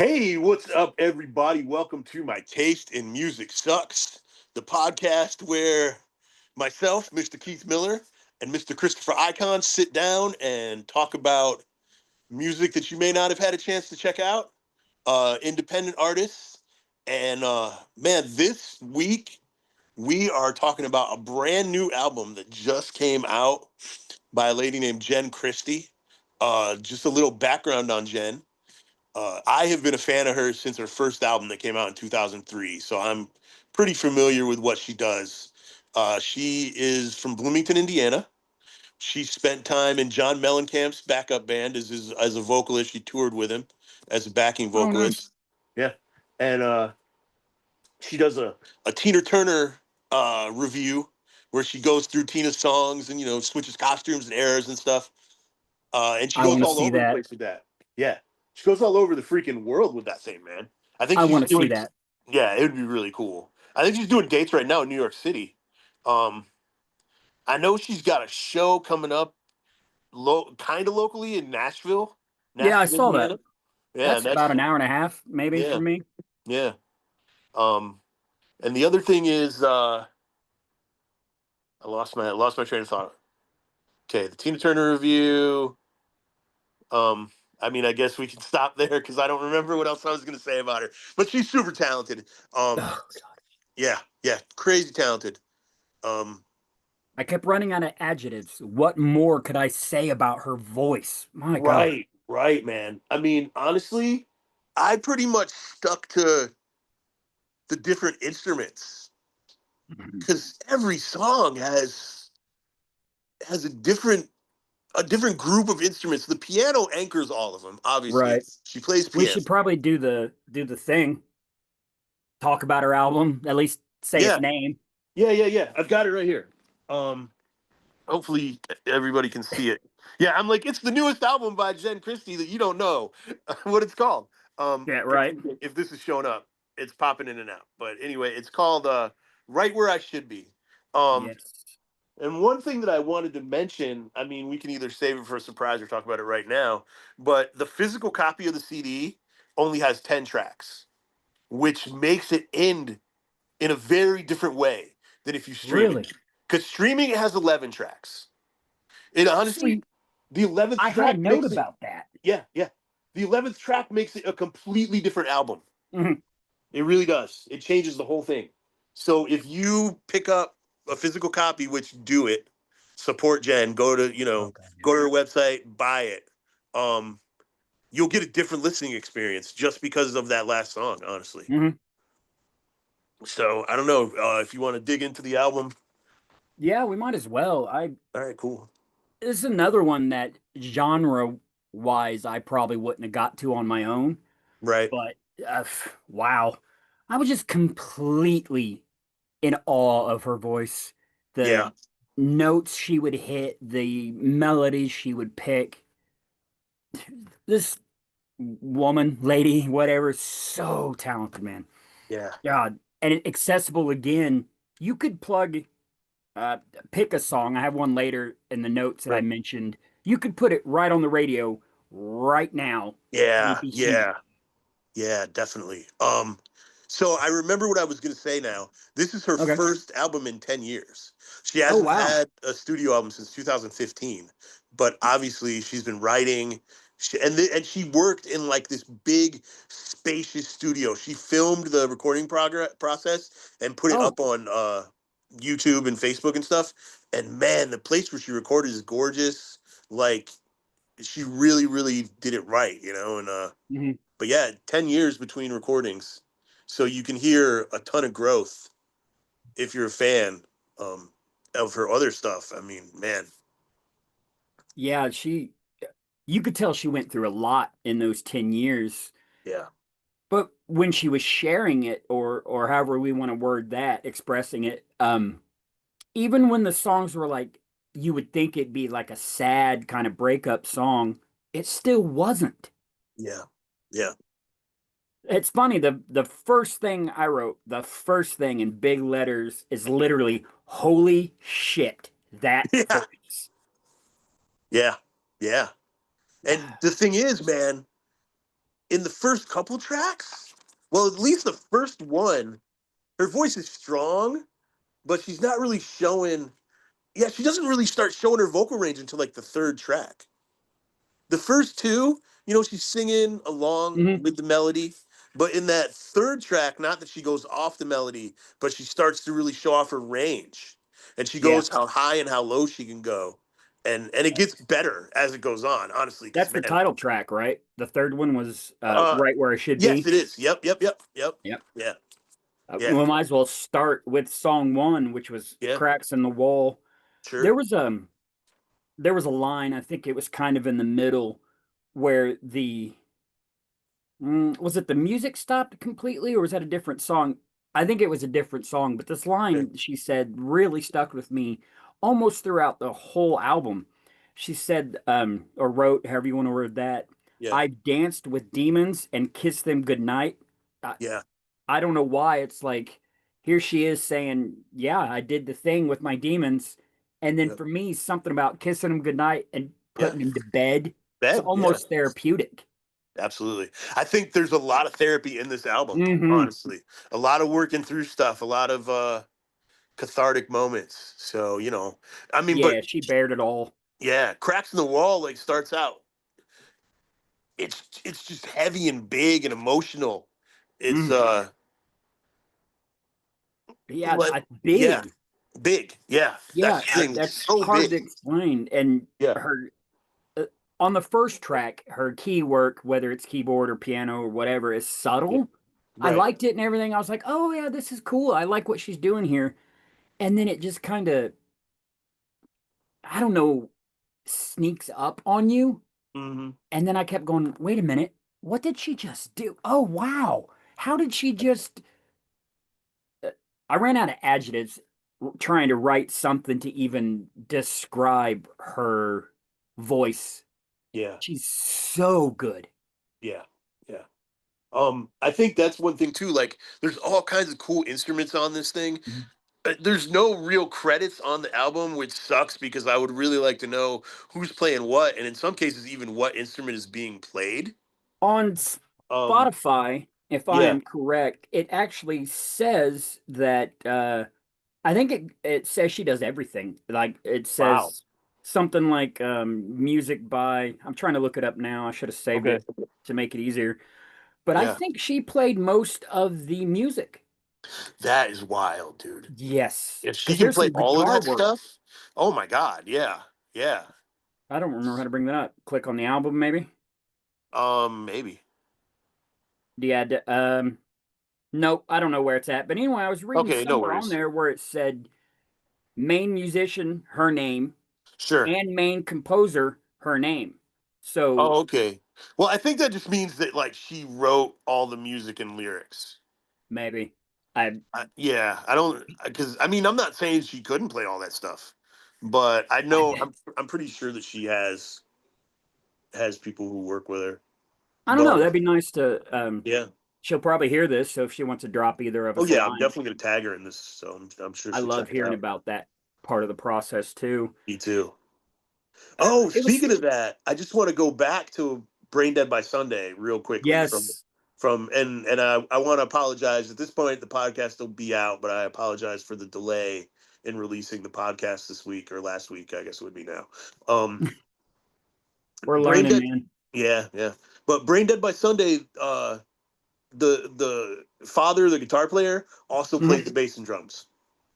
Hey, what's up, everybody? Welcome to My Taste in Music Sucks, the podcast where myself, Mr. Keith Miller, and Mr. Christopher Icon sit down and talk about music that you may not have had a chance to check out, independent artists. And man, this week we are talking about a brand new album that just came out by a lady named Jen Christie. Just a little background on Jen. I have been a fan of hers since her first album that came out in 2003, so I'm pretty familiar with what she does. She is from Bloomington, Indiana. She spent time in John Mellencamp's backup band as a vocalist. She toured with him as a backing Oh, nice. vocalist. Yeah, and she does a Tina Turner review where she goes through Tina's songs and switches costumes and eras and stuff. And she I goes want to all see over the that. place with that. Yeah. She goes all over the freaking world with that thing, man. I think I she's want to see doing, that. yeah, it would be really cool. I think she's doing dates right now in New York City. Um, I know she's got a show coming up kind of locally in Yeah, I Nashville, saw that. Indiana. Yeah, and That's about that's, an hour and a half, maybe, yeah, for me. yeah. Um, and the other thing is, I lost my train of thought. Okay, the Tina Turner review. Um, I mean, I guess we can stop there because I don't remember what else I was going to say about her. But she's super talented. Oh, Yeah, yeah, crazy talented. Um, I kept running out of adjectives. What more could I say about her voice? My God. right, man. I mean, honestly, I pretty much stuck to the different instruments Mhm. because every song has a different group of instruments. The piano anchors all of them. Obviously, Right. she plays We piano. should probably do the thing. Talk about her album, at least say its Yeah, name. yeah. I've got it right here. Um, Hopefully everybody can see it. Yeah, I'm like, it's the newest album by Jen Christie that you don't know what it's called. Yeah, If, right. if this is showing up, it's popping in and out. But anyway, it's called Right Where I Should Be. Um, Yes. and one thing that I wanted to mention, I mean, we can either save it for a surprise or talk about it right now, but the physical copy of the CD only has 10 tracks, which makes it end in a very different way than if you stream it. Really? Because streaming it has 11 tracks. It honestly, See, the 11th I had track note makes it, about that. yeah. The 11th track makes it a completely different album. Mhm. It really does. It changes the whole thing. So if you pick up a physical copy, which do it, support Jen, Okay. go to her website, buy it. Um, you'll get a different listening experience just because of that last song, honestly. Mhm. So I don't know if you want to dig into the album. Yeah, we might as well. All right, cool. This is another one that genre wise I probably wouldn't have got to on my own. Right. But wow, I was just completely in awe of her voice. Yeah. The notes she would hit, the melodies she would pick. This woman, lady, whatever, is so talented, man. Yeah. God, and accessible again. You could uh, pick a song. I have one later in the notes that I Right. mentioned. You could put it right on the radio right now, and it'd Yeah. be huge. Yeah. Yeah, definitely. So I remember what I was gonna say now. This is her Okay. first album in 10 years. She Oh hasn't wow. had a studio album since 2015, but obviously she's been writing. And she worked in like this big, spacious studio. She filmed the recording process and put it Oh up on YouTube and Facebook and stuff. And man, the place where she recorded is gorgeous. Like she really, really did it right, And mhm. but yeah, 10 years between recordings. So you can hear a ton of growth if you're a fan um, of her other stuff. I mean, man, Yeah, you could tell she went through a lot in those 10 years. yeah. But when she was sharing it, or however we want to word that, expressing it, even when the songs were like you would think it'd be like a sad kind of breakup song, it still wasn't. Yeah. Yeah. It's funny, the first thing I wrote, the first thing in big letters is literally holy shit, that Yeah. voice. Yeah. Yeah. And the thing is, man, in the first couple tracks, well, at least the first one, her voice is strong, but she's not really showing. Yeah, she doesn't really start showing her vocal range until like the third track. The first two, she's singing along Mhm. with the melody. But in that third track, not that she goes off the melody, but she starts to really show off her range. And she Yeah, goes how high and how low she can go. And it gets better as it goes on, honestly, because that's the man, title track, right? The third one was uh Right Where I Should yes, Be. it is. Yep, yep, yep, yep. Yep. Yeah, yeah, We might as well start with song one, which was yeah, Cracks in the Wall. There sure. was there was a line, I think it was kind of in the middle, where was it the music stopped completely, or was that a different song? I think it was a different song, but this Yeah, line she said really stuck with me almost throughout the whole album. She said, or wrote, however you want to word that, yeah, I've danced with demons and kissed them goodnight. I, yeah, I don't know why. It's like, here she is saying, yeah, I did the thing with my demons. And then yeah, for me, something about kissing them goodnight and yeah. putting them to bed, it's Ben, yeah. almost therapeutic. Absolutely. I think there's a lot of therapy in this album, Hmm. honestly. A lot of working through stuff, a lot of cathartic moments. So, I mean, but Yeah, she bared it all. yeah, Cracks in the Wall like starts out. It's just heavy and big and emotional. It's Mm. Yeah, like yeah, big. big. Yeah. That's Yeah, the thing. It's that's so hard big. to explain. And Yeah. her uh, on the first track, her key work, whether it's keyboard or piano or whatever, is Yeah. subtle. I Right. liked it and everything. I was like, oh yeah, this is cool. I like what she's doing here. And then it just kind of, I don't know, sneaks up on you. Hmm. And then I kept going, wait a minute, what did she just do? Oh wow, how did she just? I ran out of adjectives trying to write something to even describe her voice. Yeah. She's so good. Yeah. Yeah. I think that's one thing too. Like, there's all kinds of cool instruments on this thing. Mhm. There's no real credits on the album, which sucks because I would really like to know who's playing what, and in some cases, even what instrument is being played. On Um, Spotify, if I yeah. am correct, it actually says that I think it says she does everything. Like it Wow. says something like music by, I'm trying to look it up now. I should have saved Okay. it to make it easier. But I Yeah. think she played most of the music. That is wild, dude. Yes, If she because can there's play some all of guitar that work. stuff, oh my God. Yeah. Yeah. I don't remember how to bring that up. Click on the album, maybe. Maybe. Yeah. Nope. I don't know where it's at. But anyway, I was reading Okay. No somewhere on worries. there where it said main musician, her name, Sure. and main composer, her name. So Oh, okay. Well, I think that just means that like she wrote all the music and lyrics. maybe I Yeah, I don't because I mean I'm not saying she couldn't play all that stuff, but I I know I'm pretty sure that she has people who work with her. I don't know. But That'd be nice to. yeah, She'll probably hear this, so if she wants to drop either of oh us a yeah, I'm line, definitely gonna tag her in this, so I'm sure I she'll love check it hearing out. about that part of the process too. Me too. Oh, It was speaking of that, I just want to go back to Brain Dead by Sunday real quickly yes. from and I want to apologize at this point. The podcast will be out, but I apologize for the delay in releasing the podcast this week or last week. I guess it would be now. Um, We're Brain learning, Dead, man. yeah, yeah. But Brain Dead by Sunday, the father, the guitar player, also Mhm. played the bass and drums.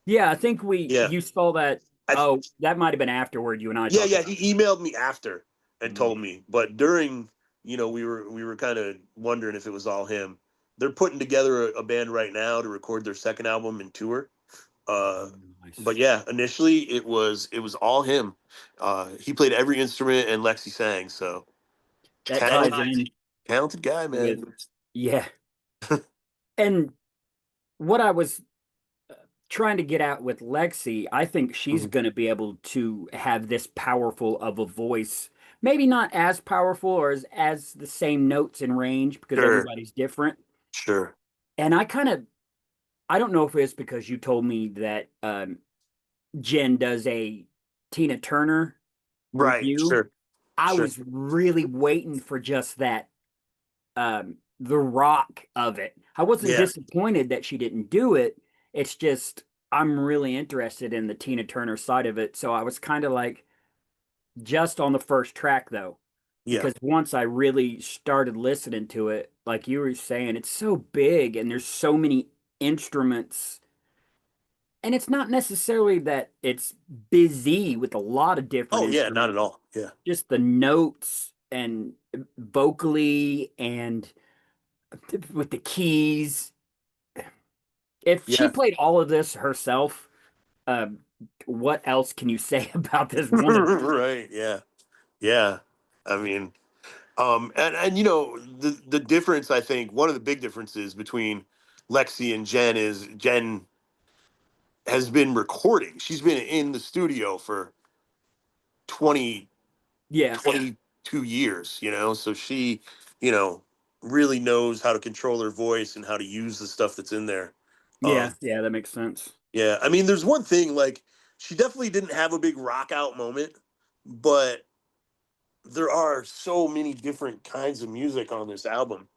Yeah, I think Yeah, you saw that. I Oh, that might have been afterward. You and I yeah, talked yeah. about He emailed me after and it. told me, but during, we were kind of wondering if it was all him. They're putting together a band right now to record their second album and tour. Uh, but Nice. yeah, initially it was all him. He played every instrument and Lexi sang. So That ties talented, in talented guy, with, man. yeah. And what I was trying to get at with Lexi, I think she's Mhm. going to be able to have this powerful of a voice. Maybe not as powerful or as the same notes in range because Sure, everybody's different. sure. And I don't know if it's because you told me that Jen does a Tina Turner Right, review. sure, I sure. was really waiting for just that the rock of it. I wasn't Yeah. disappointed that she didn't do it. It's just I'm really interested in the Tina Turner side of it. So I was kind of like just on the first track though, Yeah. because once I really started listening to it, like you were saying, it's so big and there's so many instruments. And it's not necessarily that it's busy with a lot of different Oh yeah, not at instruments, all. Yeah. just the notes and vocally and with the keys. If she Yeah. played all of this herself, uh, what else can you say about this woman? Right. Yeah. Yeah. I mean, and the difference, I think one of the big differences between Lexi and Jen is Jen has been recording. She's been in the studio for 20 Yeah, 22 years, so she, you know, really knows how to control her voice and how to use the stuff that's in there. yeah, Um, yeah, that makes sense. yeah, I mean, there's one thing, like, she definitely didn't have a big rock out moment, but there are so many different kinds of music on this album.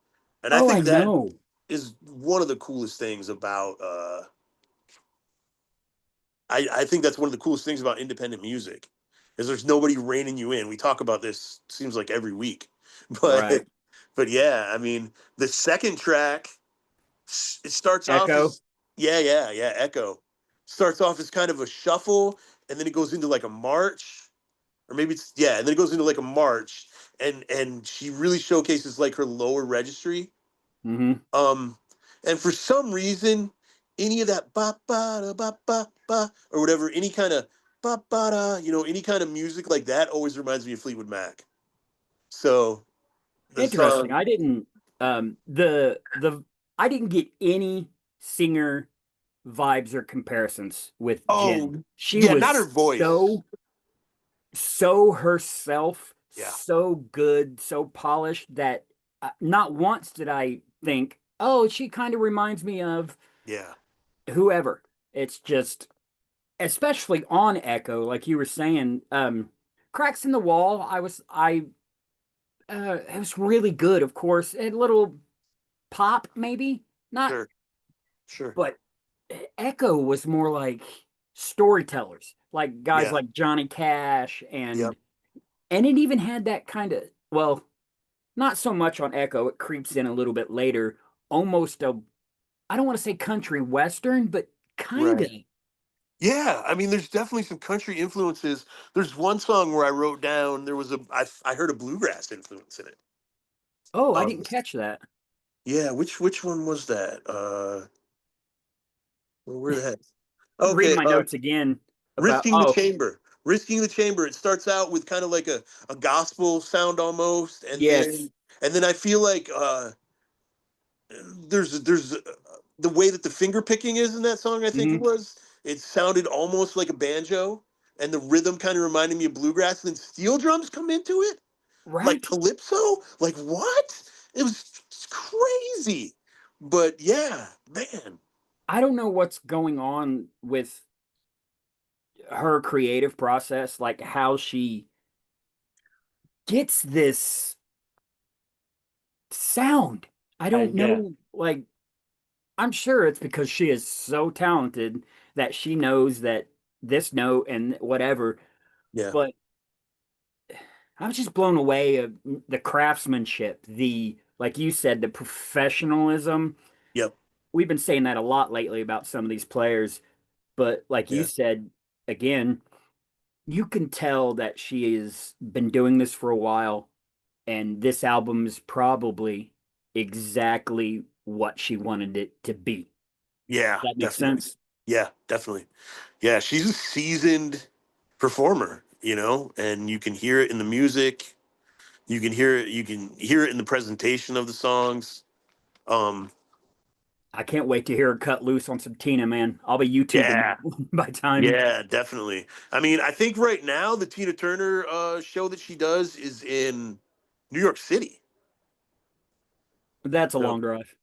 And I Oh, I think that know. is one of the coolest things about I think that's one of the coolest things about independent music is there's nobody reining you in. We talk about this seems like every week. Right. But but yeah, I mean, the second track it starts off Echo. as yeah, Echo. Starts off as kind of a shuffle and then it goes into like a march or maybe it's yeah, and then it goes into like a march and she really showcases like her lower registry. Hmm. Um, and for some reason, any of that ba ba da ba ba ba or whatever, any kind of ba ba da, any kind of music like that always reminds me of Fleetwood Mac. So the Interesting. song, I didn't the I didn't get any singer vibes or comparisons with oh Jen. She yeah, not her was voice. so herself, Yeah, so good, so polished that not once did I think, oh, she kind of reminds me of yeah, whoever. It's just, especially on Echo, like you were saying, Cracks in the Wall. It was really good. Of course, a little pop, maybe not, sure, sure, but Echo was more like storytellers, like guys yeah, like Johnny Cash yep, and it even had that kind of, well, not so much on Echo. It creeps in a little bit later, almost a, I don't want to say country western, but kind of. right. Yeah, I mean, there's definitely some country influences. There's one song where I wrote down there was I heard a bluegrass influence in it. Oh, I Um, didn't catch that. yeah, which one was that? Where the heck? Reading Okay, my notes again about, Risking the oh, Chamber. Risking the Chamber. It starts out with kind of like a gospel sound almost, and yes. then I feel like there's the way that the finger picking is in that song. I think it Hmm. was. It sounded almost like a banjo, and the rhythm kind of reminded me of bluegrass. And then steel drums come into it, like Right? calypso. Like what? It was crazy. But yeah, man. I don't know what's going on with her creative process, like how she gets this sound. I don't Yeah, know, like, I'm sure it's because she is so talented that she knows that this note and whatever, yeah, but I was just blown away of the craftsmanship, the, like you said, the professionalism. yep, We've been saying that a lot lately about some of these players, but like you yeah, said, again, you can tell that she has been doing this for a while, and this album is probably exactly what she wanted it to be. yeah, That makes definitely. sense. Yeah, definitely. Yeah, she's a seasoned performer, and you can hear it in the music. You can hear it in the presentation of the songs. Um, I can't wait to hear her cut loose on some Tina, man. I'll be YouTubing yeah, that by time. yeah, definitely. I mean, I think right now the Tina Turner show that she does is in New York City. That's a So, long drive.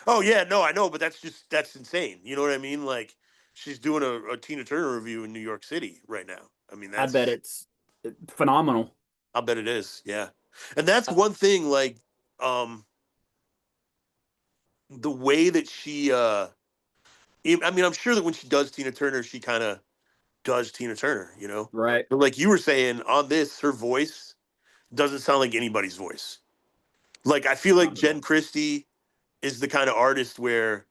oh yeah, no, I know, but that's insane. You know what I mean? Like she's doing a Tina Turner review in New York City right now. I mean, I bet that's it's phenomenal. I'll bet it is. Yeah. And that's one thing like um the way that she I mean, I'm sure that when she does Tina Turner, she kind of does Tina Turner, you know. Right. But like you were saying on this, her voice doesn't sound like anybody's voice. Like I feel like Not at Jen all. Christie is the kind of artist where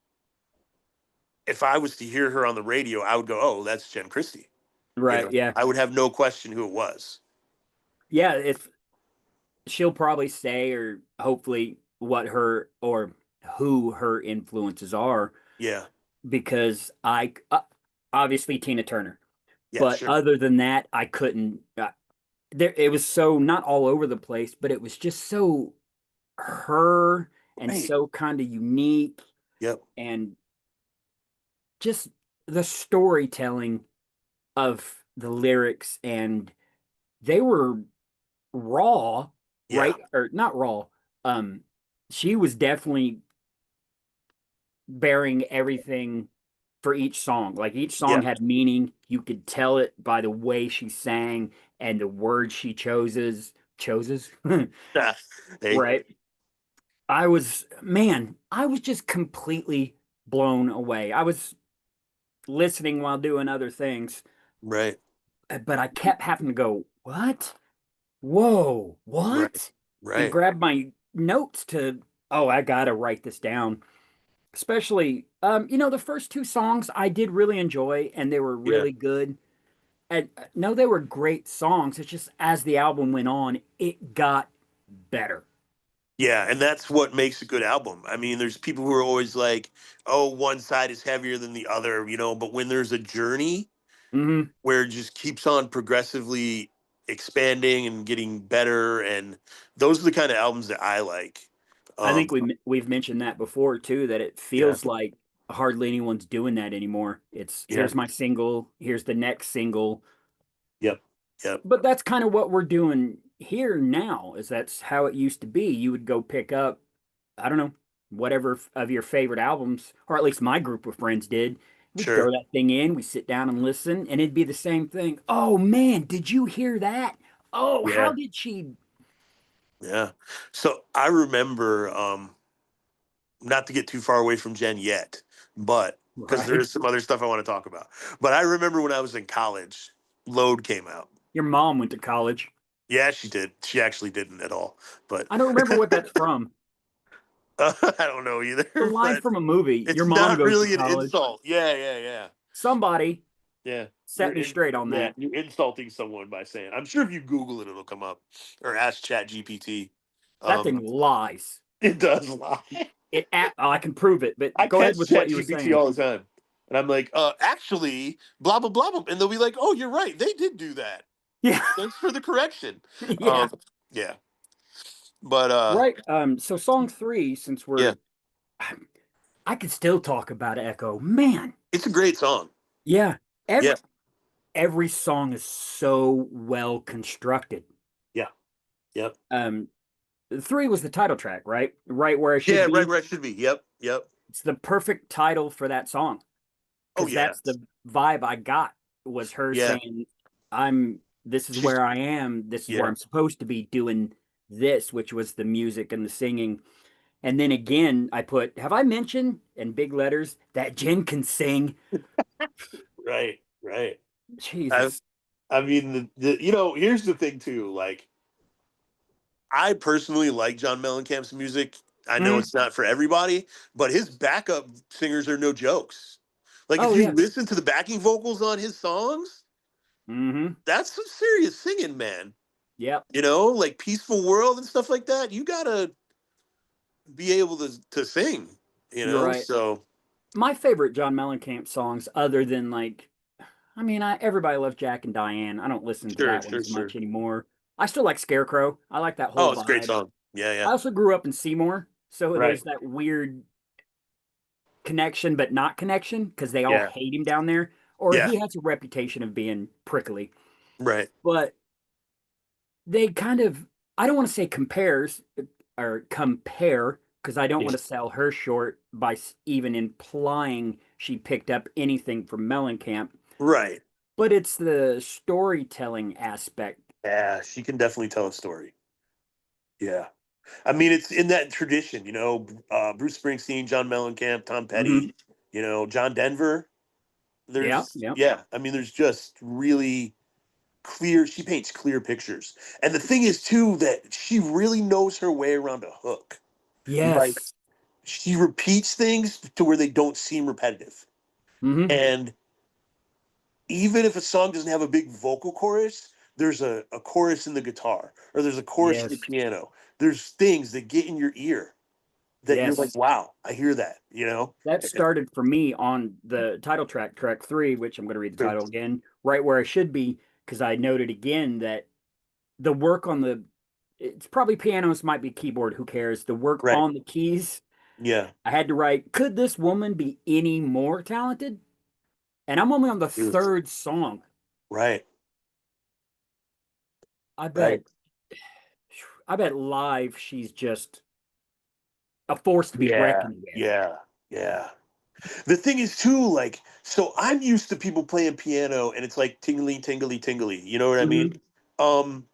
if I was to hear her on the radio, I would go, "Oh, that's Jen Christie." You Right. know, Yeah. I would have no question who it was. Yeah. If she'll probably say, or hopefully what her or who her influences are, Yeah, because obviously Tina Turner, yeah, but sure, other than that, I couldn't. There, it was so not all over the place, but it was just so her and right, so kind of unique yep, and just the storytelling of the lyrics, and they were raw, yeah, right? Or not raw. Um, she was definitely bearing everything for each song. Like each song yeah. had meaning. You could tell it by the way she sang and the words she chooses. Hey, Right. I was just completely blown away. I was listening while doing other things, right, but I kept having to go, what? Whoa, right, what? And right. grab my notes to, oh, I gotta write this down. Especially, the first two songs I did really enjoy and they were Yeah. really good. And no, they were great songs. It's just as the album went on, it got better. Yeah, and that's what makes a good album. I mean, there's people who are always like, "Oh, one side is heavier than the other," you know, but when there's a journey Hmm. where it just keeps on progressively expanding and getting better, and those are the kind of albums that I like. I Um, think we've mentioned that before too, that it yeah, feels like hardly anyone's doing that anymore. It's yeah, here's my single, here's the next single. yep, yep, But that's kind of what we're doing here now, is that's how it used to be. You would go pick up, I don't know, whatever of your favorite albums, or at least my group of friends did. We'd throw sure, that thing in, we sit down and listen, and it'd be the same thing. Oh man, did you hear that? Oh, how yeah, did she? yeah. So I remember, not to get too far away from Jen yet, but because Right. there's some other stuff I want to talk about. But I remember when I was in college, Load came out. Your mom went to college. Yeah, she did. She actually didn't at all, but I don't remember what that's from. I don't know either. A line But from a movie. Your it's mom not goes to really an college. insult. Yeah, yeah, yeah, Somebody yeah. set me straight on Yeah, that. you're insulting someone by saying. I'm sure if you Google it, it'll come up, or ask Chat GPT. That thing Um, lies. it does lie. I can prove it, but I go ahead catch with what Chat you were GPT saying. all the time, and I'm like, actually, blah blah blah blah, and they'll be like, oh, you're right, they did do that. Yeah. Thanks for the correction. Yeah. Yeah, but Right. So song three, since yeah, I could still talk about Echo. Man. it's a great song. Yeah. Yeah, Every song is so well constructed. yeah, yep. Um, three was the title track, right? Right where I should Yeah, right, be. right, should be. Yep, yep. It's the perfect title for that song, Oh because yeah, that's the vibe I got, was her yeah, saying, I'm this is she's where I am, this is where yeah. I'm supposed to be doing this, which was the music and the singing. And then again, I put, have I mentioned in big letters that Jen can sing? Right, right. I, Jesus. I mean, here's the thing too. Like, I personally like John Mellencamp's music. I know Mm. it's not for everybody, but his backup singers are no jokes. Like, if Oh you yeah. listen to the backing vocals on his songs, Mm-hmm. that's some serious singing, man. Yep. Like Peaceful World and stuff like that. You gotta be able to sing. You're right. So My favorite John Mellencamp songs, other than like, I mean, everybody loves Jack and Diane. I don't listen to sure, that one sure, as sure. much anymore. I still like Scarecrow. I like that whole Oh, it's a great vibe. song. Yeah, yeah. I also grew up in Seymour, so Right. there's that weird connection, but not connection, because they all Yeah. hate him down there, or Yeah. he has a reputation of being prickly. Right. But they kind of, I don't want to say compares or compare, because I don't Yeah. want to sell her short by even implying she picked up anything from Mellencamp, Right. but it's the storytelling aspect. Yeah, she can definitely tell a story. Yeah. I mean, it's in that tradition, Bruce Springsteen, John Mellencamp, Tom Hmm. Petty, John Denver. Yeah, There's, yeah. yeah, I mean, there's just really clear, she paints clear pictures. And the thing is, too, that she really knows her way around a hook. Like, Yes. she repeats things to where they don't seem repetitive. Hmm. And even if a song doesn't have a big vocal chorus, there's a chorus in the guitar or there's a chorus in the Yes. piano. There's things that get in your ear that you're like, Yes. wow, I hear that. That started for me on the title track, track 3, which I'm going to read the Sure. title again, right where I should be, because I noted again that the work on the, it's probably pianos, might be keyboard, who cares? The work Right. on the keys, Yeah. I had to write, could this woman be any more talented? And I'm only on the It was, third song. right. I Right. bet, I bet live she's just a force to be Yeah. reckoned with. Yeah. Yeah. The thing is too, like, so I'm used to people playing piano and it's like tingly, tingly, tingly. You know what I mean? Hmm. Um,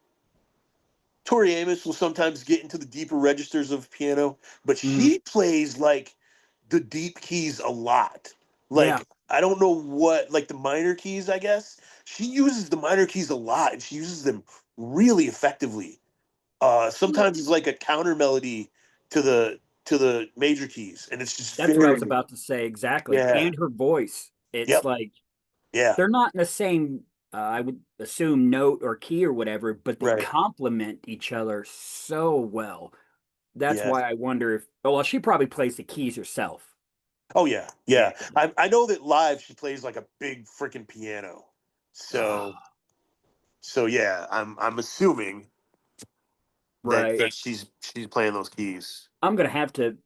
Tori Amos will sometimes get into the deeper registers of piano, but Hmm. she plays like the deep keys a lot. Yeah. Like, I don't know what, like the minor keys, I guess. She uses the minor keys a lot and she uses them really effectively. Well, Sometimes it's like a counter melody to the major keys, and it's just that's what I very, was about to say exactly. yeah. And her voice, it's Yep. like Yeah. they're not in the same, I would assume, note or key or whatever, but they Right. complement each other so well. That's Yeah. why I wonder if, oh, well, she probably plays the keys herself. Oh yeah. Yeah. Yeah. I know that live she plays like a big freaking piano. So Oh, so yeah, I'm assuming that right. that she's playing those keys. I'm gonna have to.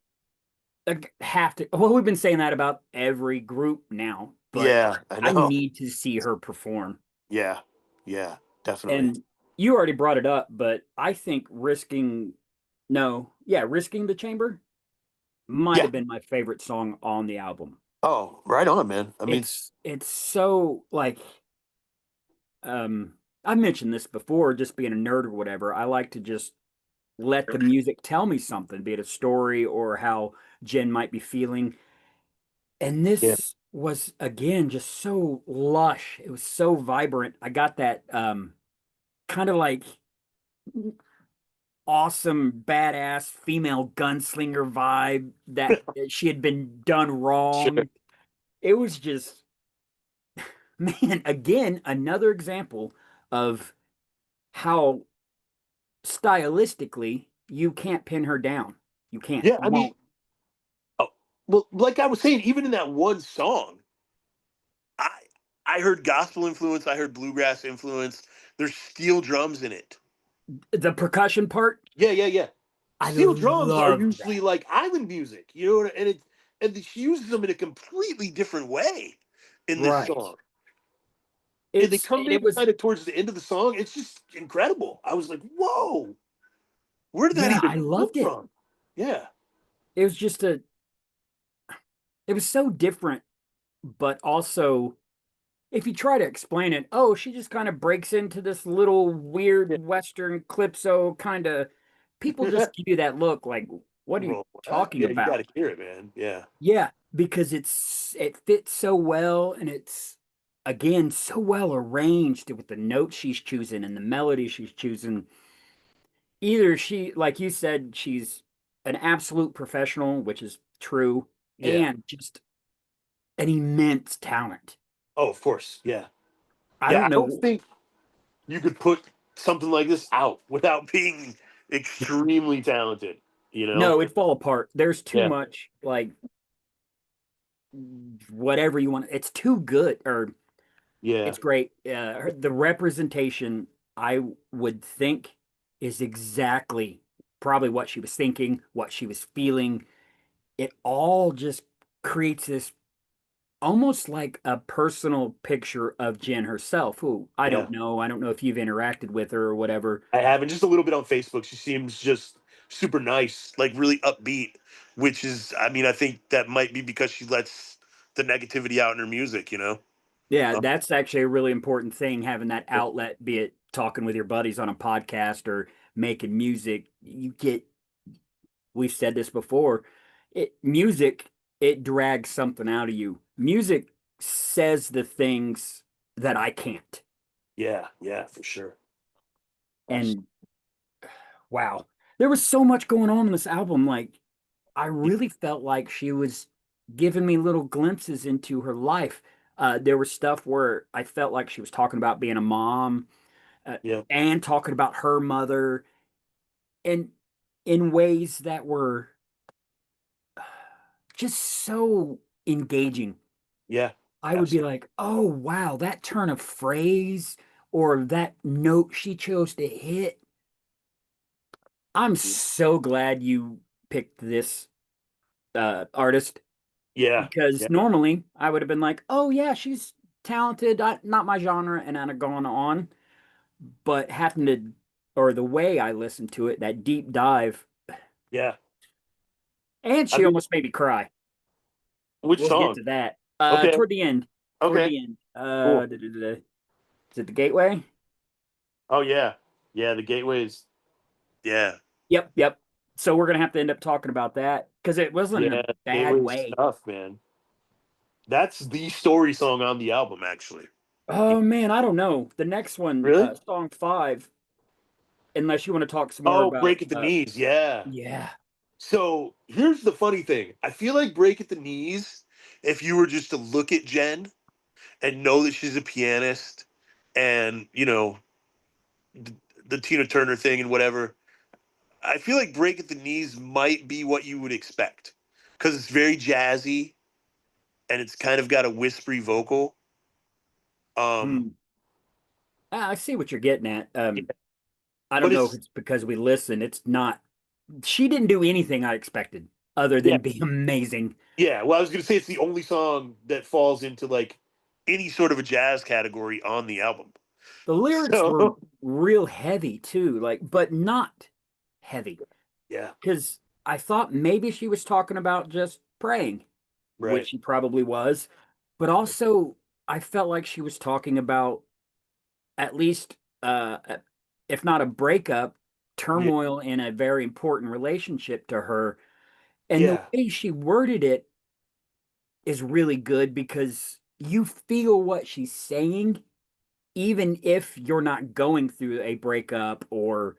Well, we've been saying that about every group now, but Yeah, I I know. need to see her perform. Yeah. Yeah, definitely. And you already brought it up, but I think no, yeah, risking the chamber might Yeah. have been my favorite song on the album. Oh, right on, man. I mean, It's so like, um, I mentioned this before, just being a nerd or whatever. I like to just let the music tell me something, be it a story or how Jen might be feeling. And yeah. this was again just so lush. It was so vibrant. I got that kind of like awesome badass female gunslinger vibe that she had been done Sure. wrong. It was just, man, again, another example of how stylistically you can't pin her down. You can't. Yeah, You I mean, won't. oh, well, like I was saying, even in that one song, I I heard gospel influence, I heard bluegrass influence. There's steel drums in it. The percussion part, Yeah, yeah, yeah. I Steel drums are love usually that. like island music, and she uses them in a completely different way in this Right. song. And they come in It was, kind of towards the end of the song. It's just incredible. I was like, whoa, where did that yeah, I even come loved it. from? Yeah, It was just it was so different, but also if you try to explain it, oh, she just kind of breaks into this little weird Western calypso kind of. People yeah. just give you that look like, what are you Well, what? talking Yeah, you got about? to hear it, man. Yeah, Yeah, because it fits so well and it's again so well arranged with the notes she's choosing and the melody she's choosing. Either she, like you said, she's an absolute professional, which is true, yeah. and just an immense talent. Oh, of course. Yeah, I yeah. I don't don't know. think you could put something like this out without being extremely talented. You know? No, it'd fall apart. There's too Yeah, much, like, whatever you want. It's too good, or yeah, it's great. The representation, I would think, is exactly probably what she was thinking, what she was feeling. It all just creates this almost like a personal picture of Jen herself, who I yeah. don't know. I don't know if you've interacted with her or whatever. I haven't just a little bit on Facebook. She seems just super nice, like really upbeat. Which is, I mean, I think that might be because she lets the negativity out in her music. Yeah, Uh, that's actually a really important thing, having that outlet, be it talking with your buddies on a podcast or making music. You get we've said this before. Music, it drags something out of you. Music says the things that I can't. Yeah, yeah, for sure. Absolutely. And wow, there was so much going on in this album. Like, I really felt like she was giving me little glimpses into her life. There was stuff where I felt like she was talking about being a mom, Yeah, and talking about her mother, and in ways that were just so engaging. yeah, I would be absolutely. like, oh, wow, that turn of phrase or that note she chose to hit. I'm so glad you picked this artist, Yeah, because yeah, normally I would have been like, oh, yeah, she's talented, not my genre, and I'd have gone on. But having to, or the way I listened to it, that deep dive, yeah. and I she mean, almost made me cry. which We'll get song? to that. Okay, Toward the end. Toward okay, the end. cool. Is it the Gateway? Oh yeah, yeah. The Gateways. Yeah, Yep, yep. So we're gonna have to end up talking about that because it wasn't in a yeah. bad Gateways way. tough, man. That's the story song on the album, actually. Oh man, I don't know. The next one, Really? song 5, unless you want to talk some more Oh, about Break at the Knees. Yeah. yeah. So here's the funny thing. I feel like Break at the Knees, if you were just to look at Jen and know that she's a pianist and, the, the Tina Turner thing and whatever, I feel like Break at the Knees might be what you would expect because it's very jazzy and it's kind of got a whispery vocal. Um, Hmm. I see what you're getting at. yeah, I don't but know if it's, it's because we listen. It's not. She didn't do anything I expected other yeah, than be amazing. yeah. Well, I was going to say it's the only song that falls into like any sort of a jazz category on the album. The lyrics were So, real heavy too, like, but not heavy. yeah, Because I thought maybe she was talking about just praying, which right. she probably was, but also I felt like she was talking about at least, uh, if not a breakup, Yeah, turmoil in a very important relationship to her. And the yeah, way she worded it is really good because you feel what she's saying, even if you're not going through a breakup, or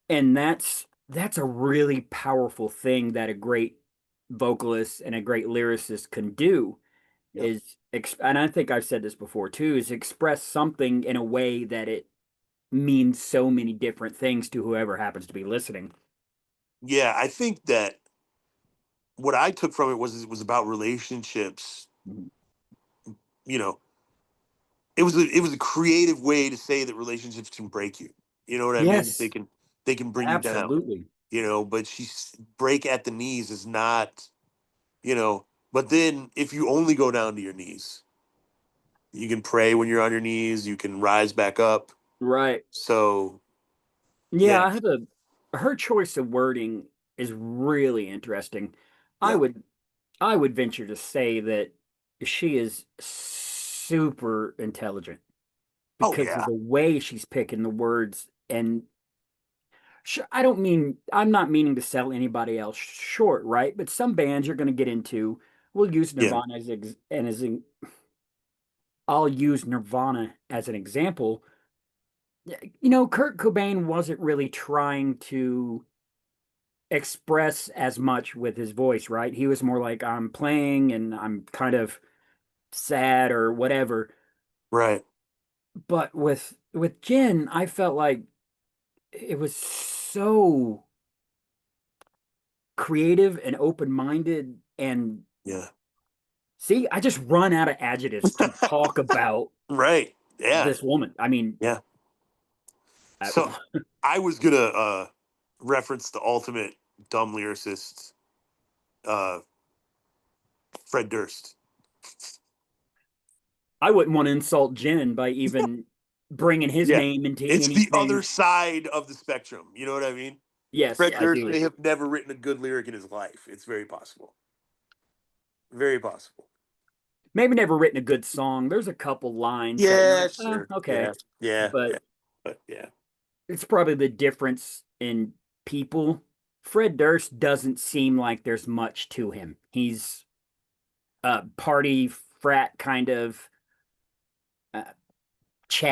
and that's a really powerful thing that a great vocalist and a great lyricist can do, yeah. is and I think I've said this before too, is express something in a way that it means so many different things to whoever happens to be listening. Yeah, I think that what I took from it was about relationships. Mhm. You know, it was a creative way to say that relationships can break you. You know what I mean? Yes, They can bring you down. absolutely. But she's break at the knees is not. You know, but then if you only go down to your knees, you can pray when you're on your knees. You can rise back up. Right. So Yeah, yeah, I had a her choice of wording is really interesting. I yeah. would I would venture to say that she is super intelligent Oh because of yeah, the way she's picking the words. And I'm not meaning to sell anybody else short, right? But some bands you're going to get into, we'll use yeah, Nirvana I'll use Nirvana as an example. Kurt Cobain wasn't really trying to express as much with his voice, right? He was more like, I'm playing and I'm kind of sad or whatever. right. But with Jen, I felt like it was so creative and open-minded. And Yeah, see, I just run out of adjectives to talk about right. Yeah, this woman. I mean, yeah. I, So I was gonna reference the ultimate dumb lyricist, uh, Fred Durst. I wouldn't want to insult Jen by even bringing his Yeah, name into it's the other anything. side of the spectrum. You know what I mean? Yes, Fred I Durst do. may have never written a good lyric in his life. It's very possible. Very possible. Maybe never written a good song. There's a couple lines that you're Yeah, like, sure. okay. Yeah, yeah, But yeah. But yeah, it's probably the difference in people. Fred Durst doesn't seem like there's much to him. He's a party frat kind of uh,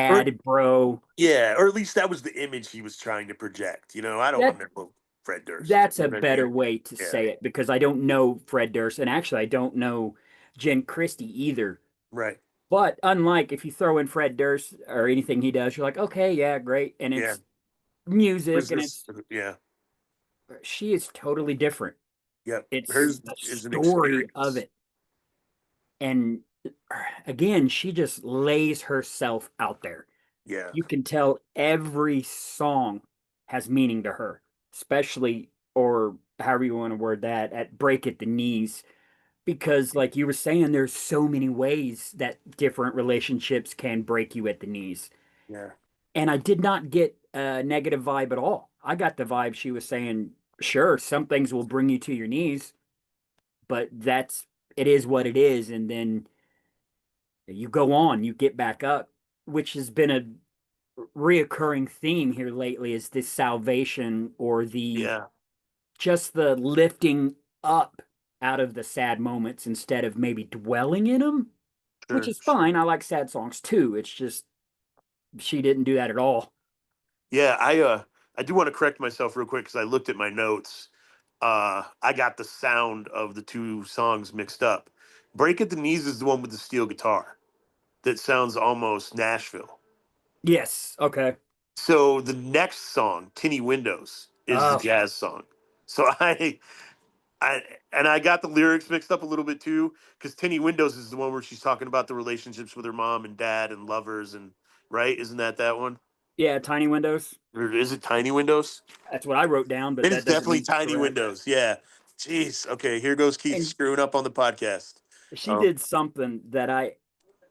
Or Chad bro. yeah, or at least that was the image he was trying to project. You know, I don't That know Fred Durst. that's You a know what I better mean? way to Yeah. say it because I don't know Fred Durst, and actually I don't know Jen Christie either. Right. But unlike if you throw in Fred Durst or anything he does, you're like, okay, yeah, great, and Yeah. it's music, Was and this? it's Yeah. she is totally different. Yep. It's Hers the is an story of experience. it. And again, she just lays herself out there. Yeah. You can tell every song has meaning to her, especially, or however you want to word that, at Break at the Knees. Because, like you were saying, there's so many ways that different relationships can break you at the knees. Yeah. And I did not get a negative vibe at all. I got the vibe she was saying, sure, some things will bring you to your knees, but it is what it is. And then you go on, you get back up, which has been a reoccurring theme here lately is this salvation or the Yeah. just the lifting up out of the sad moments instead of maybe dwelling in them, which Sure. is Sure. fine. I like sad songs too. It's just she didn't do that at all. Yeah. I do want to correct myself real quick because I looked at my notes. I got the sound of the two songs mixed up. Break at the Knees is the one with the steel guitar that sounds almost Nashville. Yes. Okay. So the next song, Tinny Windows, is the Oh, jazz song. So I and I got the lyrics mixed up a little bit too, because Tinny Windows is the one where she's talking about the relationships with her mom and dad and lovers and right, isn't that one? yeah. Tiny windows. Or is it Tiny Windows? That's what I wrote down, but It that is doesn't definitely mean it's Tiny correct. Windows. Yeah. Jeez. Okay, here goes Keith And screwing up on the podcast. she Um, did something that I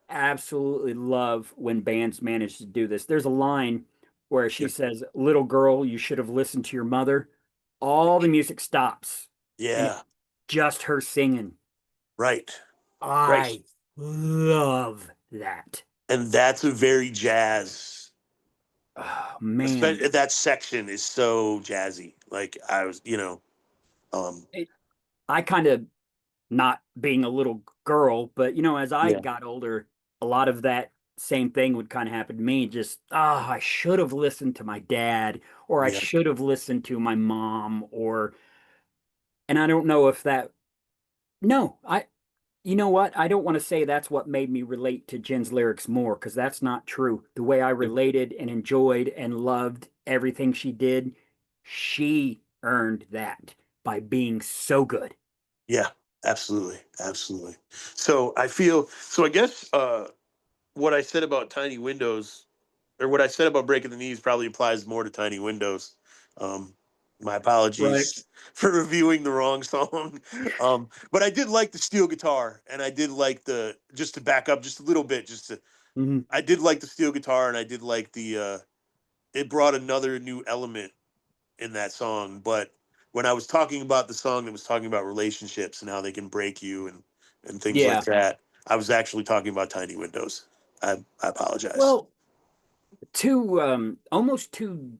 absolutely love when bands manage to do this. There's a line where she yeah. says, "Little girl, you should have listened to your mother." All the music stops, and it's Yeah. just her singing. Right. Right. I love that. And that's a very jazz. Oh man, That section is so jazzy. Like I was, um, it, I kind of not being a little girl, but as I yeah, got older, a lot of that same thing would kind of happen to me. Just, I should have listened to my dad, or I yeah, should have listened to my mom, and I don't know if no, you know what? I don't want to say that's what made me relate to Jen's lyrics more, because that's not true. The way I related and enjoyed and loved everything she did, she earned that by being so good. yeah, absolutely, absolutely. So I feel so. I guess what I said about Tiny Windows, or what I said about Breaking the Knees, probably applies more to Tiny Windows. Um, my Right. apologies for reviewing the wrong song. But I did like the steel guitar, and I did like the just to back up just a little bit, just to Mhm. I did like the steel guitar, and I did like the it brought another new element in that song. But when I was talking about the song that was talking about relationships and how they can break you and things like Yeah. that, I was actually talking about Tiny Windows. I apologize. Well, two almost two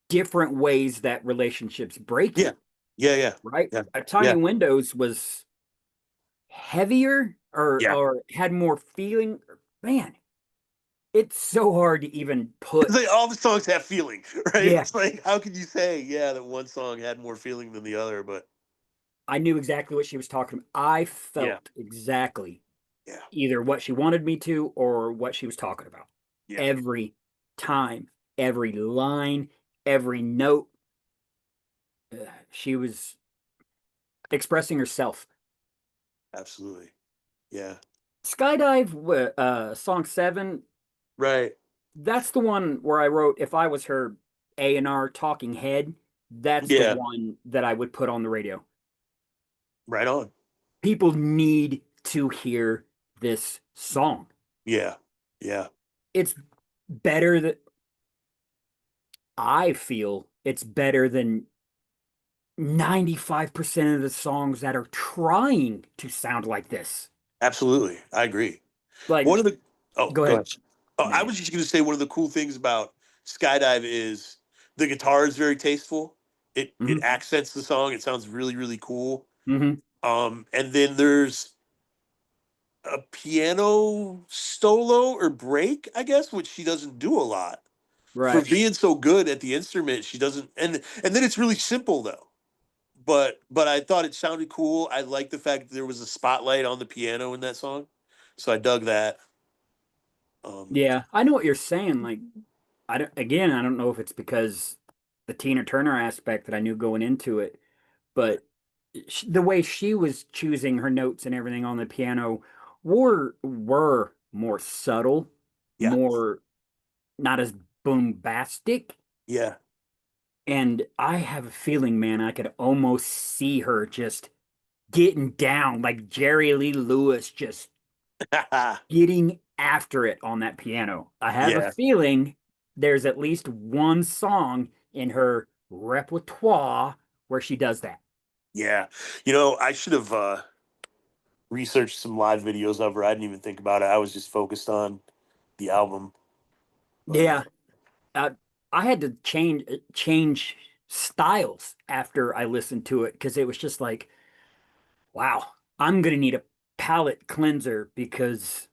different ways that relationships break Yeah, you, yeah, yeah, right? yeah, A Tiny yeah, Windows was heavier or yeah. had more feeling. Man, it's so hard to even It's put. like all the songs have feeling, right? Yeah, It's like how can you say yeah that one song had more feeling than the other? But I knew exactly what she was talking about. I yeah, felt exactly yeah, either what she wanted me to or what she was talking about. yeah, Every time, every line, every note, she was expressing herself. absolutely, yeah, Skydive, song 7, right, that's the one where I wrote if I was her A&R talking head, that's the yeah, one that I would put on the radio. right on, People need to hear this song. yeah, yeah, It's better that I feel it's better than 95% of the songs that are trying to sound like this. absolutely. I agree. Like, One of the go go ahead. ahead. Oh, No, I yeah. was just going to say one of the cool things about Skydive is the guitar is very tasteful. It Hmm. accents the song. It sounds really, really cool. Hmm. And then there's a piano solo or break, I guess, which she doesn't do a lot. For Right. being so good at the instrument, she doesn't, and then it's really simple though. But I thought it sounded cool. I like the fact that there was a spotlight on the piano in that song, so I dug that. Um, Yeah, I know what you're saying. Like, I don't know if it's because the Tina Turner aspect that I knew going into it, but the way she was choosing her notes and everything on the piano were more subtle, yeah, more not as bombastic. yeah, And I have a feeling, man, I could almost see her just getting down like Jerry Lee Lewis, just getting after it on that piano. I have a yeah, feeling there's at least one song in her repertoire where she does that. yeah. I should have researched some live videos of her. I didn't even think about it. I was just focused on the album. But Yeah, uh, I had to change styles after I listened to it because it was just like, wow, I'm gonna need a palate cleanser because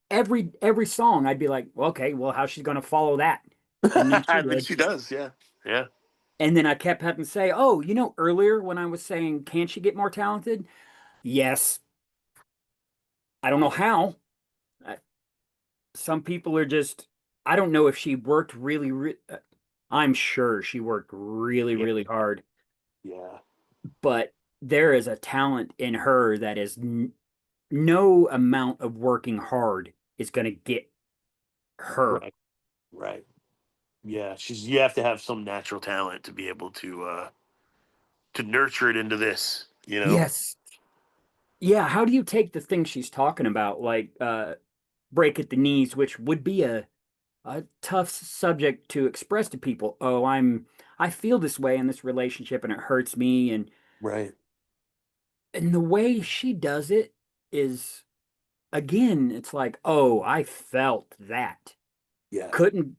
every song I'd be like, well, okay, well, how's she gonna follow that? And then she and then would. she does, yeah, yeah, And then I kept having to say, oh, earlier when I was saying, can she get more talented? Yes. I don't know how. Uh, Some people are just, I don't know if she worked I'm sure she worked really, yeah, really hard, yeah. but there is a talent in her that is no amount of working hard is going to get her. Right, right. Yeah, you have to have some natural talent to be able to nurture it into this. Yes. Yeah. How do you take the things she's talking about, like break at the knees, which would be a tough subject to express to people. Oh, I feel this way in this relationship and it hurts me Right. and the way she does it is again, it's like, "Oh, I felt that." Yeah. Couldn't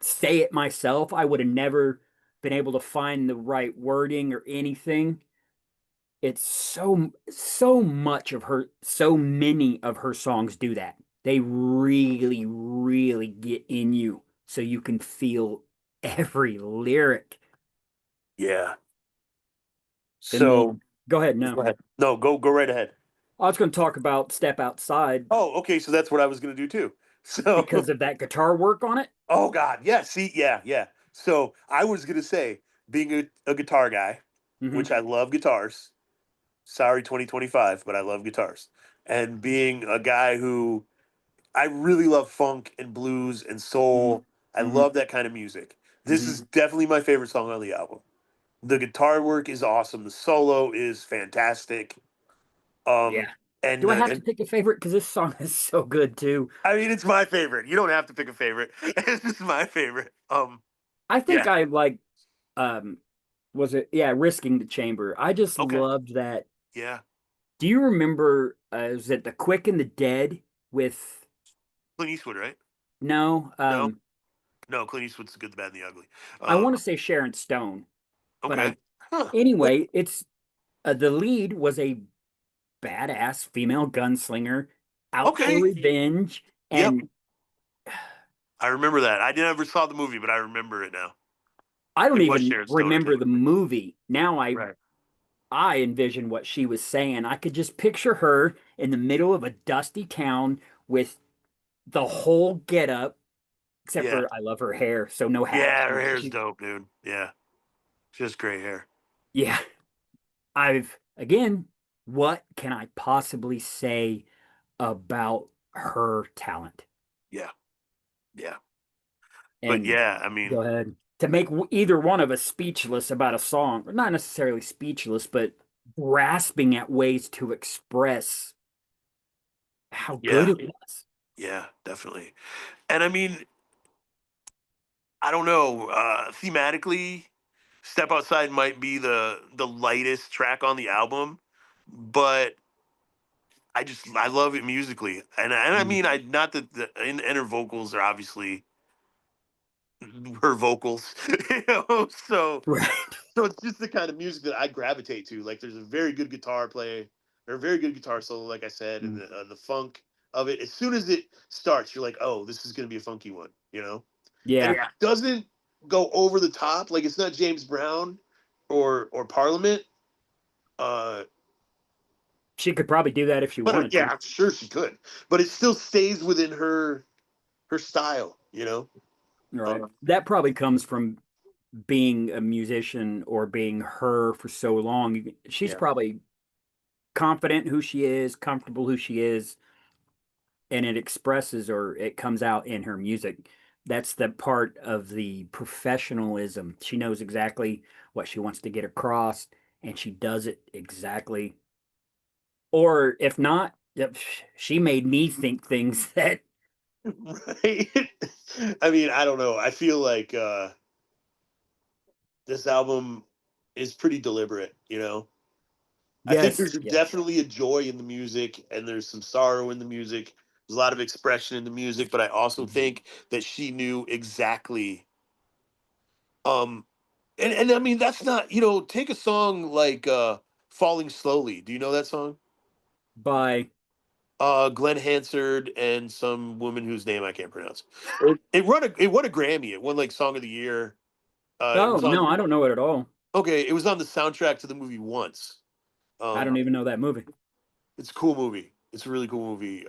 say it myself. I would have never been able to find the right wording or anything. It's so much of her so many of her songs do that. They really really get in you so you can feel every lyric. Yeah. And So then go ahead, go no. ahead. No, go right ahead. I was going to talk about Step Outside Oh, okay. So that's what I was gonna do too. So, because of that guitar work on it. oh God, yeah. See, yeah, yeah. So I was gonna say, being a guitar guy, Hmm. which I love guitars. Sorry, 2025, but I love guitars. And being a guy who I really love funk and blues and Hmm. soul. I Hmm. love that kind of music. This Hmm. is definitely my favorite song on the album. The guitar work is awesome. The solo is fantastic. Yeah. And Do I have to and pick a favorite? Because this song is so good too. I mean, it's my favorite. You don't have to pick a favorite. It's just my favorite. I think Yeah. I like um was it Risking the Chamber. I just Okay. loved that. Yeah. Do you remember is it The Quick and the Dead with Clint Eastwood, right? no No, no. Clint Eastwood's the good, the bad, and the ugly. I Uh, want to say Sharon Stone, but okay. Huh. What? anyway, it's the lead was a badass female gunslinger out for Okay. revenge. Yep. And I remember that. I never saw the movie, but I remember it now. I don't It was even Sharon Stone, I remember think. the movie. Now Right. I envision what she was saying. I could just picture her in the middle of a dusty town with the whole get up, except Yeah. for I love her hair, so no hat. Yeah, her hair's She, dope, dude. Yeah. Just great hair. yeah, I've again, what can I possibly say about her talent? Yeah. Yeah. But And yeah, I go mean, ahead. To make either one of us speechless about a song, or not necessarily speechless, but grasping at ways to express how good yeah. it was. Yeah, definitely. And I mean, I don't know, thematically, Step Outside might be the lightest track on the album, but I love it musically. And I Mm. mean, I not that the inner vocals are obviously her vocals, so Right. it's just the kind of music that I gravitate to. Like, there's a very good guitar play, or a very good guitar solo, like I said, and Mm. the funk of it. As soon as it starts, you're like, oh, this is gonna be a funky one, you know. And Yeah. it doesn't go over the top. Like, it's not James Brown or Parliament. Uh, She could probably do that if she but wanted yeah, to. I'm sure she could. But it still stays within her style, you know. Right. Uh, That probably comes from being a musician or being her for so long. She's yeah. probably confident who she is, comfortable who she is, and it expresses or it comes out in her music. That's the part of the professionalism. She knows exactly what she wants to get across, and she does it exactly. Or if not, she made me think things that, Right. I mean, I don't know. I feel like this album is pretty deliberate, you know. I think yes, there's yes. definitely a joy in the music and there's some sorrow in the music. There's a lot of expression in the music, but I also think that she knew exactly um and I mean, that's not, take a song like Falling Slowly. Do you know that song? By, Glenn Hansard and some woman whose name I can't pronounce. It won a Grammy. It won like Song of the Year. It oh, was no, on I don't know it at all. Okay, it was on the soundtrack to the movie Once. I don't Um, even know that movie. it's a cool movie. It's a really cool movie.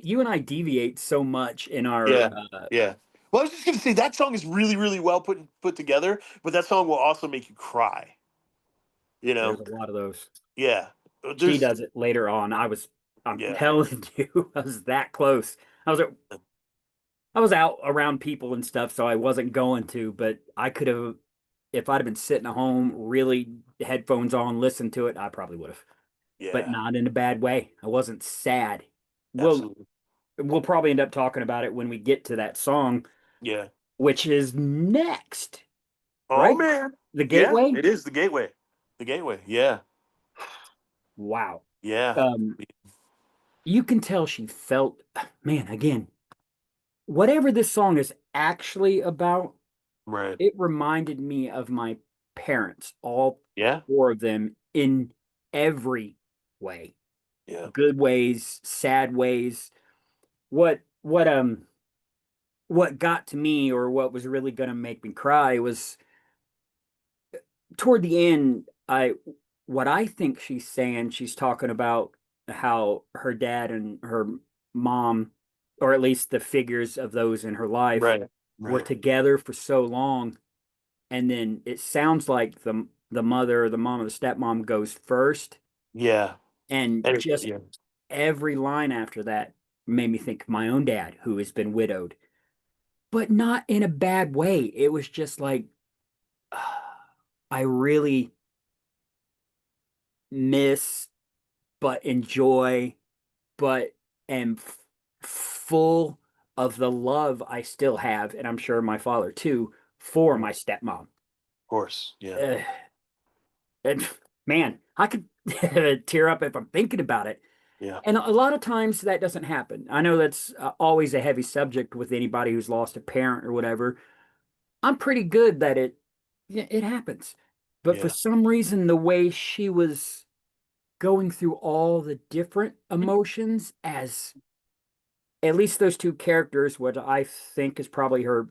You and I deviate so much in our, Yeah, yeah. Well, I was just gonna say that song is really, really well put together, but that song will also make you cry. You there's know? a lot of those. Yeah. She There's does it later on. I'm yeah, telling you, I was that close. I was, I was out around people and stuff, so I wasn't going to, but I could have, if I'd have been sitting at home, really headphones on, listened to it, I probably would have, but yeah, not in a bad way. I wasn't sad. We'll, absolutely. we'll probably end up talking about it when we get to that song, Yeah. which is next, Oh right? man. The Yeah, Gateway. it is the gateway. The gateway. Yeah. Wow. Yeah. Um, you can tell she felt, man, again, whatever this song is actually about, Right. it reminded me of my parents, all Yeah. four of them, in every way, Yeah. good ways, sad ways. What got to me, or what was really going to make me cry, was toward the end. What I think she's saying, she's talking about how her dad and her mom, or at least the figures of those in her life, Right. were Right. together for so long, and then it sounds like the mother, or the mom, or the stepmom goes first, Yeah. and And just yeah. every line after that made me think of my own dad, who has been widowed, but not in a bad way. It was just like, I really miss, but enjoy, but am full of the love I still have, and I'm sure my father too, for Of my stepmom. course. Yeah. Uh, and man, I could tear up if I'm thinking about it. Yeah. And a lot of times that doesn't happen. I know that's always a heavy subject with anybody who's lost a parent or whatever. I'm pretty good that yeah, it happens. But for Yeah. some reason, the way she was going through all the different emotions, as at least those two characters, what I think is probably her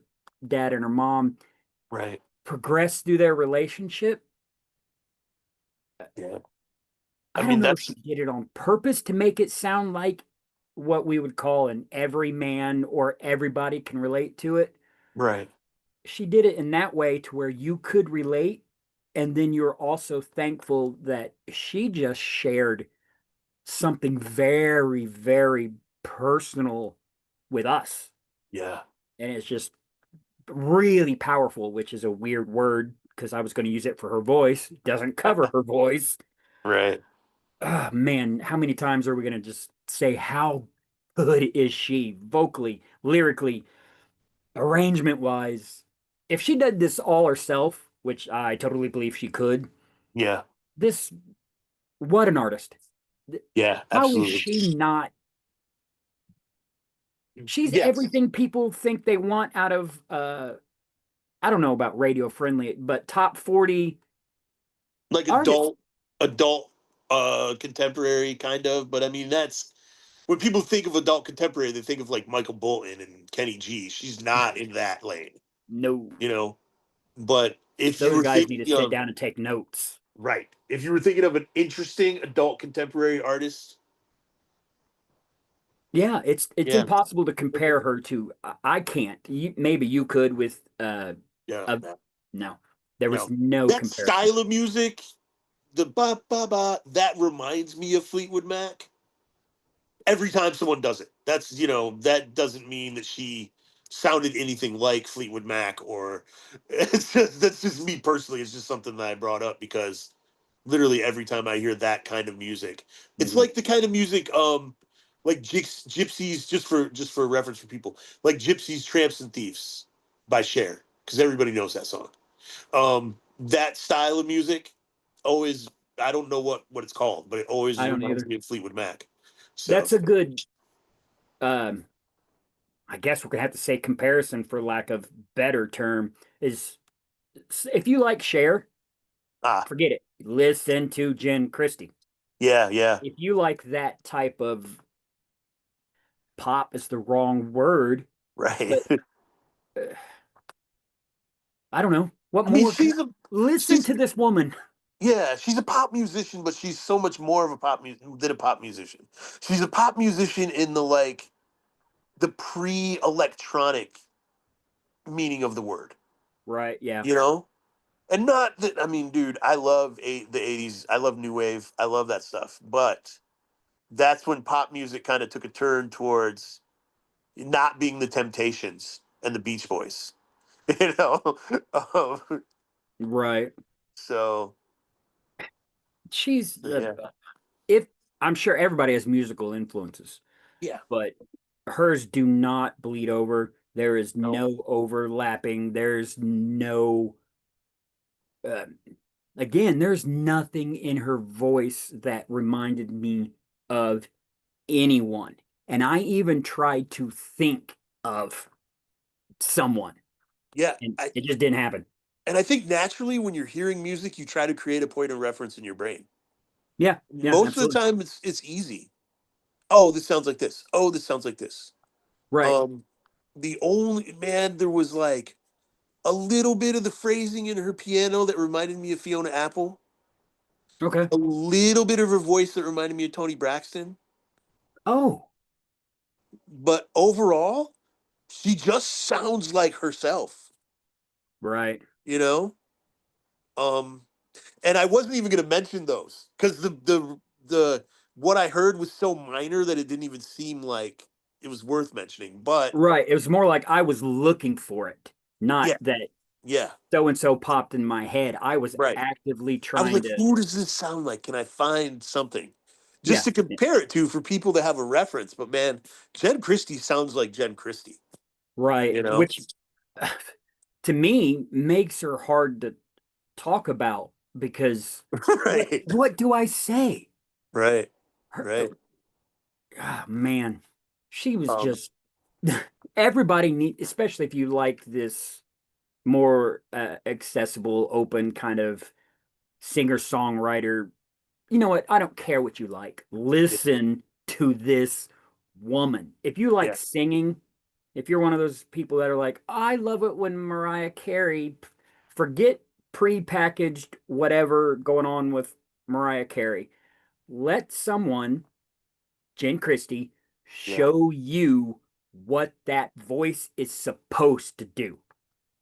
dad and her mom, Right. progressed through their relationship. Yeah. I I don't mean, know if that's she did it on purpose to make it sound like what we would call an everyman, or everybody can relate to it. right. She did it in that way to where you could relate. And then you're also thankful that she just shared something very, very personal with us. Yeah. And it's just really powerful, which is a weird word because I was going to use it for her voice. It doesn't cover her voice. Right. Oh, man, how many times are we going to just say how good is she vocally, lyrically, arrangement wise? If she did this all herself, which I totally believe she could, Yeah. this, what an artist. Yeah. How is Absolutely. she not? She's Yes. everything people think they want out of I don't know about radio friendly, but top 40 Like artists. adult contemporary kind of, but I mean that's when people think of adult contemporary, they think of like Michael Bolton and Kenny G. She's not in that lane, No, you know. But if you those were guys need to thinking sit of down and take notes. right, if you were thinking of an interesting adult contemporary artist, Yeah, it's yeah, impossible to compare her to. I can't. Maybe you could with yeah, uh no, no. There was no. no That comparison. style of music, the ba ba ba, that reminds me of Fleetwood Mac. Every time someone does it, that's that doesn't mean that she sounded anything like Fleetwood Mac, or that's just me personally. It's just something that I brought up because literally every time I hear that kind of music, it's Mhm. like the kind of music, like Gypsies, just for reference for people, like Gypsies, Tramps and Thieves by Cher, because everybody knows that song. That style of music always, I don't know what it's called, but it always I don't reminds either. me of Fleetwood Mac. So That's a good um I guess we're gonna have to say comparison for lack of better term is if you like Cher, ah, forget it. Listen to Jen Christie. yeah, yeah, If you like that type of pop is the wrong word, right. but uh, I don't know. What I mean, more can listen she's to this woman? yeah, she's a pop musician, but she's so much more of a than a pop musician. She's a pop musician in the pre-electronic meaning of the word, Right, yeah. you know? And not that I mean, dude, I love the 80s. I love new wave. I love that stuff. But that's when pop music kind of took a turn towards not being the Temptations and the Beach Boys, you know? Um, Right. so, She's yeah. if I'm sure everybody has musical influences, Yeah. but hers do not bleed over. There is No. no overlapping. There's no uh, again, there's nothing in her voice that reminded me of anyone. And I even tried to think of someone, Yeah. and it just didn't happen. And I think naturally when you're hearing music, you try to create a point of reference in your brain. Yeah, yeah, Most of the absolutely. time it's easy. Oh, this sounds like this. Oh, this sounds like this. Right. Um the only man there was like a little bit of the phrasing in her piano that reminded me of Fiona Apple, Okay. a little bit of her voice that reminded me of Tony Braxton, Oh, but overall, she just sounds like herself, right. you know? Um and I wasn't even going to mention those cuz the what I heard was so minor that it didn't even seem like it was worth mentioning. But Right. It was more like I was looking for it, not yeah, that yeah, so and so popped in my head. I was right. actively I was trying like, to, who does this sound like? Can I find something just yeah, to yeah, compare it to for people to have a reference? But man, Jen Christie sounds like Jen Christie, right. you know? Which to me makes her hard to talk about because Right, what do I say? right, Her, right. man, she was Um, just everybody need, especially if you like this more accessible, open kind of singer-songwriter. You know what? I don't care what you like. yeah, Listen to this woman. If you like yeah, singing, if you're one of those people that are like, I love it when Mariah Carey, forget pre-packaged whatever going on with Mariah Carey. Let someone, Jen Christie, yeah. show you what that voice is supposed to do.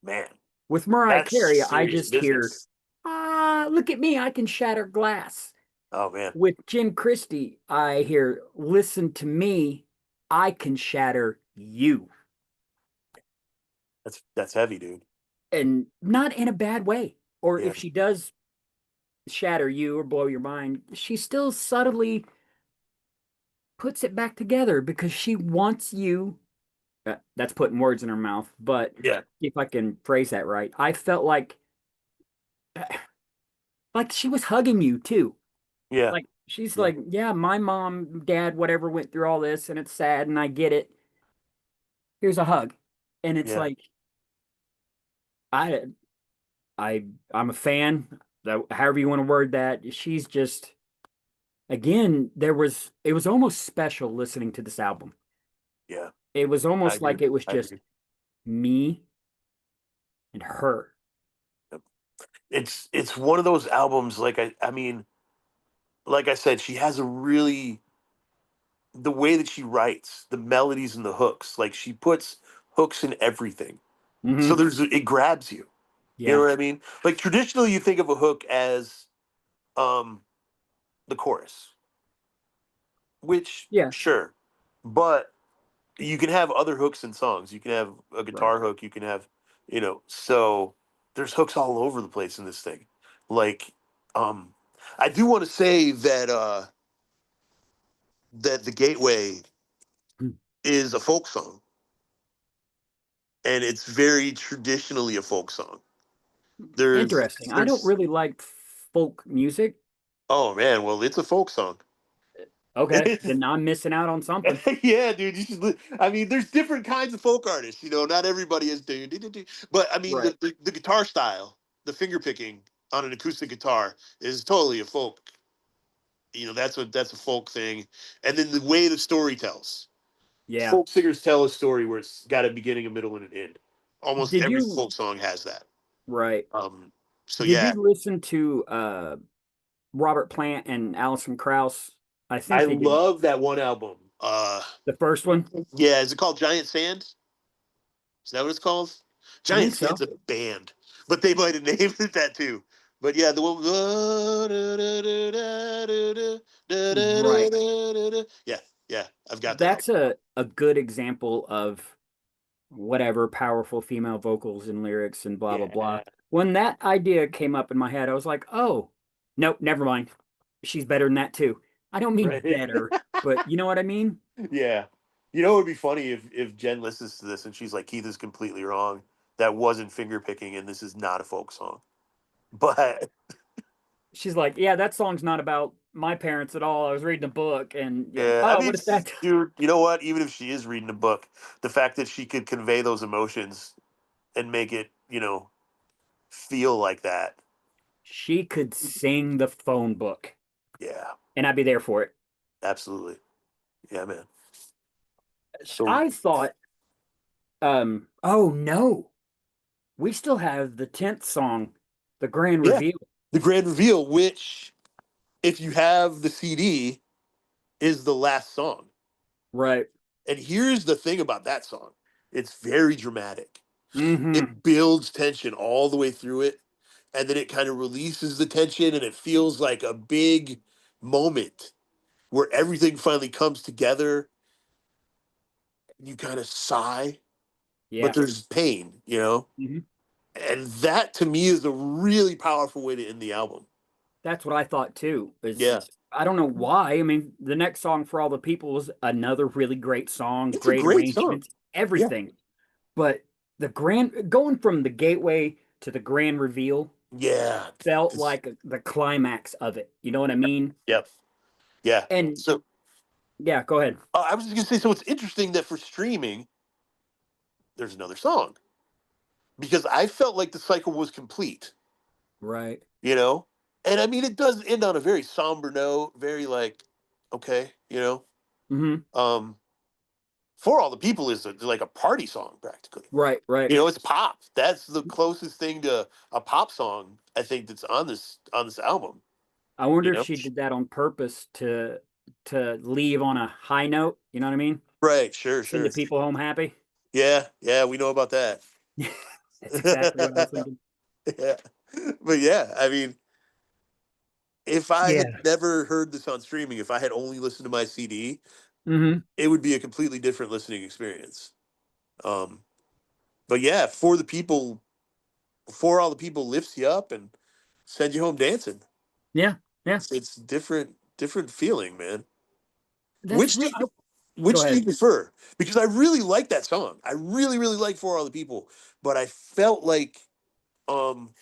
Man, With Mariah that's Carey, I serious just hear, business. look at me, I can shatter glass. Oh man, With Jen Christie, I hear, listen to me, I can shatter you. that's heavy, dude. And not in a bad way. Or Yeah, if she does shatter you or blow your mind, she still subtly puts it back together because she wants you. That's putting words in her mouth, but yeah, if I can phrase that right, I felt like she was hugging you too. yeah, Like she's yeah, like, yeah, my mom, dad, whatever went through all this and it's sad and I get it. Here's a hug. And it's yeah. like, I I'm a fan. However you want to word that. She's just again, it was almost special listening to this album. Yeah, It was I almost agree. like it was I just agree. me and her. Yep. It's one of those albums. Like I mean, like I said, she has a really the way that she writes, the melodies and the hooks. Like she puts hooks in everything. So Hmm. it grabs you. You know Yeah. what I mean? Like traditionally, you think of a hook as um the chorus, which Yeah. sure, but you can have other hooks in songs. You can have a Right. guitar hook. You can have, so there's hooks all over the place in this thing. Like, um, I do want to say that that the Gateway Hmm. is a folk song, and it's very traditionally a folk song. There's Interesting. I don't there's really like folk music. oh man, well it's a folk song. Okay, then I'm missing out on something. Yeah, dude. I mean, there's different kinds of folk artists. Not everybody is but I mean, Right. the guitar style, the finger picking on an acoustic guitar is totally a folk. That's a folk thing. And then the way the story tells. Yeah. Folk singers tell a story where it's got a beginning, a middle, and an end. Almost Did every you folk song has that. right? Um, so Did yeah, you listen to Robert Plant and Alison Krauss? I I think they did love that one album. the first one. Yeah, is it called Giant Sand? Is that what it's called? I Giant think Sand's so. a band, but they might have named it that too. But yeah, the one. Right. Yeah, yeah, I've got that That's album. a good example of whatever powerful female vocals and lyrics and blah blah blah. Yeah, When that idea came up in my head, I was like, "Oh, nope, never mind. She's better than that too." I don't mean right. better, but you know what I mean? Yeah, it would be funny if Jen listens to this and she's like, Keith is completely wrong. That wasn't finger picking, and this is not a folk song. But She's like, "Yeah, that song's not about my parents at all. I was reading a book and yeah. yeah, I Oh, mean, what is that?" dude, you know what? Even if she is reading a book, the fact that she could convey those emotions and make it, feel like that. She could sing the phone book Yeah, and I'd be there for it. absolutely. Yeah, man. So I thought, oh no, we still have the 10th song, the grand yeah, reveal. the grand reveal, which if you have the CD, is the last song. Right. And here's the thing about that song: it's very dramatic. Mm-hmm. It builds tension all the way through it, and then it kind of releases the tension, and it feels like a big moment where everything finally comes together. You kind of sigh, but Yeah. there's pain, Hmm. and that to me is a really powerful way to end the album. That's what I thought too. Is Yeah, I don't know why. I mean, the next song for all the people was another really great song, it's a great great song. arrangements, Yeah, everything. But the grand going from the gateway to the grand reveal yeah, felt it's, like the climax of it. You know what I mean? yep, yeah. And So yeah, go ahead. I was just gonna say, so it's interesting that for streaming, there's another song because I felt like the cycle was complete, Right. you know, and I mean it does end on a very somber note, very like, okay, Hmm. um, for all the people is like a party song practically. Right, right. It's pop. That's the closest thing to a pop song I think that's on this album. I You wonder if know, she did that on purpose to leave on a high note. You know what I mean? right? Sure, Send the sure. people home happy. Yeah, yeah, we know about that. That's exactly what I was thinking. Yeah. But yeah, I mean, if I had Yeah. never heard this on streaming, if I had only listened to my CD, Hmm. it would be a completely different listening experience. Um, but yeah, for all the people lifts you up and send you home dancing. Yeah. Yeah. It's different feeling, man. That's Which do real. you, Go which do you ahead. prefer? Because I really like that song. I really, really like For All the People, but um,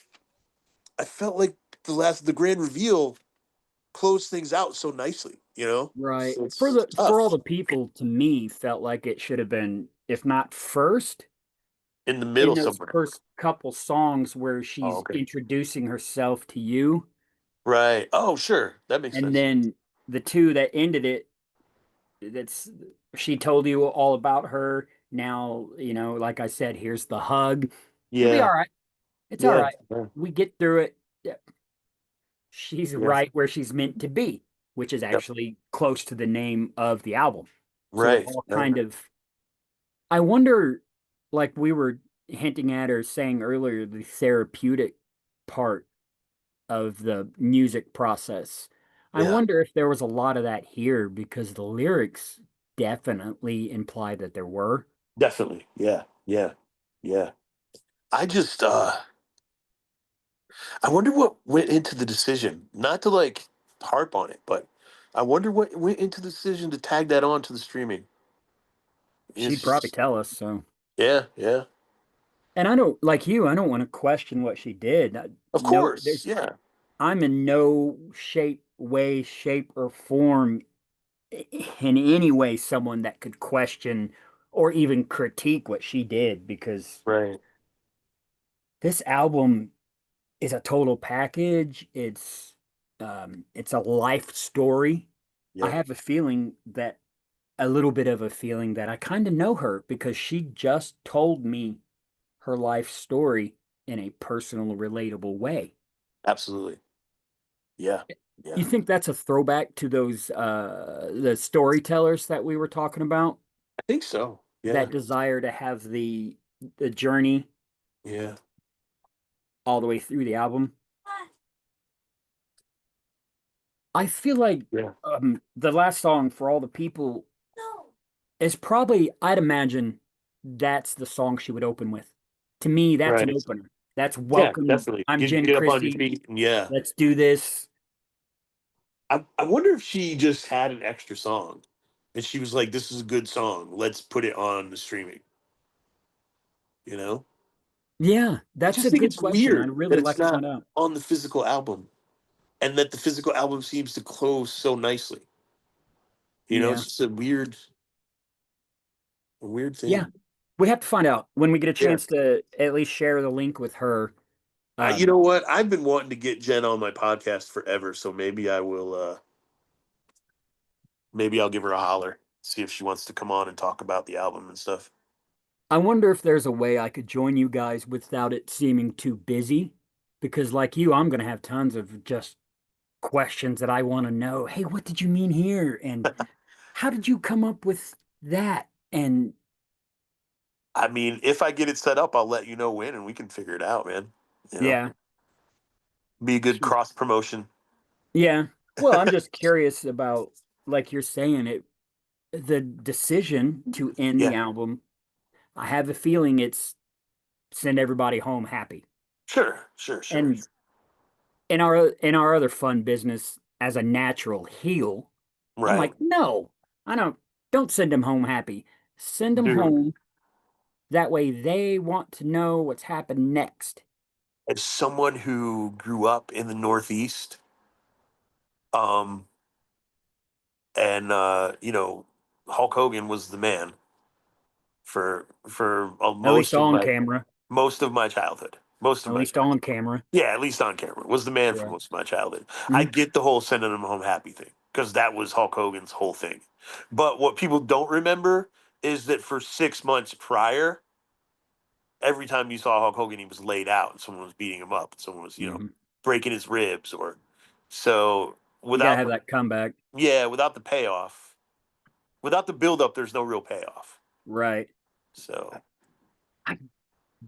I felt like the grand reveal closed things out so nicely. Right. So For it's for all tough. the people, to me, felt like it should have been, if not first, in the in middle those somewhere. first couple songs where Oh, she's okay. introducing herself to you, Right. Oh, sure. That makes and sense. then the two that ended it, that's she told you all about her. Now, like I said, here's the hug. You'll be all Yeah. right. It's all Yeah. right. Yeah. We get through it. Yeah, she's Yeah. right where she's meant to be, which is Yep. actually close to the name of the album. So it Right. all Right. kind of, I wonder, like we were hinting at or saying earlier, the therapeutic part of the music process. I Yeah. wonder if there was a lot of that here because the lyrics definitely imply that there were. Definitely. Yeah. Yeah. Yeah. I just I wonder what went into the decision. Not to like harp on it, but I wonder what went into the decision to tag that on to the streaming. She'd probably It's tell us so. yeah, yeah. And I don't like you, I don't want to question what she did. Of No, course. Yeah. I'm in no way, shape, or form in any way someone that could question or even critique what she did because Right. this album is a total package. It's a life story. I Yeah. have a little bit of a feeling that I kind of know her because she just told me her life story in a personal, relatable way. Absolutely. Yeah. You Yeah. think that's a throwback to those the storytellers that we were talking about? I think so. Yeah. That desire to have the journey Yeah. all the way through the album. I feel like Yeah. the last song for all the people is probably, I'd imagine, that's the song she would open with. To me, that's an Right. opener. That's Yeah, welcome. definitely. I'm Jen Get up on your Christie. feet and yeah. Let's do this. I wonder if she just had an extra song and she was like, this is a good song. Let's put it on the streaming, you know? Yeah, I that's just a think good it's question. I'd weird that really it's like to not find out. on the physical album and that the physical album seems to close so nicely. You know, Yeah. it's just a weird Yeah. thing. We have to find out when we get a Yeah. chance to at least share the link with her. You Um, know what? I've been wanting to get Jen on my podcast forever, so maybe I will maybe I'll give her a holler, see if she wants to come on and talk about the album and stuff. I wonder if there's a way I could join you guys without it seeming too busy. Because, like you, I'm going to have tons of just questions that I want to know. Hey, what did you mean here? And how did you come up with that? And I mean, if I get it set up, I'll let you know when and we can figure it out, man. You know, yeah, be a good cross promotion. yeah. Well, I'm just curious about, like you're saying, the decision to end the Yeah, album. I have a feeling it's send everybody home happy. sure, sure, sure. And in our other fun business as a natural heel, I'm Right. like, no, I don't send them home happy. Send them Dude, home. That way they want to know what's happened next. as someone who grew up in the Northeast, um, and you know, Hulk Hogan was the man for At least on camera. most of my childhood. Most of At my least childhood. on camera. Yeah, at least on camera. Was the man for Yeah. most of my childhood. I Mhm. get the whole sending him home happy thing because that was Hulk Hogan's whole thing. But what people don't remember is that for 6 months prior, every time you saw Hulk Hogan, he was laid out and someone was beating him up and someone was, Mhm. breaking his ribs or so You gotta without have the that comeback. yeah, without the payoff, without the build up, there's no real payoff. Right. So I,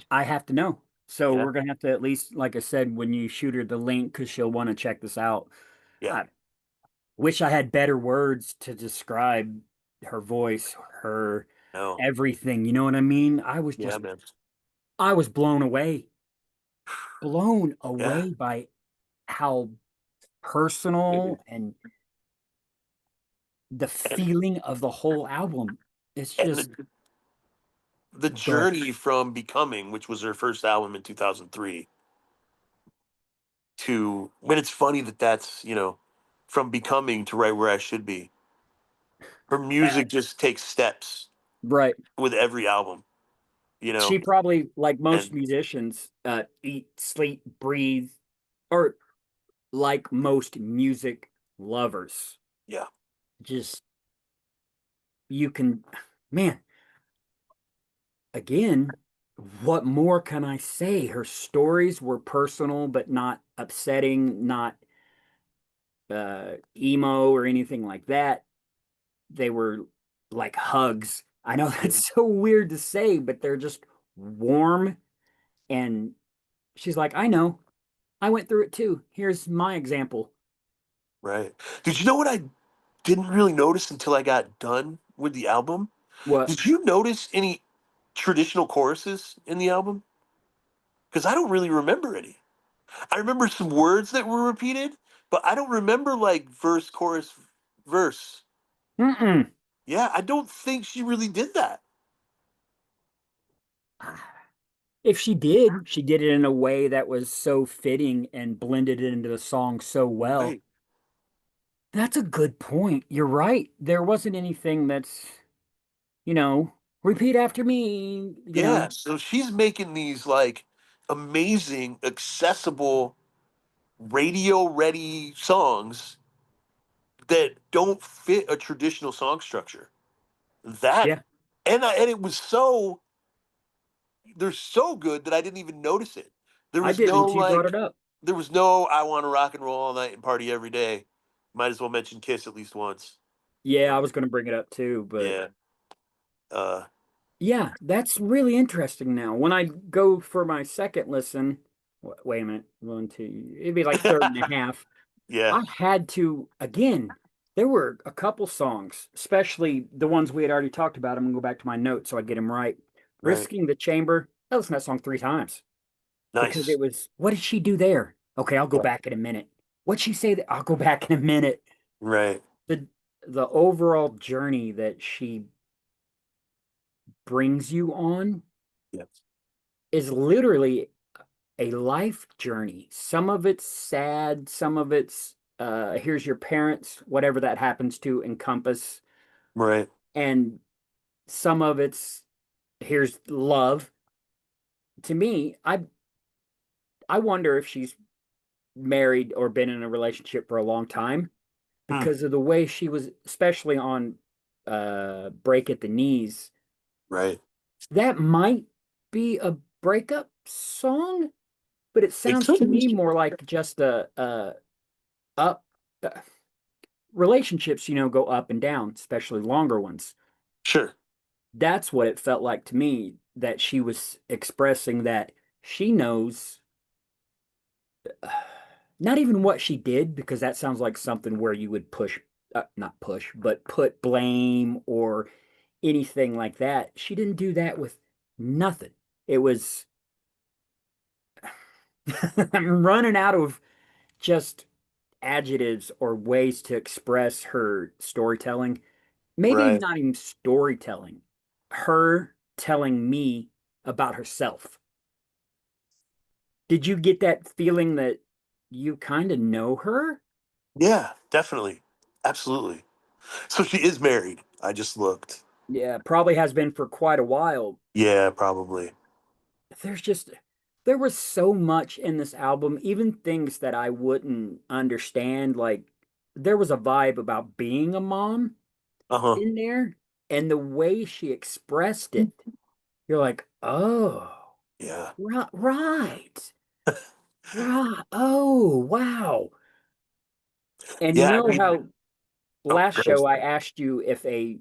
I have to know. So yeah, we're gonna have to at least, like I said, when you shoot her the link, because she'll want to check this out. yeah, I wish I had better words to describe her voice, her no, everything. You know what I mean? yeah, man, I was blown yeah. away by how personal and the And feeling of the whole album. It's and just the go ahead. journey from Becoming, which was her first album in 2003, to when it's funny that that's from Becoming to Right Where I Should Be. Her Uh, music just takes steps right. with every album. you She know, probably, like most and musicians, eat, sleep, breathe, or like most music lovers, yeah, just you can, man, again, what more can I say? Her stories were personal, but not upsetting, not emo or anything like that. They were like hugs. I know yeah, that's so weird to say, but they're just warm. And she's like, I know, I went through it too. Here's my example. right. Did you know what I didn't really notice until I got done with the album? What? Did you notice any traditional choruses in the album? Because I don't really remember any. I remember some words that were repeated, but I don't remember like verse, chorus, verse. Mm-mm. Yeah, I don't think she really did that. If she did it in a way that was so fitting and blended it into the song so well. Right. That's a good point. You're right. There wasn't anything that's, you know, repeat after me, Yeah, so she's making these like amazing, accessible, radio ready songs that don't fit a traditional song structure. That Yeah, and it was so they're so good that I didn't even notice it. There I was didn't no until you brought it like up. there was no I want to rock and roll all night and party every day. Might as well mention Kiss at least once. Yeah, Uh, I was going to bring it up too, but yeah. Uh yeah, that's really interesting now. When I go for my second listen, wait a minute, one, two, it'd be like third and a half. yeah, I had to, again, there were a couple songs, especially the ones we had already talked about. I'm gonna go back to my notes so I get them right. right. Risking the Chamber. I listened to that song 3 times because Nice. it was, what did she do there? Okay, I'll go Yeah. back in a minute. What'd she say that? I'll go back in a minute. Right. The the overall journey that she brings you on Yeah. is literally a life journey. Some of it's sad, some of it's here's your parents, whatever that happens to encompass, Right. and some of it's here's love. To me, I wonder if she's married or been in a relationship for a long time Hmm. because of the way she was, especially on Break at the Knees. Right. That might be a breakup song, but it It sounds could to be. me more like just a up uh, relationships, go up and down, especially longer ones. Sure. That's what it felt like to me that she was expressing that she knows not even what she did, because that sounds like something where you would push, not push, but put blame or anything like that. She didn't do that with nothing. It was, I'm running out of just adjectives or ways to express her storytelling. Maybe Right. not even storytelling, her telling me about herself. Did you get that feeling that you kind of know her? Yeah, definitely. Absolutely. So she is married. I just looked. Yeah, probably has been for quite a while. Yeah, probably. There's just, there was so much in this album, even things that I wouldn't understand. Like, there was a vibe about being a mom Uh-huh. in there, and the way she expressed it, you're like, oh, Yeah. right, right. Right. Oh, wow. And you Yeah, I know mean, how oh, last go ahead. show I asked you if a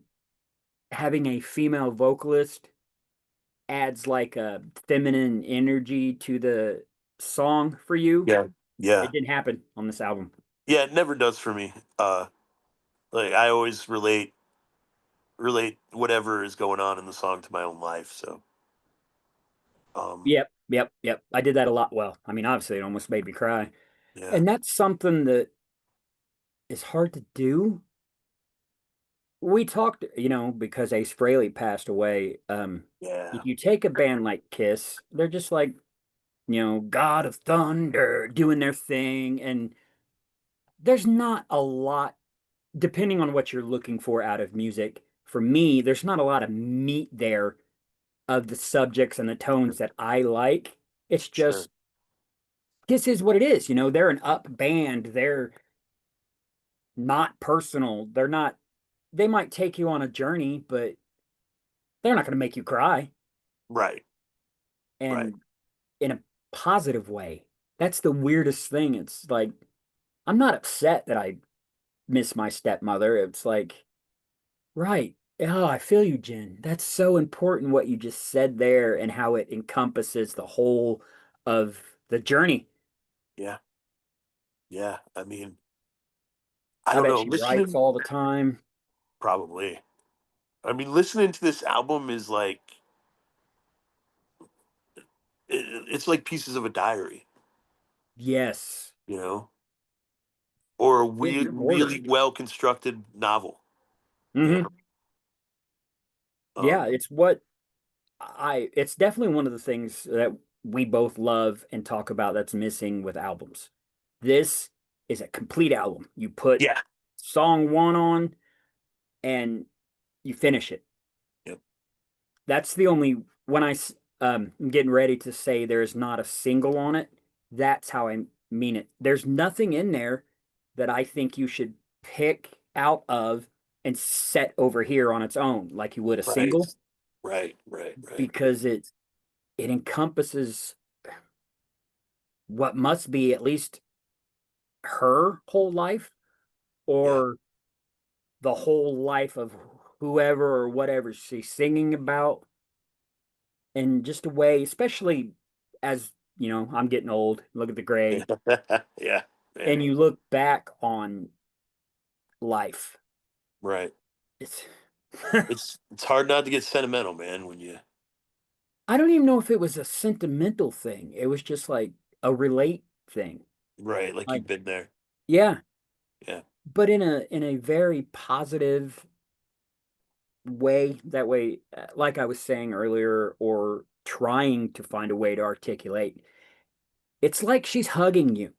having a female vocalist adds like a feminine energy to the song for you? Yeah. Yeah. It didn't happen on this album. Yeah, it never does for me. Like I always relate whatever is going on in the song to my own life. So, um, Yep, yep, yep. I did that a lot. Well, I mean, obviously, it almost made me cry. yeah. And that's something that is hard to do. We talked, because Ace Frehley passed away. Yeah. If you take a band like Kiss, they're just like, God of Thunder doing their thing. And there's not a lot, depending on what you're looking for out of music. For me, there's not a lot of meat there of the subjects and the tones that I like. It's Sure. just this is what it is. You know, they're an up band. They're not personal. They're not, they might take you on a journey, but they're not going to make you cry. Right. Right. And in a positive way. That's the weirdest thing. It's like, I'm not upset that I miss my stepmother. It's like, right. Oh, I feel you, Jen. That's so important what you just said there and how it encompasses the whole of the journey. Yeah. Yeah. I mean, I I don't bet know. she writes all the time. Probably. I mean, listening to this album is like, it's like pieces of a diary, Yes. you know, or a In order. really well constructed novel, you Hmm. know. Yeah, Um, it's what it's definitely one of the things that we both love and talk about that's missing with albums. This is a complete album. You put yeah. song one on and you finish it. Yep. That's the only when I'm getting ready to say there's not a single on it. That's how I mean it. There's nothing in there that I think you should pick out of and set over here on its own like you would a Right. single Right. Right. Right. because it encompasses what must be at least her whole life Yeah. or the whole life of whoever or whatever she's singing about in just a way, especially as you know, I'm getting old, look at the gray, Yeah. Yeah. and you look back on life. Right. It's It's hard not to get sentimental, man, when you I don't even know if it was a sentimental thing. It was just like a relate thing. right, like Like, you've been there. yeah, Yeah. but in a very positive way. That way, like I was saying earlier, or trying to find a way to articulate, it's like she's hugging you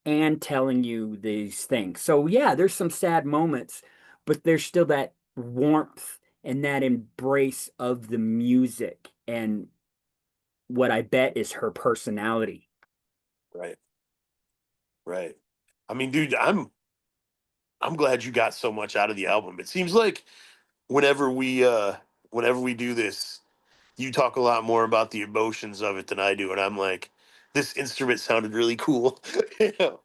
and telling you these things. So yeah, there's some sad moments, but there's still that warmth and that embrace of the music and what I bet is her personality. Right. Right. I mean, dude, I'm glad you got so much out of the album. It seems like whenever we do this, you talk a lot more about the emotions of it than I do, and I'm like, this instrument sounded really cool. You know,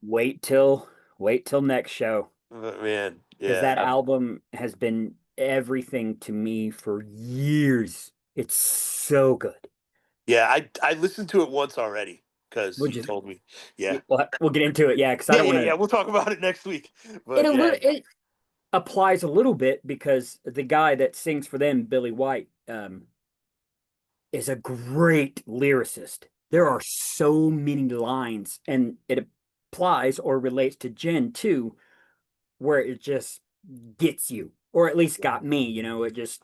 Wait till wait till next show but man, because yeah. that album has been everything to me for years. It's so good. Yeah, I listened to it once already because We'll you just told me. Yeah. we'll get into it, yeah, because I Yeah, don't yeah, want yeah. to. We'll talk about it next week. It But a yeah, little it applies a little bit because the guy that sings for them, Billy White, is a great lyricist. There right. are so many lines, and it applies or relates to Jen too, where it just gets you, or at least got me. You know, it just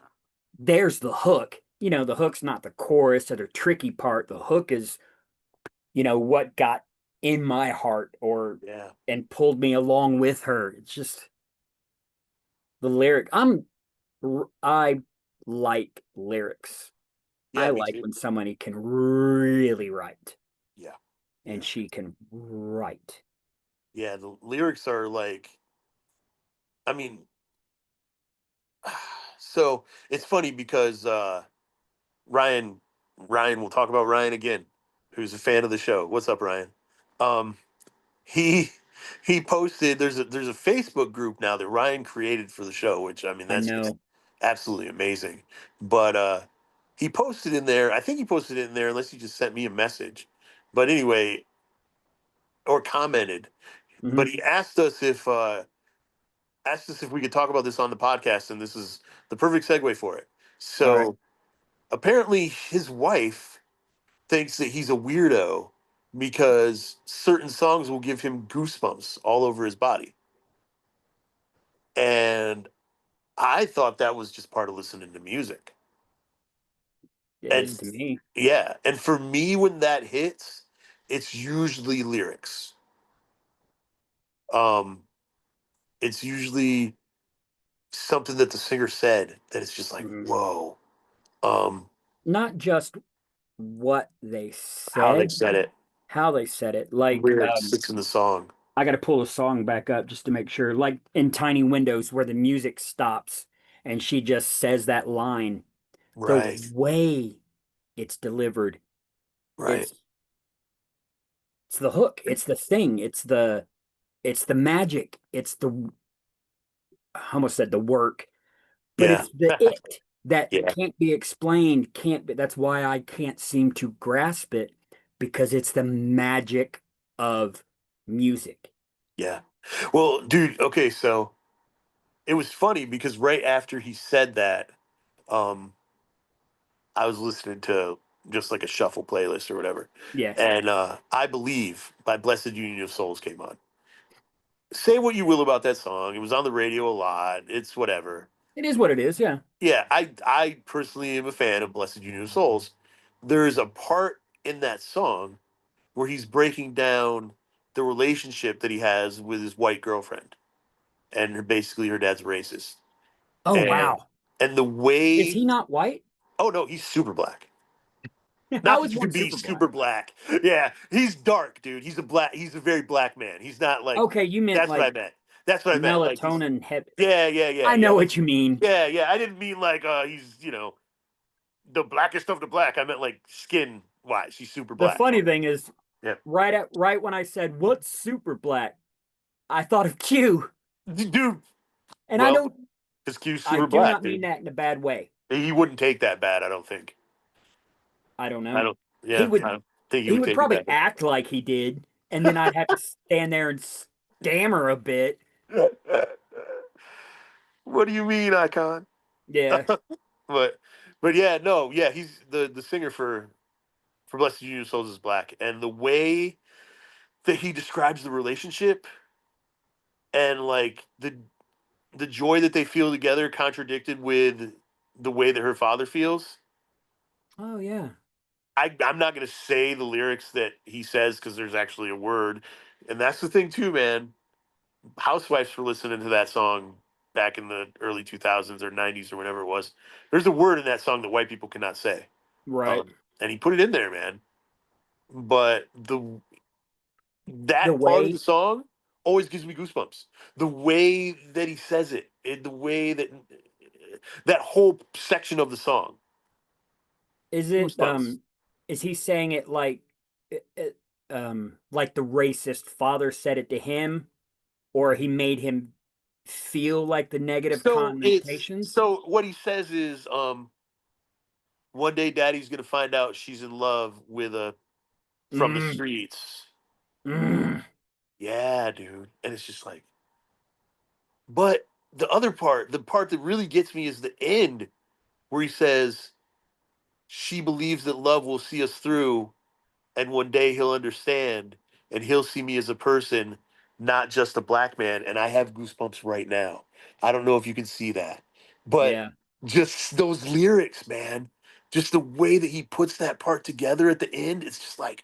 there's the hook. You know, the hook's not the chorus or the tricky part. The hook is, you know, what got in my heart or Yeah. and pulled me along with her. It's just the lyric. I like lyrics. I Yeah, me like too. when somebody can really write, Yeah. and Yeah. she can write. Yeah, the lyrics are like, I mean, so it's funny because Ryan Ryan, we'll talk about Ryan again, who's a fan of the show. What's up, Ryan? Um he he posted there's a Facebook group now that Ryan created for the show, which I mean I that's just know. absolutely amazing. But he posted in there, I think he posted it in there unless he just sent me a message. But anyway, or commented, but Hmm. he asked us if we could talk about this on the podcast, and this is the perfect segue for it. All right. So apparently, his wife thinks that he's a weirdo because certain songs will give him goosebumps all over his body. And I thought that was just part of listening to music. It is And to me. yeah, and for me, when that hits, it's usually lyrics. Um, it's usually something that the singer said that it's just like, Hmm. whoa. Um, not just what they How they said, said it, how they said it. Like, where it sits in the song. I got to pull a song back up just to make sure. Like in Tiny Windows, where the music stops and she just says that line, the Right, way it's delivered, right. it's it's the hook, it's the thing, it's the magic, it's the I almost said the work, but Yeah, it's the it that yeah, can't be explained, can't be, that's why I can't seem to grasp it because it's the magic of music. yeah. Well, dude, okay, so it was funny because right after he said that, um, I was listening to just like a shuffle playlist or whatever, Yeah, and I Believe by Blessed Union of Souls came on. Say what you will about that song, it was on the radio a lot. It's whatever. it is what it is. Yeah. Yeah, I personally am a fan of Blessed Union of Souls. There's a part in that song where he's breaking down the relationship that he has with his white girlfriend, and basically her dad's racist, Oh, and wow. the Is way, he not white? oh no, he's super black. Not How that is you can one be super black? super black. Yeah, he's dark, dude. He's a black. He's a very black man. He's not like. Okay, you meant That's what like I meant. That's what I meant. Like he's. melatonin heavy. Yeah, yeah, yeah, I yeah. know Like, what you mean. yeah, yeah. I didn't mean like he's the blackest of the black. I meant like skin wise. He's super The black. funny thing is, Yeah, right when I said what's super black, I thought of Q, dude. and Well, his Q's I super do black, not mean dude. that in a bad way. He wouldn't take that bad. I don't think. I don't I know. don't. He Yeah, I would don't think he he would would take it probably that act like he did, and then I'd have to stand there and stammer a bit. bad. What do you mean, Icon? Yeah. but but yeah, no, yeah, he's the singer for Blessed Union Souls is black, and the way that he describes the relationship and like the joy that they feel together, contradicted with the way that her father feels. Oh yeah. I'm not gonna say the lyrics that he says because there's actually a word, and that's the thing too, man. Housewives were listening to that song back in the early 2000s or 90s or whatever it was. There's a word in that song that white people cannot say, Right. and he put it in there, man. But The that part of the way song always gives me goosebumps. The way that he says it, the way that that whole section of the song, is it goosebumps. is he saying it like the racist father said it to him, or he made him feel like the negative connotations? So what he says is, one day Daddy's gonna find out she's in love with a from the Mm, streets. mm. Yeah, dude, and it's just like, but the other part, the part that really gets me is the end where he says she believes that love will see us through, and one day he'll understand and he'll see me as a person, not just a black man. And I have goosebumps right now. I don't know if you can see that, but Yeah. just those lyrics, man, just the way that he puts that part together at the end, it's just like,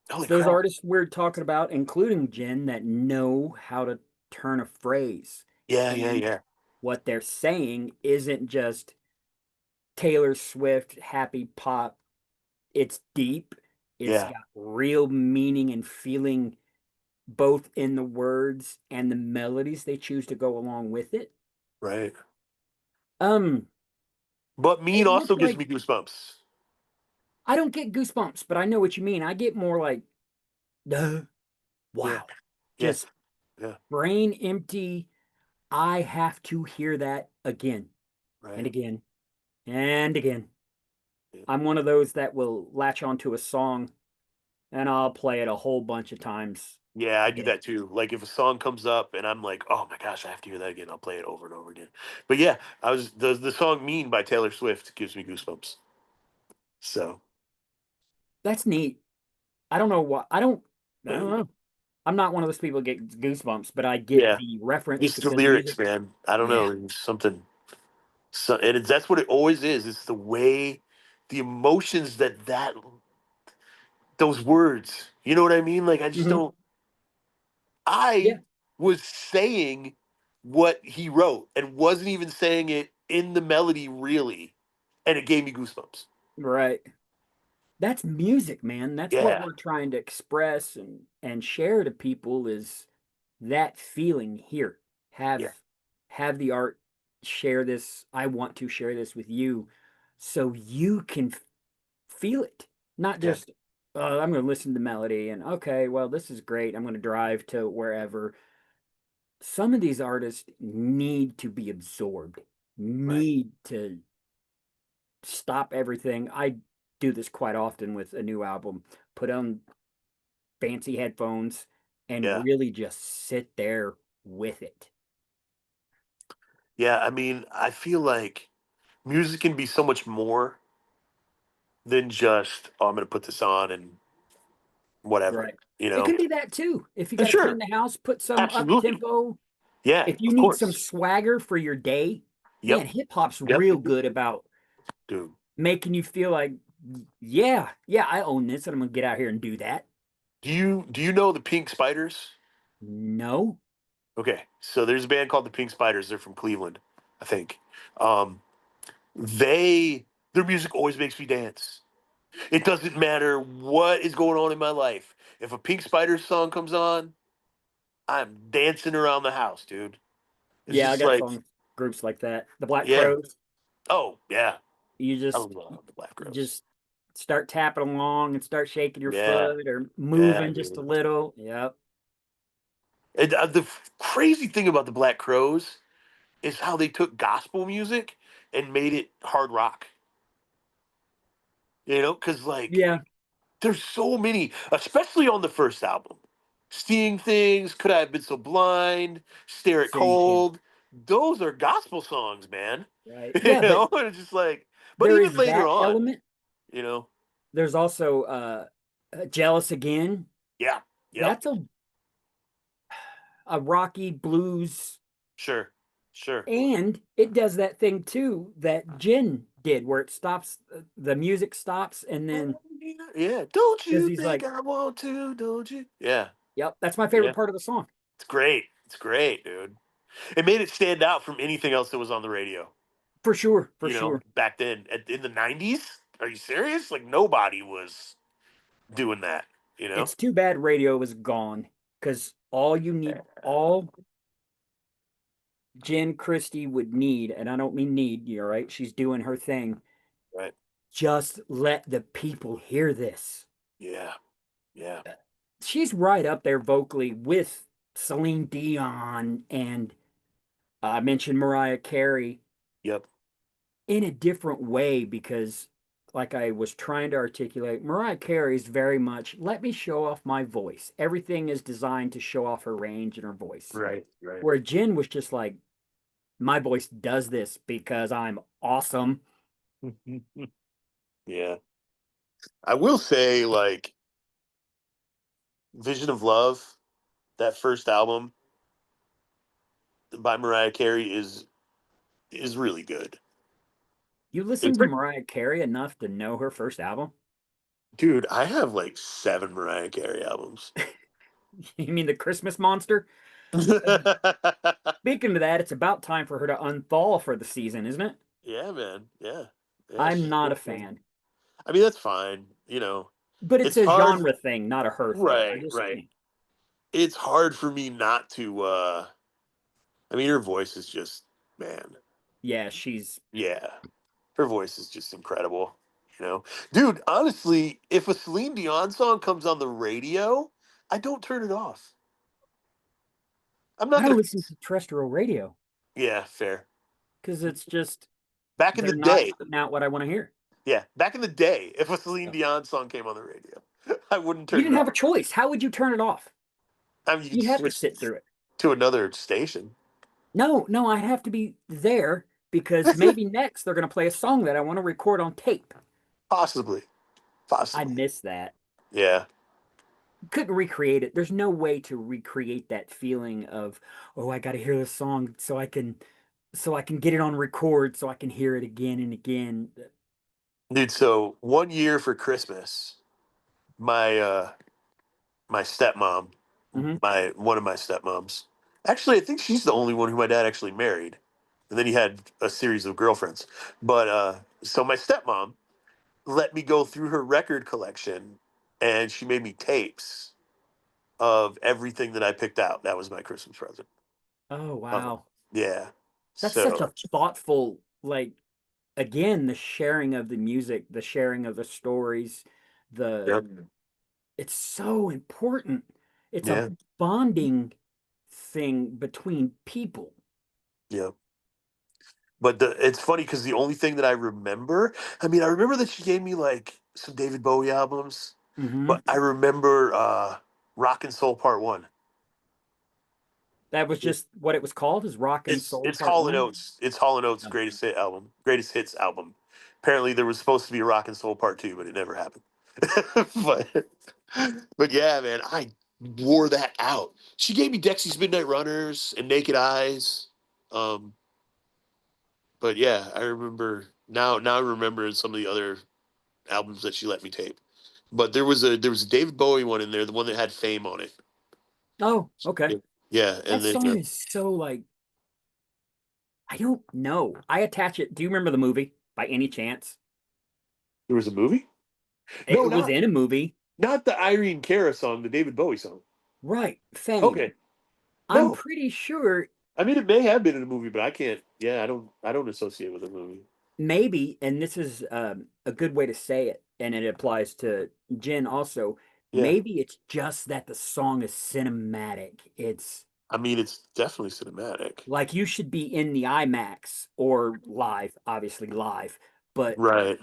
holy It's those crap. artists we're talking about, including Jen, that know how to turn a phrase. Yeah, yeah, And yeah, what they're saying isn't just Taylor Swift, happy pop. It's deep. It's yeah, got real meaning and feeling both in the words and the melodies they choose to go along with it. right. Um, But Mean it looked also gives like me goosebumps. I don't get goosebumps, but I know what you mean. I get more like, duh, Yeah, wow, yeah, just yeah, brain empty. I have to hear that again and right. again and again. Yeah. I'm one of those that will latch onto a song and I'll play it a whole bunch of times. Yeah, I do Yeah. that too. Like if a song comes up and I'm like, "Oh my gosh, I have to hear that again." I'll play it over and over again. But yeah, I was the song "Mean" by Taylor Swift gives me goosebumps. So That's neat. I don't know why. I don't uh, know. I'm not one of those people that get goosebumps, but I get yeah, the reference just to the the music. lyrics, man. I don't Yeah. know, it's something. So and that's what it always is. It's the way, the emotions that those words. You know what I mean? Like I just Hmm. don't. Yeah. I was saying what he wrote and wasn't even saying it in the melody really. and it gave me goosebumps. Right. That's music, man. That's what Yeah, we're trying to express and share to people is that feeling here. Have yeah, have the art share this. I want to share this with you so you can feel it. Not yeah, just I'm going to listen to the melody and okay, well this is great. I'm going to drive to wherever. Some of these artists need to be absorbed. right. Need to stop everything. I do this quite often with a new album. Put on fancy headphones and Yeah, really just sit there with it. yeah. I mean, I feel like music can be so much more than just, oh, I'm going to put this on and whatever, Right. you It know? can be that too. If you got to clean Sure, the house, put some up absolutely. tempo. Yeah, If you of need some course. swagger for your day, man, Yep, hip hop's yep, real good about dude. making you feel like, yeah, yeah, I own this and I'm gonna get out here and do that. Do you know the Pink Spiders? No. Okay, so there's a band called the Pink Spiders. They're from Cleveland, I think. Um, they their music always makes me dance. It doesn't matter what is going on in my life. If a Pink Spiders song comes on, I'm dancing around the house, dude. It's Yeah, I just got like, songs groups like that. The Black yeah. Crows, Oh, yeah. you I just love the Black Rose. just start tapping along and start shaking your Yeah, foot or yeah, moving just a dude. little. Yep. And crazy thing about the Black Crows is how they took gospel music and made it hard rock. Because like Yeah, there's so many, especially on the first album. Seeing Things, Could I Have Been So Blind, Stare It same thing. Cold. Those are gospel songs, man. Right. Yeah, but And it's just like, but there even is later that on, element. you know, There's also Jealous Again. yeah, yep, That's a rocky blues, sure, sure. and it does that thing too that Jin did where it stops, the music stops, and then Yeah, don't because you he's think like, I want to, don't you? Yeah, yep, that's my favorite yeah. part of the song. It's great. It's great, dude. It made it stand out from anything else that was on the radio. For sure, for sure. Back then in the '90s. Are you serious? Like nobody was doing that. You know? It's too bad radio is gone because all Jen Christie would need, and I don't mean need, you're right, she's doing her thing. Right. Just let the people hear this. Yeah. Yeah. She's right up there vocally with Celine Dion and I mentioned Mariah Carey Yep. in a different way because, like I was trying to articulate, Mariah Carey is very much let me show off my voice. Everything is designed to show off her range and her voice. Right. Right. Where Jen was just like, my voice does this because I'm awesome. Yeah. I will say, like, Vision of Love, that first album by Mariah Carey is really good. You It's listen to like, Mariah Carey enough to know her first album? dude, I have like 7 Mariah Carey albums. You mean the Christmas Monster? Speaking of that, it's about time for her to unthaw for the season, isn't it? Yeah, man. Yeah. Yeah, I'm she's not a good, man. fan, I mean, that's fine. but it's It's a hard. genre thing, not a her thing. I Right, just right. think, It's hard for me not to I mean, her voice is just, man. yeah, she's Yeah. Her voice is just incredible, you know. Dude, honestly, if a Celine Dion song comes on the radio, I don't turn it off. I'm I not don't going to. listen to terrestrial radio Yeah, fair. because it's just Back in the they're not day. putting out what I want to hear. Yeah, back in the day, if a Celine Yeah. Dion song came on the radio, I wouldn't You turn it didn't have a off. choice. How would you turn it off? I mean, you could You'd have to switch sit through it. to another station. No, no, I have to be there because maybe next they're going to play a song that I want to record on tape. Possibly. I Possibly. miss that. Yeah. Couldn't recreate it. There's no way to recreate that feeling of, oh, I got to hear this song so I can get it on record so I can hear it again and again. Dude, so one year for Christmas, my my stepmom, Hmm. my one of my stepmoms. Actually, I think she's the only one who my dad actually married. And then he had a series of girlfriends. But So my stepmom let me go through her record collection, and she made me tapes of everything that I picked out. That was my Christmas present. Oh, Um, wow. yeah. That's such So a thoughtful, like, again, the sharing of the music, the sharing of the stories, the yep. it's so important. It's a Yeah. bonding thing between people. Yeah. But it's funny because the only thing that I remember, I mean, I remember that she gave me like some David Bowie albums, Hmm. but I remember Rock and Soul Part One. That was just what it was called, is Rock and It's Soul it's Part Hall and One. Oates. It's Hall and Oates' Oh. greatest hits album. Apparently, there was supposed to be a Rock and Soul Part Two, but it never happened. but but yeah, man, I wore that out. She gave me Dexy's Midnight Runners and Naked Eyes. Um, but yeah, I remember now. Now I remember some of the other albums that she let me tape. But there was a David Bowie one in there, the one that had Fame on it. Oh, okay. Yeah, yeah, That and then song is so like, I don't know. I attach it. Do you remember the movie by any chance? there was a movie. No, It was in a movie, not the Irene Cara song, the David Bowie song. right? Fame. Okay, I'm no, pretty sure I mean it may have been in a movie, but I can't. Yeah, I don't associate with a movie. maybe, and this is a good way to say it, and it applies to Jen also. Yeah, Maybe it's just that the song is cinematic. It's I mean it's definitely cinematic. like you should be in the IMAX or live, obviously live, but Right,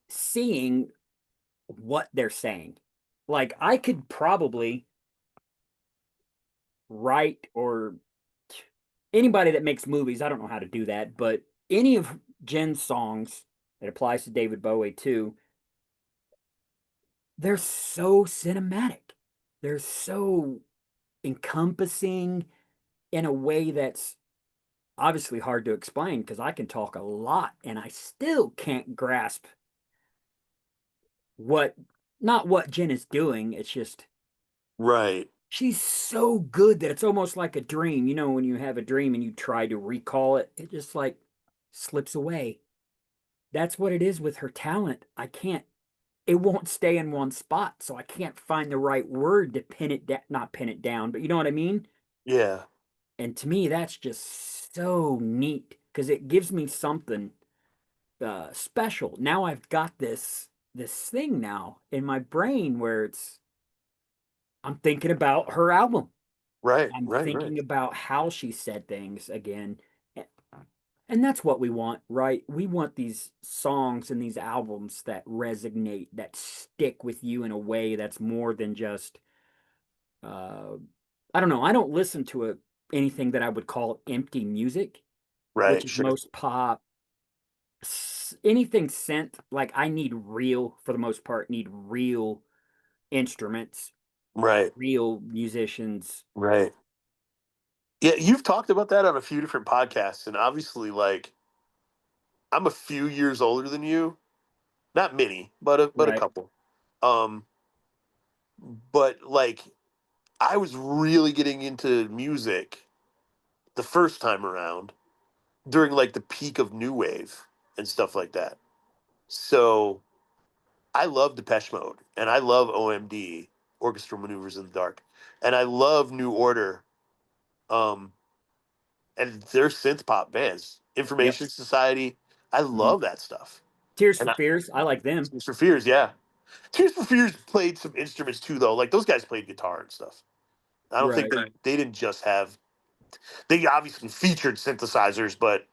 seeing what they're saying. Like I could probably write, or anybody that makes movies, I don't know how to do that, but any of Jen's songs, it applies to David Bowie too, they're so cinematic. They're so encompassing in a way that's obviously hard to explain because I can talk a lot and I still can't grasp what, not what Jen is doing. It's just right. she's so good that it's almost like a dream. You know, when you have a dream and you try to recall it, it just like slips away. That's what it is with her talent. I can't, it won't stay in one spot. So I can't find the right word to pin it down, not pin it down, but you know what I mean? Yeah, And to me, that's just so neat because it gives me something special. Now I've got this thing now in my brain where it's I'm thinking about her album. right, I'm right, right, thinking about how she said things again. And that's what we want, right? We want these songs and these albums that resonate, that stick with you in a way that's more than just uh I don't know. I don't listen to anything that I would call empty music, which right. is Sure. most pop, anything synth. Like I need real, for the most part, need real instruments, Right, real musicians. right. Yeah, you've talked about that on a few different podcasts, and obviously, like I'm a few years older than you. Not many, but a Right. couple. Um, but like I was really getting into music the first time around during like the peak of new wave and stuff like that. So I love Depeche Mode and I love OMD, Orchestral Maneuvers in the Dark, and I love New Order. Um, and they're synth pop bands. Yep. Information Society. I Mhm. love that stuff. Tears And for Fears. I like them. Tears for Fears, yeah. Tears for Fears played some instruments too, though. Like those guys played guitar and stuff. I don't think Right. they didn't just have. They obviously featured synthesizers, but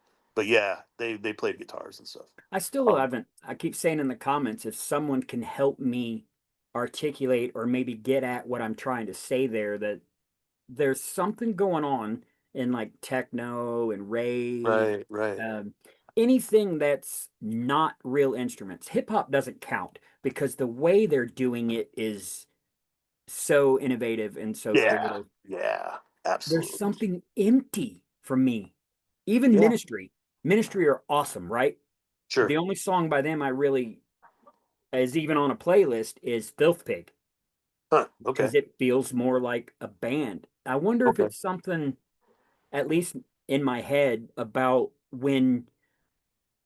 yeah, they played guitars and stuff. I still Um, haven't. I keep saying in the comments, if someone can help me articulate or maybe get at what I'm trying to say there, that there's something going on in like techno and rave, right, right. um, anything that's not real instruments. Hip hop doesn't count because the way they're doing it is so innovative and so Yeah, creative. yeah, There's absolutely. something empty for me. Even Yeah, Ministry are awesome, right? sure. The only song by them I really is even on a playlist is Filth Pig Huh. Okay. because it feels more like a band. I wonder if Okay. it's something, at least in my head, about when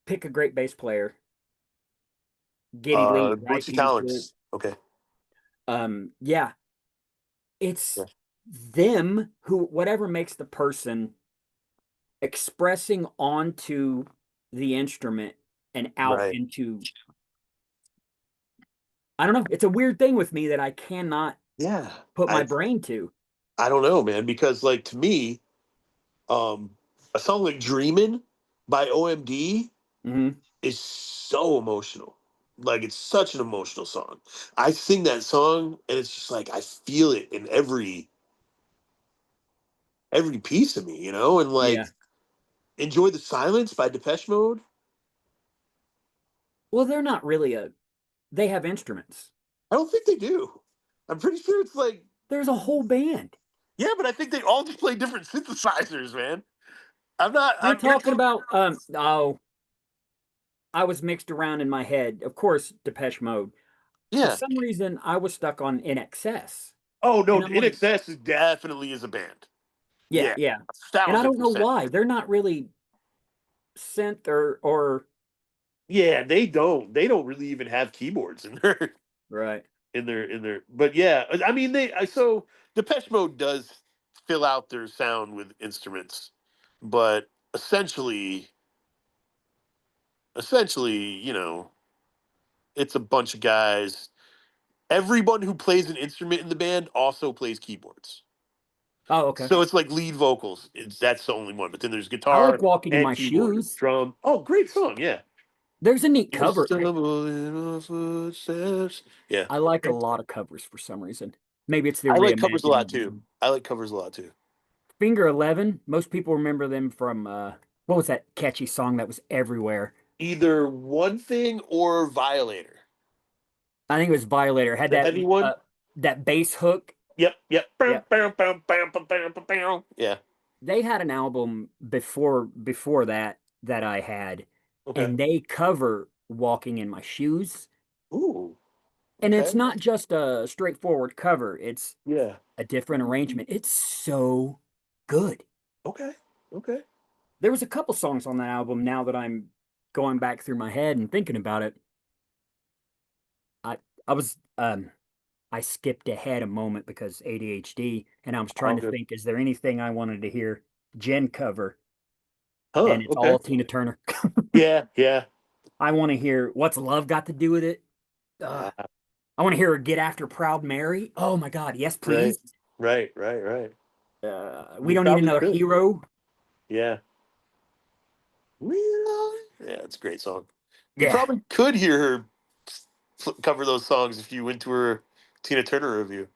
pick a great bass player. Geddy Lee, right? Bootsy He was the Collins. Okay. yeah, it's Yeah. them who whatever makes the person expressing onto the instrument and out Right. into I don't know. It's a weird thing with me that I cannot Yeah. put my I brain to. I don't know, man, because like to me, um, a song like "Dreamin'" by OMD Mhm. is so emotional. Like it's such an emotional song. I sing that song and it's just like I feel it in every piece of me, you know? And like Yeah. Enjoy the Silence by Depeche Mode. Well, they're not really a they have instruments. I don't think they do. I'm pretty sure it's like There's a whole band. yeah, but I think they all just play different synthesizers, man. You're You're talking about oh, I was mixed around in my head. Of course, Depeche Mode. For yeah. some reason, I was stuck on In Excess. Oh no, And I'm In like, Excess is definitely is a band. yeah, Yeah, yeah. And I thousand don't know percent. why. They're not really synth or Yeah, they don't really even have keyboards in their right. but yeah, I mean so Depeche Mode does fill out their sound with instruments, but essentially, it's a bunch of guys. Everyone who plays an instrument in the band also plays keyboards. Oh, okay. So it's like lead vocals. That's the only one. But then there's I like guitar walking in and my keyboard, shoes. drum. Oh, great song. Yeah. There's a neat You'll cover. stumble in our footsteps. Yeah. I like a lot of covers for some reason. Maybe it's the I like covers a lot reimagining. too. I like covers a lot too. Finger 11, most people remember them from what was that catchy song that was everywhere? Either One Thing or Violator. I think it was Violator. Had The heavy one. that bass hook. Yep. Yep. Bam, Yep. bam, bam, bam, bam, bam, bam, bam. Yeah. They had an album before that I had, Okay. and they cover Walking in My Shoes. Ooh. And it's Okay. not just a straightforward cover, it's Yeah. a different arrangement. It's so good. Okay. Okay. There was a couple songs on that album now that I'm going back through my head and thinking about it. I I was I skipped ahead a moment because ADHD and I was trying All to good. think, is there anything I wanted to hear Jen cover? Huh. And it's Okay. all Tina Turner. Yeah. Yeah. I want to hear What's Love Got to Do with It? Uh, Uh, I want to hear her Get After Proud Mary. Oh my God, yes, right. please. Right. Right. Right. We You don't need probably another could. hero. Yeah. Yeah, it's a great song. You Yeah. probably could hear her cover those songs if you went to her Tina Turner review.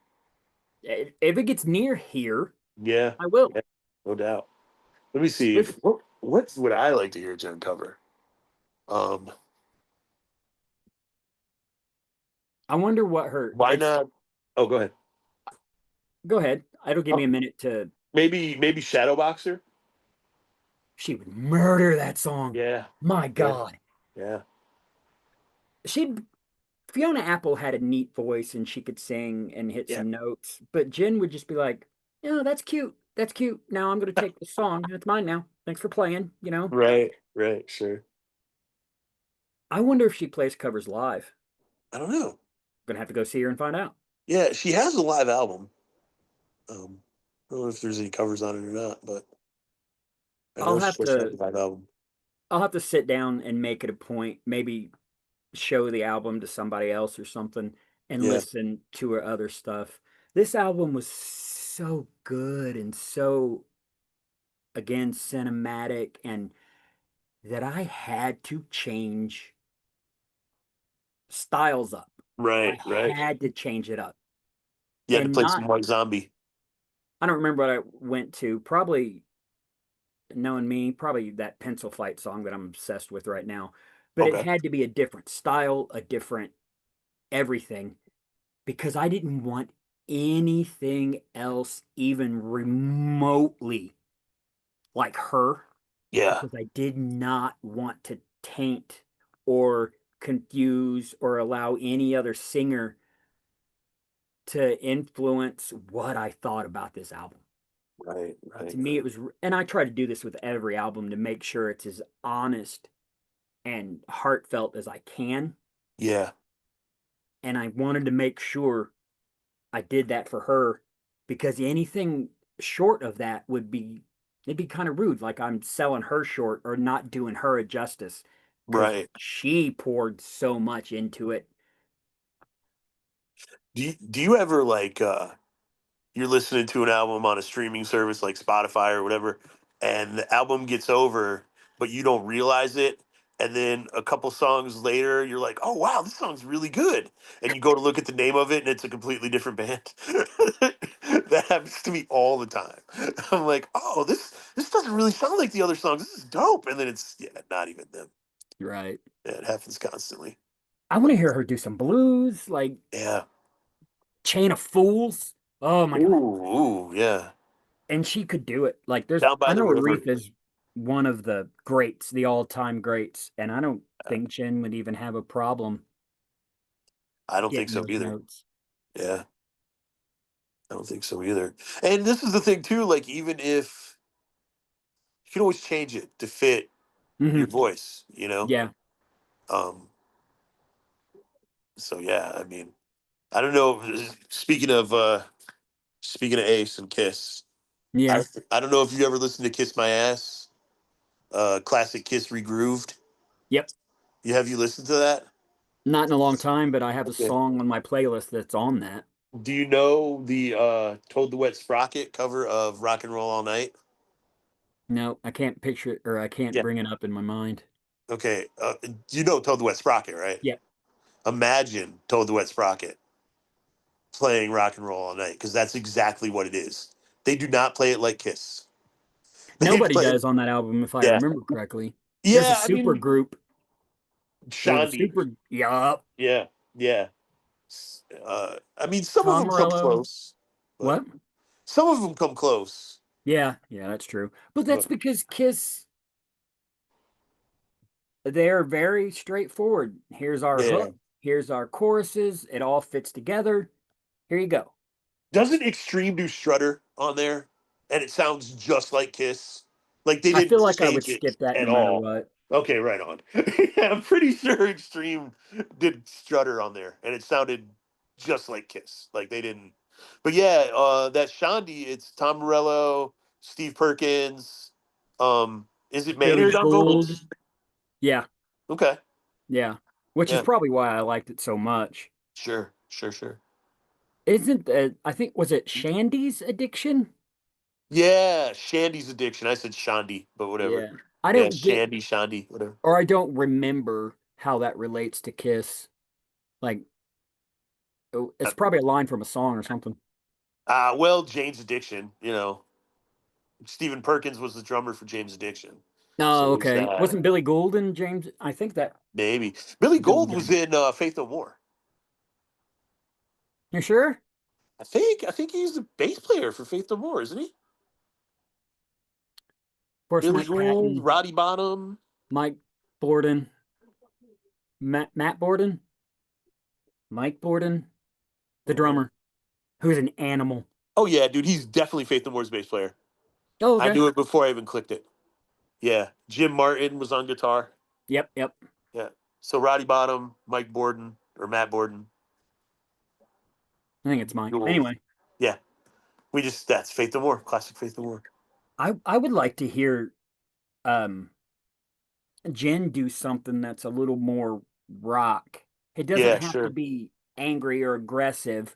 If it gets near here, Yeah, I will. yeah, no doubt. Let me see. If What would I like to hear Jen cover? Um, I wonder what her why it's not? Oh, go ahead. go ahead. It'll give me Oh, a minute to maybe Shadowboxer. she would murder that song. Yeah, My good. God. Yeah, She'd Fiona Apple had a neat voice and she could sing and hit yeah. some notes, but Jen would just be like, "Yeah, that's cute. That's cute. Now I'm going to take this song. It's mine now. Thanks for playing." Right, right, sure. I wonder if she plays covers live. I don't know. Gonna have to go see her and find out. Yeah, she has a live album. I don't know if there's any covers on it or not, but I I'll know she have has a to live album. I'll have to sit down and make it a point, maybe show the album to somebody else or something and Yeah, listen to her other stuff. This album was so good and so again cinematic and that I had to change styles up. I right, right. had to change it up. You had to And play not some White Zombie. I don't remember what I went to. Probably knowing me, probably that Pencil Fight song that I'm obsessed with right now. But it Okay. had to be a different style, a different everything, because I didn't want anything else even remotely like her, Yeah. because I did not want to taint or confuse or allow any other singer to influence what I thought about this album. Right, To right. me, it was, and I try to do this with every album to make sure it's as honest and heartfelt as I can. Yeah. And I wanted to make sure I did that for her because anything short of that would be it'd be kind of rude. Like I'm selling her short or not doing her a justice because Right. she poured so much into it. Do you ever like you're listening to an album on a streaming service like Spotify or whatever, and the album gets over, but you don't realize it. And then a couple songs later, you're like, "Oh wow, this song's really good," and you go to look at the name of it, and it's a completely different band. That happens to me all the time. I'm like, "Oh, this doesn't really sound like the other songs. This is dope," and then it's not even them. Right. Yeah, it happens constantly. I want to hear her do some blues, like Yeah. Chain of Fools. Oh my God. Ooh, yeah. And she could do it. Like there's Down by I the know river. Aretha is one of the greats, the all-time greats, and I don't think Jen would even have a problem I don't think getting so those either. notes. Yeah. I don't think so either. And this is the thing too, like even if you can always change it to fit your Hmm. voice, you know? Yeah. Um so yeah, I mean, I don't know speaking of Ace and Kiss, I Yeah. I don't know if you ever listened to Kiss My Ass, classic Kiss Regrooved. Yep. You listened to that? Not in a long time, but I have a Okay. song on my playlist that's on that. Do you know the Toad the Wet Sprocket cover of Rock and Roll All Night? No, I can't picture it or I can't Yeah. bring it up in my mind. Okay. You know Toad the Wet Sprocket, right? Yep. Imagine Toad the Wet Sprocket playing Rock and Roll All Night because that's exactly what it is. They do not play it like Kiss. They Nobody play, does on that album, if I yeah, remember correctly. There's a yeah. I super mean, group or the Shandi, super, yup. yeah, yeah. I mean, some of Tom them come Morello. close, but What? some of them come close. Yeah, yeah, that's true. But that's But because Kiss, they're very straightforward. Here's our yeah, hook, here's our choruses, it all fits together. Here you go. doesn't Extreme do Strutter on there? And it sounds just like Kiss. Like they I feel didn't like I would change it skip that no at matter all. what. Okay, right on. Yeah, I'm pretty sure Extreme did Strutter on there, and it sounded just like Kiss. Like they didn't. But yeah, that Shandi, it's Tom Morello, Steve Perkins. Is it Billy Maynard on Gould. vocals? Yeah, Okay, yeah. Which is yeah, probably why I liked it so much. sure, sure, sure. Isn't I think was it Shandy's Addiction? Yeah, Shandy's Addiction. I said Shandi, but whatever. Yeah. I Yeah, don't get Shandy, Shandi, whatever. or I don't remember how that relates to Kiss. Like oh, it's probably a line from a song or something. Well, Jane's Addiction. Stephen Perkins was the drummer for James Addiction, so Oh, there's okay. that. Wasn't Billy Gould and James? I think that Maybe Billy Billy Gold was Gunn. in Faith No More. You sure? I think he's the bass player for Faith No More, isn't he? Of course, Billy Mike Gould, Patton, Roddy Bottom. Mike Borden, Matt Borden, Mike Borden, the Uh, drummer, who's an animal. oh yeah, dude, he's definitely Faith No More's bass player. Oh, I okay. knew it before I even clicked it. Yeah, Jim Martin was on guitar. Yep, yep. Yeah, so Roddy Bottom, Mike Borden or Matt Borden. I think it's Mike. Gould. Anyway, Yeah, that's Faith No More, classic Faith No More. I would like to hear um Jen do something that's a little more rock. It doesn't Yeah, have to sure. be angry or aggressive,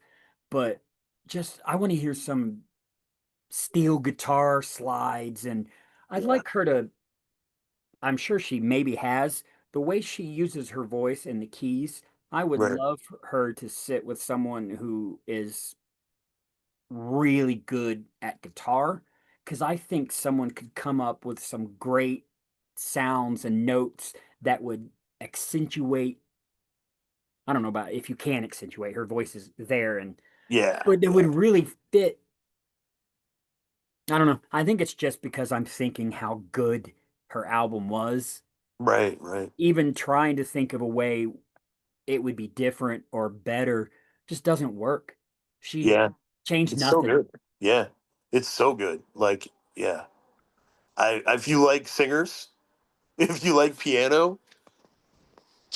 but just I want to hear some steel guitar slides and I'd Yeah, like her to I'm sure she maybe has the way she uses her voice and the keys. I would right. love her to sit with someone who is really good at guitar because I think someone could come up with some great sounds and notes that would accentuate. I don't know about if you can accentuate her voice is there and Yeah, but it would yeah. really fit. I don't know. I think it's just because I'm thinking how good her album was. Right, right. Even trying to think of a way it would be different or better just doesn't work. She Yeah, changed it's so nothing. good. Yeah, it's so good. Like, yeah. If you like singers, if you like piano,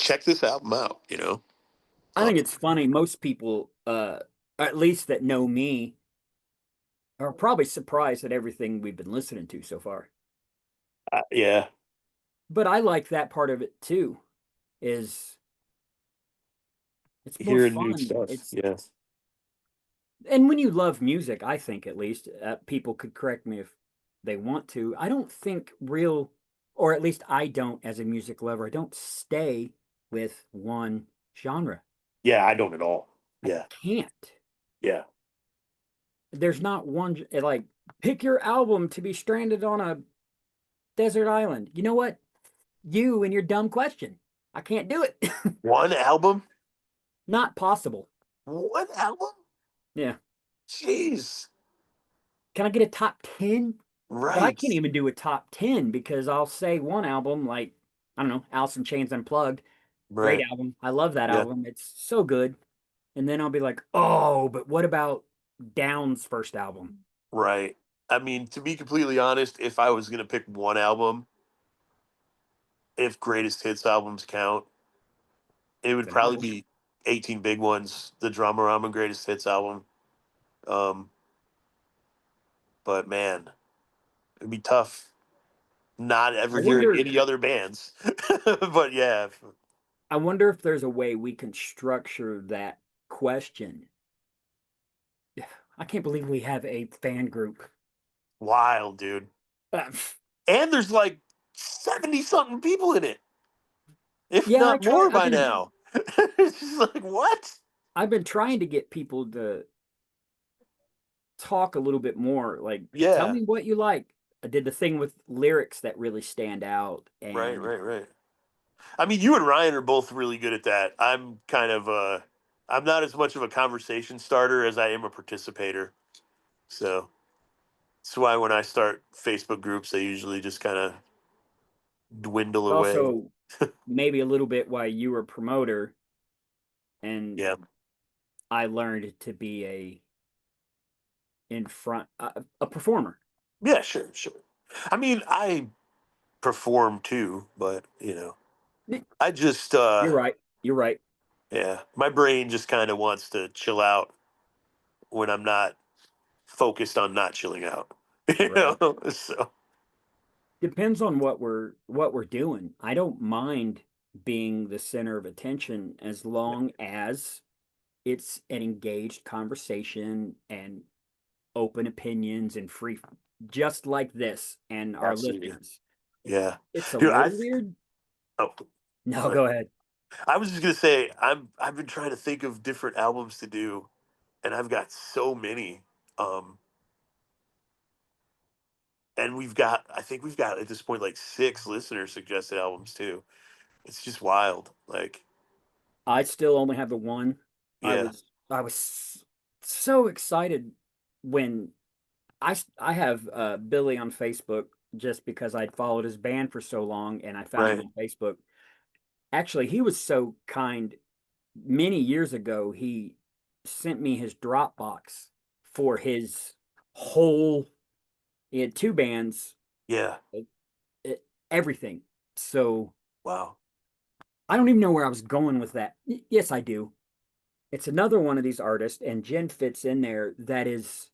check this album out, you know? I Uh, think it's funny. Most people, at least that know me, are probably surprised at everything we've been listening to so far. yeah, But I like that part of it too. Is it's more hearing new fun. stuff. It's Yeah. and when you love music, I think at least people could correct me if they want to. I don't think real, or at least I don't, as a music lover, I don't stay with one genre. Yeah, I don't at all. I Yeah. can't. Yeah. There's not one like pick your album to be stranded on a desert island. You know what? You and your dumb question. I can't do it. One album? Not possible. One album? Yeah. Jeez. Can I get a top 10? But I Right. can't even do a top 10 because I'll say one album like, I don't know, Alice in Chains Unplugged. Great Right. album. I love that Yeah. album. It's so good. And then I'll be like, oh, but what about Down's first album? Right. I mean, to be completely honest, if I was gonna pick one album, if greatest hits albums count, it would probably Vanilla. be 18 Big Ones, the Dramarama greatest hits album. Um, but man, it'd be tough not I ever hearing wonder any other bands. But yeah, I wonder if there's a way we can structure that question. I can't believe we have a fan group. wild, dude. Uh, And there's like 70 something people in it, if yeah, not more by now. It's just like, what? I've been trying to get people to talk a little bit more. Like, tell Yeah. me what you like. I did the thing with lyrics that really stand out, Right, and right, right. I mean, you and Ryan are both really good at that. I'm kind of I'm not as much of a conversation starter as I am a participator. So that's why when I start Facebook groups, they usually just kind of dwindle away. also maybe a little bit why you were a promoter and Yeah. I learned to be a performer. Yeah, sure, sure. I mean, I perform too, but I just You're right. You're right. yeah, my brain just kind of wants to chill out when I'm not focused on not chilling out. Right. So Depends on what we're doing. I don't mind being the center of attention as long as it's an engaged conversation and open opinions and free, just like this and our absolutely. listeners. Yeah. It's a Dude, little weird. oh, No, sorry. go ahead. I was just gonna say I've been trying to think of different albums to do, and I've got so many. Um, and I think we've got at this point like 6 listener suggested albums too. It's just wild. Like, I still only have the one. I yeah, was I was so excited when I have Billy on Facebook just because I'd followed his band for so long and I found him right, on Facebook. Actually, he was so kind. Many years ago, he sent me his Dropbox for his whole. He had two bands, yeah, uh, everything. So wow, I don't even know where I was going with that. Yes, I do. It's another one of these artists, and Jen fits in there. That is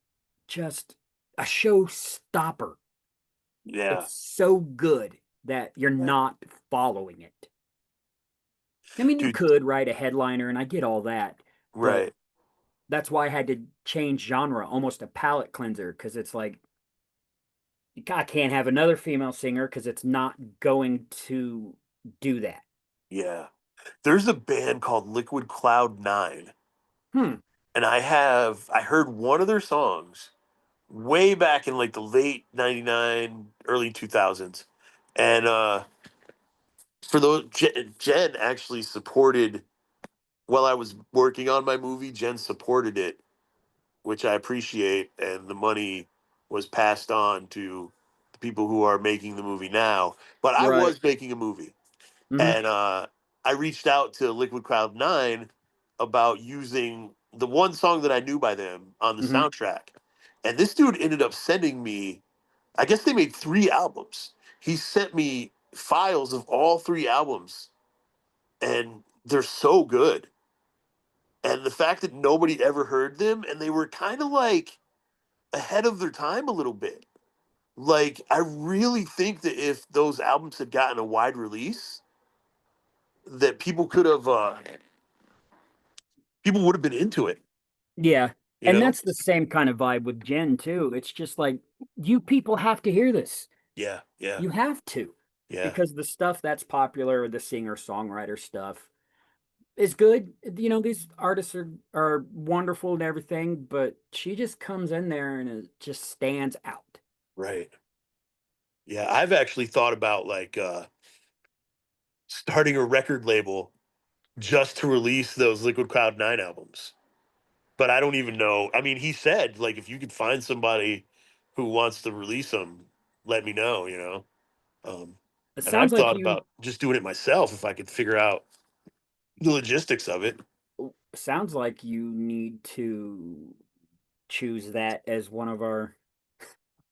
just a showstopper. yeah, It's so good that you're yeah, not following it. I mean, you dude, could write a headliner, and I get all that, but right, that's why I had to change genre, almost a palate cleanser, because it's like I can't have another female singer because it's not going to do that. yeah. There's a band called Liquid Cloud Nine, Hmm. and I heard one of their songs way back in like the late '99, early 2000s, and for those Jen actually supported while I was working on my movie. Jen supported it, which I appreciate, and the money was passed on to the people who are making the movie now. But I Right. was making a movie, Hmm. and I reached out to Liquid Cloud Nine about using the one song that I knew by them on the Hmm. soundtrack, and this dude ended up sending me. I guess they made 3 albums. He sent me files of all 3 albums and they're so good. And the fact that nobody ever heard them, and they were kind of like ahead of their time a little bit. Like, I really think that if those albums had gotten a wide release, that people would have been into it. Yeah. You And know? that's the same kind of vibe with Jen too. It's just like you people have to hear this. Yeah, yeah, You have to. yeah. Because the stuff that's popular, the singer-songwriter stuff is good. You know, these artists are wonderful and everything, but she just comes in there and it just stands out. Right. Yeah, I've actually thought about like starting a record label just to release those Liquid Cloud 9 albums. But I don't even know. I mean, he said like if you could find somebody who wants to release them, let me know, you know. Um It and sounds I've like thought you about just doing it myself if I could figure out the logistics of it. sounds like you need to choose that as one of our.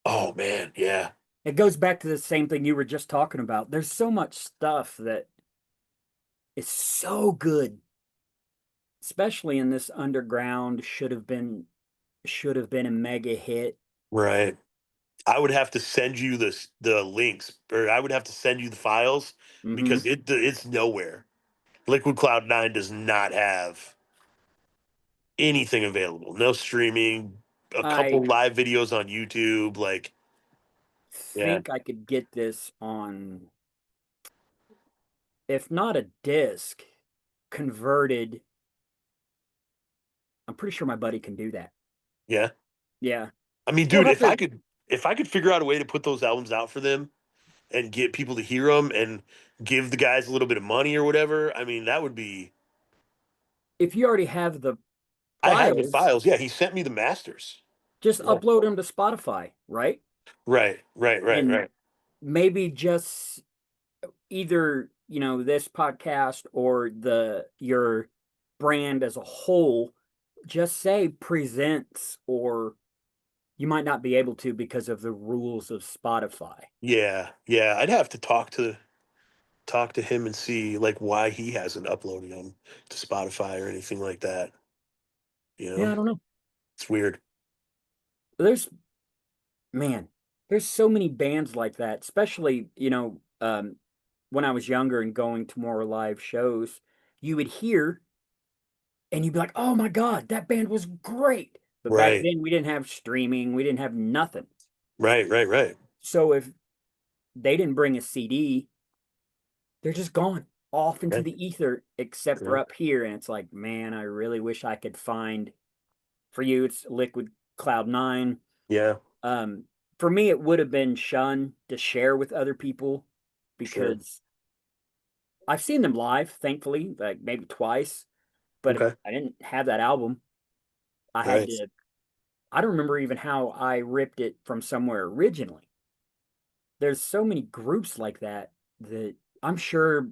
Oh man, yeah. It goes back to the same thing you were just talking about. There's so much stuff that is so good, especially in this underground should have been a mega hit. Right. I would have to send you the links, or I would have to send you the files Hmm. because it's nowhere. Liquid Cloud 9 does not have anything available. No streaming, a couple I live videos on YouTube. Like, yeah, think I could get this on, if not a disc, converted. I'm pretty sure my buddy can do that. yeah. Yeah. I mean, We'll dude, have to, if I could figure out a way to put those albums out for them and get people to hear them and give the guys a little bit of money or whatever, I mean, that would be. if you already have the I have the files, files. Yeah, he sent me the masters. just Yeah. upload them to Spotify, right? Right, right, right, And right. maybe just either, this podcast or the your brand as a whole, just say presents, or you might not be able to because of the rules of Spotify. Yeah, yeah. I'd have to talk to him and see like why he hasn't uploaded them to Spotify or anything like that. You Yeah, know, I don't know. it's weird. There's Man, there's so many bands like that, especially, when I was younger and going to more live shows, you would hear and you'd be like, "Oh my God, that band was great." But back Right, then we didn't have streaming, we didn't have nothing. right, right, right. So if they didn't bring a CD, they're just gone off into Right, the ether, except for right. up here. And it's like, man, I really wish I could find, for you, it's Liquid Cloud 9. Yeah, Um, for me, it would have been Shun to share with other people sure. because I've seen them live, thankfully, like maybe twice, but Okay. I didn't have that album. I had Right. to, I don't remember even how I ripped it from somewhere originally. There's so many groups like that that I'm sure,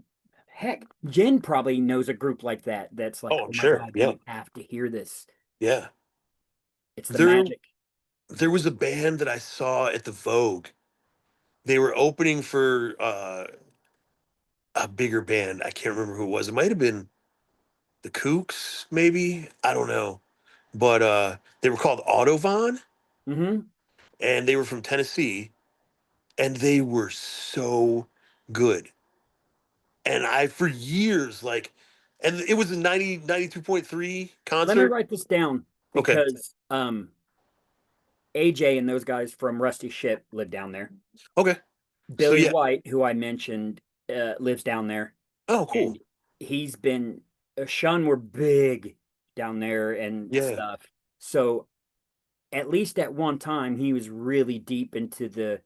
heck, Jen probably knows a group like that that's like, Oh, oh I'm my sure. God, Yeah, you have to hear this. yeah. It's the There, magic. there was a band that I saw at the Vogue. They were opening for a bigger band. I can't remember who it was. It might have been the Kooks, maybe. I don't know. But they were called Autobahn, Hmm. and they were from Tennessee, and they were so good. And I for years like, and it was a 92.3 Let me concert. write this down Okay, because AJ and those guys from Rusty Ship live down there. okay. So Billy yeah. White, who I mentioned, lives down there, Oh, and cool. he's been Shun were big down there and Yeah. stuff. So at least at one time, he was really deep into the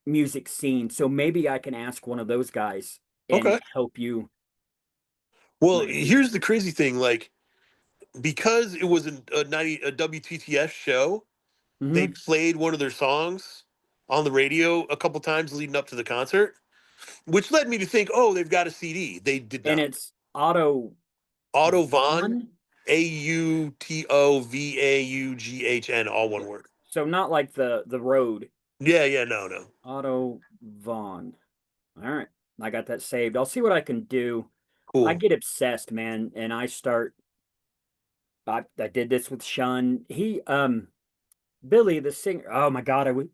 music scene. So maybe I can ask one of those guys and Okay. help you. Well, Like, here's the crazy thing, like because it was a WTTS show, they mhm. played one of their songs on the radio a couple times leading up to the concert, which led me to think, oh, they've got a CD. They did And not. it's Otto Otto Vaughn, Vaughn. AUTOVAUGHN, all one word. So not like the road. Yeah, yeah, no, no. Otto Vaughn. All right. I got that saved. I'll see what I can do. I Cool. get obsessed, man, and I did this with Sean. Billy the singer. Oh my God,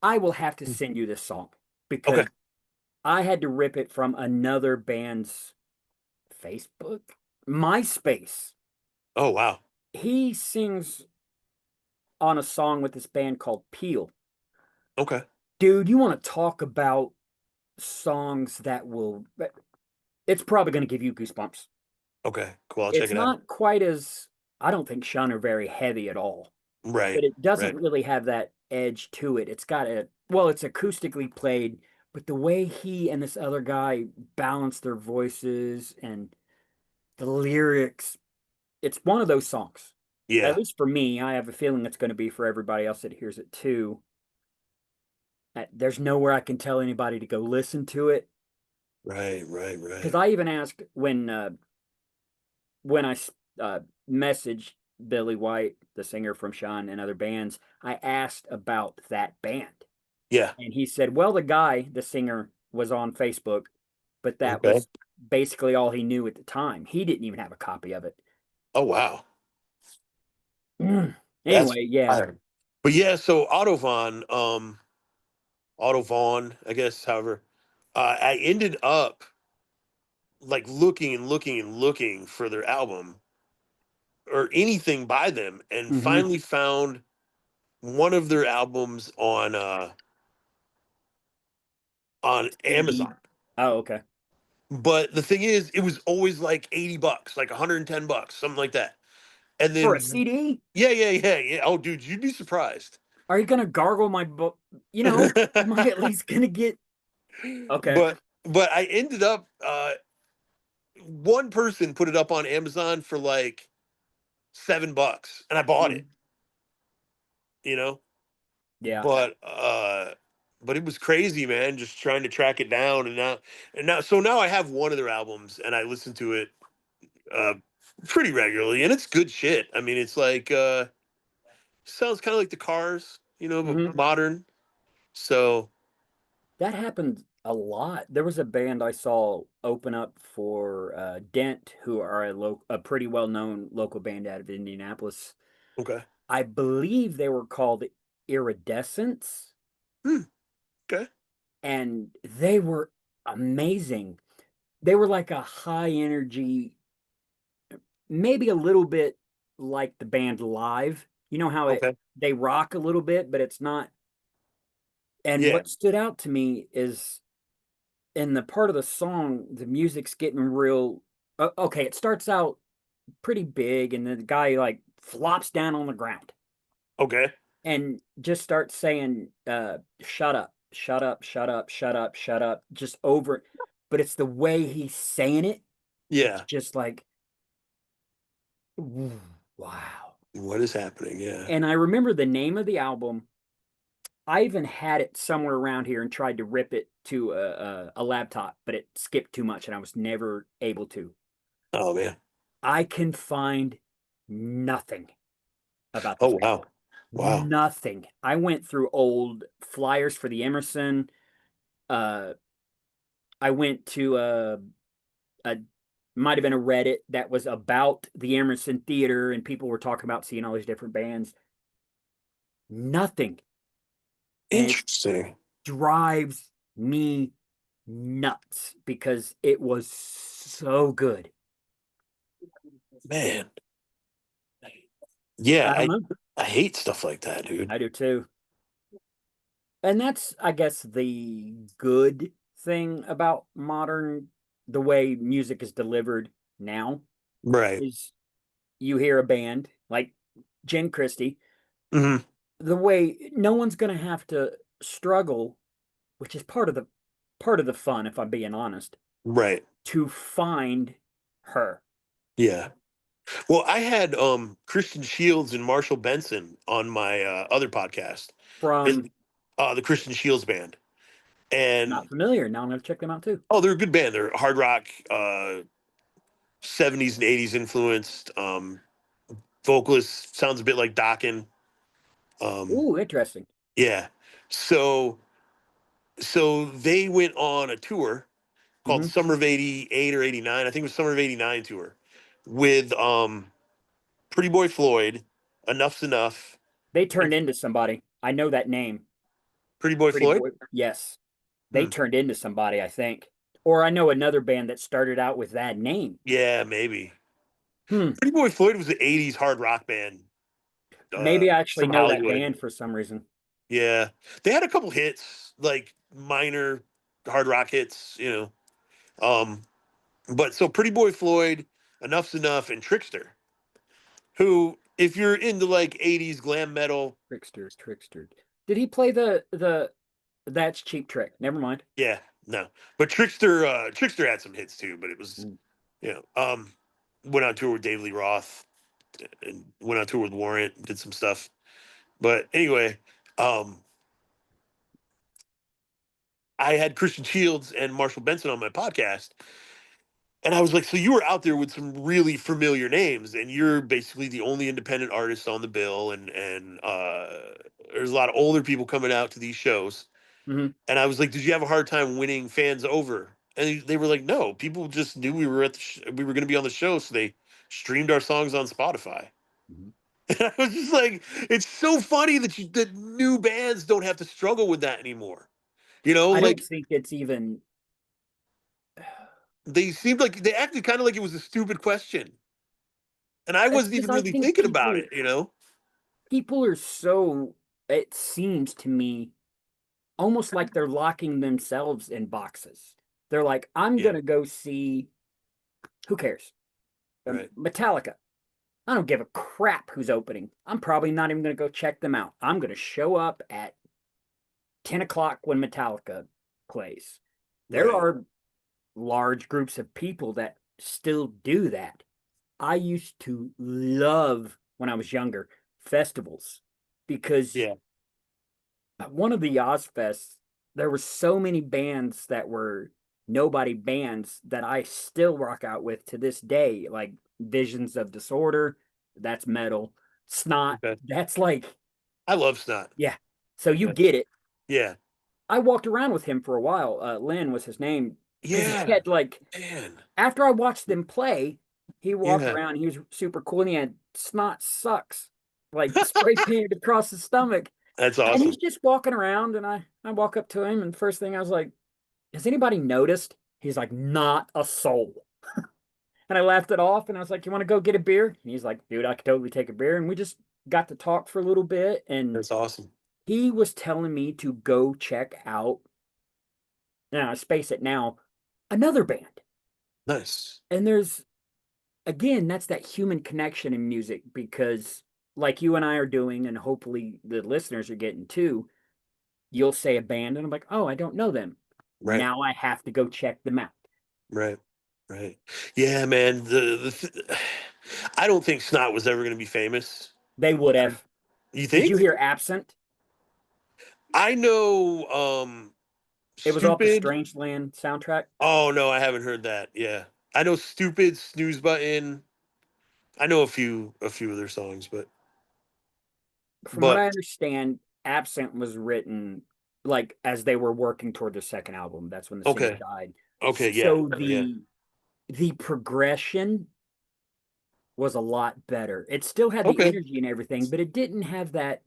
I will have to send you this song Okay. because I had to rip it from another band's Facebook, MySpace. Oh wow. He sings on a song with this band called Peel. Okay. Dude, you want to talk about songs it's probably going to give you goosebumps. Okay. Cool. I'll check It's it out. not quite as, I don't think Sean are very heavy at all, Right. but it doesn't Right. really have that edge to it. Well, it's acoustically played, but the way he and this other guy balance their voices and the lyrics, it's one of those songs. At Yeah. least for me, I have a feeling it's going to be for everybody else that hears it too. There's nowhere I can tell anybody to go listen to it Right. Right. because Right. I even asked when I messaged Billy White, the singer from Sean and other bands, I asked about that band. Yeah. And he said, well, the singer, was on Facebook, but that Okay. was basically all he knew at the time. He didn't even have a copy of it. Oh wow. That's Anyway, yeah. fire. But yeah, so Otto Vaughn, I guess, however, I ended up like looking and looking and looking for their album or anything by them, and Hmm. finally found one of their albums on Indeed. Amazon. Oh, okay. But the thing is, it was always like $80, like $110, something like that. And For a then CD? yeah, yeah, yeah, yeah. Oh, dude, you'd be surprised. Are you gonna gargle my book? Am I at least gonna get okay? but I ended up one person put it up on Amazon for like $7 and I bought it, Mhm. you know? Yeah. But it was crazy, man, just trying to track it down and now so now I have one of their albums and I listen to it uh pretty regularly and it's good shit. I mean, it's like sounds kind of like the Cars, Hmm. but modern. So, That happened a lot. There was a band I saw open up for Dent, who are a pretty well known local band out of Indianapolis. okay. I believe they were called Iridescence, Hmm, okay. and they were amazing. They were like a high energy, maybe a little bit like the band live. You know how Okay. they rock a little bit, but it's not. And Yeah. what stood out to me is in the part of the song, the music's getting real. Okay, it starts out pretty big, and then the guy like flops down on the ground Okay. and just starts saying, "Shut up, shut up, shut up, shut up, shut up," just over. But it's the way he's saying it. It's Yeah. just like, "Ooh, wow." What is happening? Yeah. And I remember the name of the album. I even had it somewhere around here and tried to rip it to a laptop, but it skipped too much, and I was never able to. Oh man. I can find nothing about this Oh band. wow. Wow. Nothing. I went through old flyers for the Emerson. Uh, I went to a might have been a Reddit that was about the Emerson Theater, and people were talking about seeing all these different bands. Nothing, and it Interesting. drives me nuts because it was so good. Man. Yeah, I don't know. I hate stuff like that, dude. I do too. And that's, I guess, the good thing about the way music is delivered now Right. is you hear a band like Jen Christie, Hmm. the way no one's going to have to struggle, which is part of the fun, if I'm being honest, Right. to find her Yeah. Well, I had Christian Shields and Marshall Benson on my other podcast, from and the Christian Shields band. not And familiar. Now I'm going to check them out too. oh, they're a good band. They're hard rock, 70s and 80s influenced. Vocalist sounds a bit like Dokken. Um, Ooh, interesting. yeah. So they went on a tour called Hmm. Summer of '88 or '89. I think it was Summer of '89 tour with Pretty Boy Floyd, Enough's Enough, They and turned into somebody. I know that name. Pretty Boy Pretty Floyd. Boy. Yes. They Hmm. turned into somebody, I think. Or I know another band that started out with that name. Yeah, maybe. Hmm. Pretty Boy Floyd was an '80s hard rock band Maybe I actually from know that Hollywood. band for some reason. Yeah, they had a couple hits, like minor hard rock hits, you know. Um, but so Pretty Boy Floyd, Enough's Enough, and Trickster, who, if you're into like '80s glam metal, Trickster. Did he play the That's Cheap Trick? Never mind. yeah, no. But Trickster had some hits too, but it was, Mm. you know, went on tour with Dave Lee Roth and went on tour with Warrant, did some stuff. But anyway, um, I had Christian Shields and Marshall Benson on my podcast, and I was like, so you were out there with some really familiar names, and you're basically the only independent artist on the bill, and there's a lot of older people coming out to these shows. Hmm. And I was like, did you have a hard time winning fans over? And they were like, no, people just knew we were we were going to be on the show, so they streamed our songs on Spotify. Hmm. And I was just like, it's so funny that new bands don't have to struggle with that anymore. You know, I don't like think it's even. they seemed like they acted kind of like it was a stupid question, and I It's wasn't because even I really think thinking about it. You know? people are so. It seems to me almost like they're locking themselves in boxes. They're like, I'm Yeah. gonna go see. Who cares? Right. Metallica. I don't give a crap who's opening. I'm probably not even going to go check them out. I'm going to show up at 10 o'clock when Metallica plays. There Right. are large groups of people that still do that. I used to love, when I was younger, festivals because Yeah. one of the Ozfests, there were so many bands that were nobody bands that I still rock out with to this day, like Visions of Disorder, that's metal. Snot, Okay. that's like, I love Snot. yeah. So you Yeah. get it. Yeah. I walked around with him for a while. Lynn was his name because he Yeah. had like, Man. after I watched them play, he walked Yeah. around. He was super cool, and he had Snot Sucks like spray painted across his stomach. That's And he's awesome. just walking around, and I walk up to him, and first thing I was like, "Has anybody noticed?" He's like, "Not a soul." And I laughed it off, and I was like, "You want to go get a beer?" And he's like, "Dude, I could totally take a beer." And we just got to talk for a little bit, and That's awesome. he was telling me to go check out. Now, space it now, another band, Nice. and there's again, that's that human connection in music because, like you and I are doing, and hopefully the listeners are getting too, you'll say a band, and I'm like, oh, I don't know them. Right. Now I have to go check them out. Right. Right. Yeah, man. I don't think Snot was ever going to be famous. They would have. You Did you think? hear Absent? I know It was off the Stupid. Strangeland soundtrack. Oh no, I haven't heard that. Yeah. I know Stupid, Snooze Button. I know a few of their songs, but From what but I understand, Absent was written like as they were working toward their second album. That's when the singer okay. died. Okay, yeah. So Yeah. the progression was a lot better. It still had the Okay. energy and everything, but it didn't have that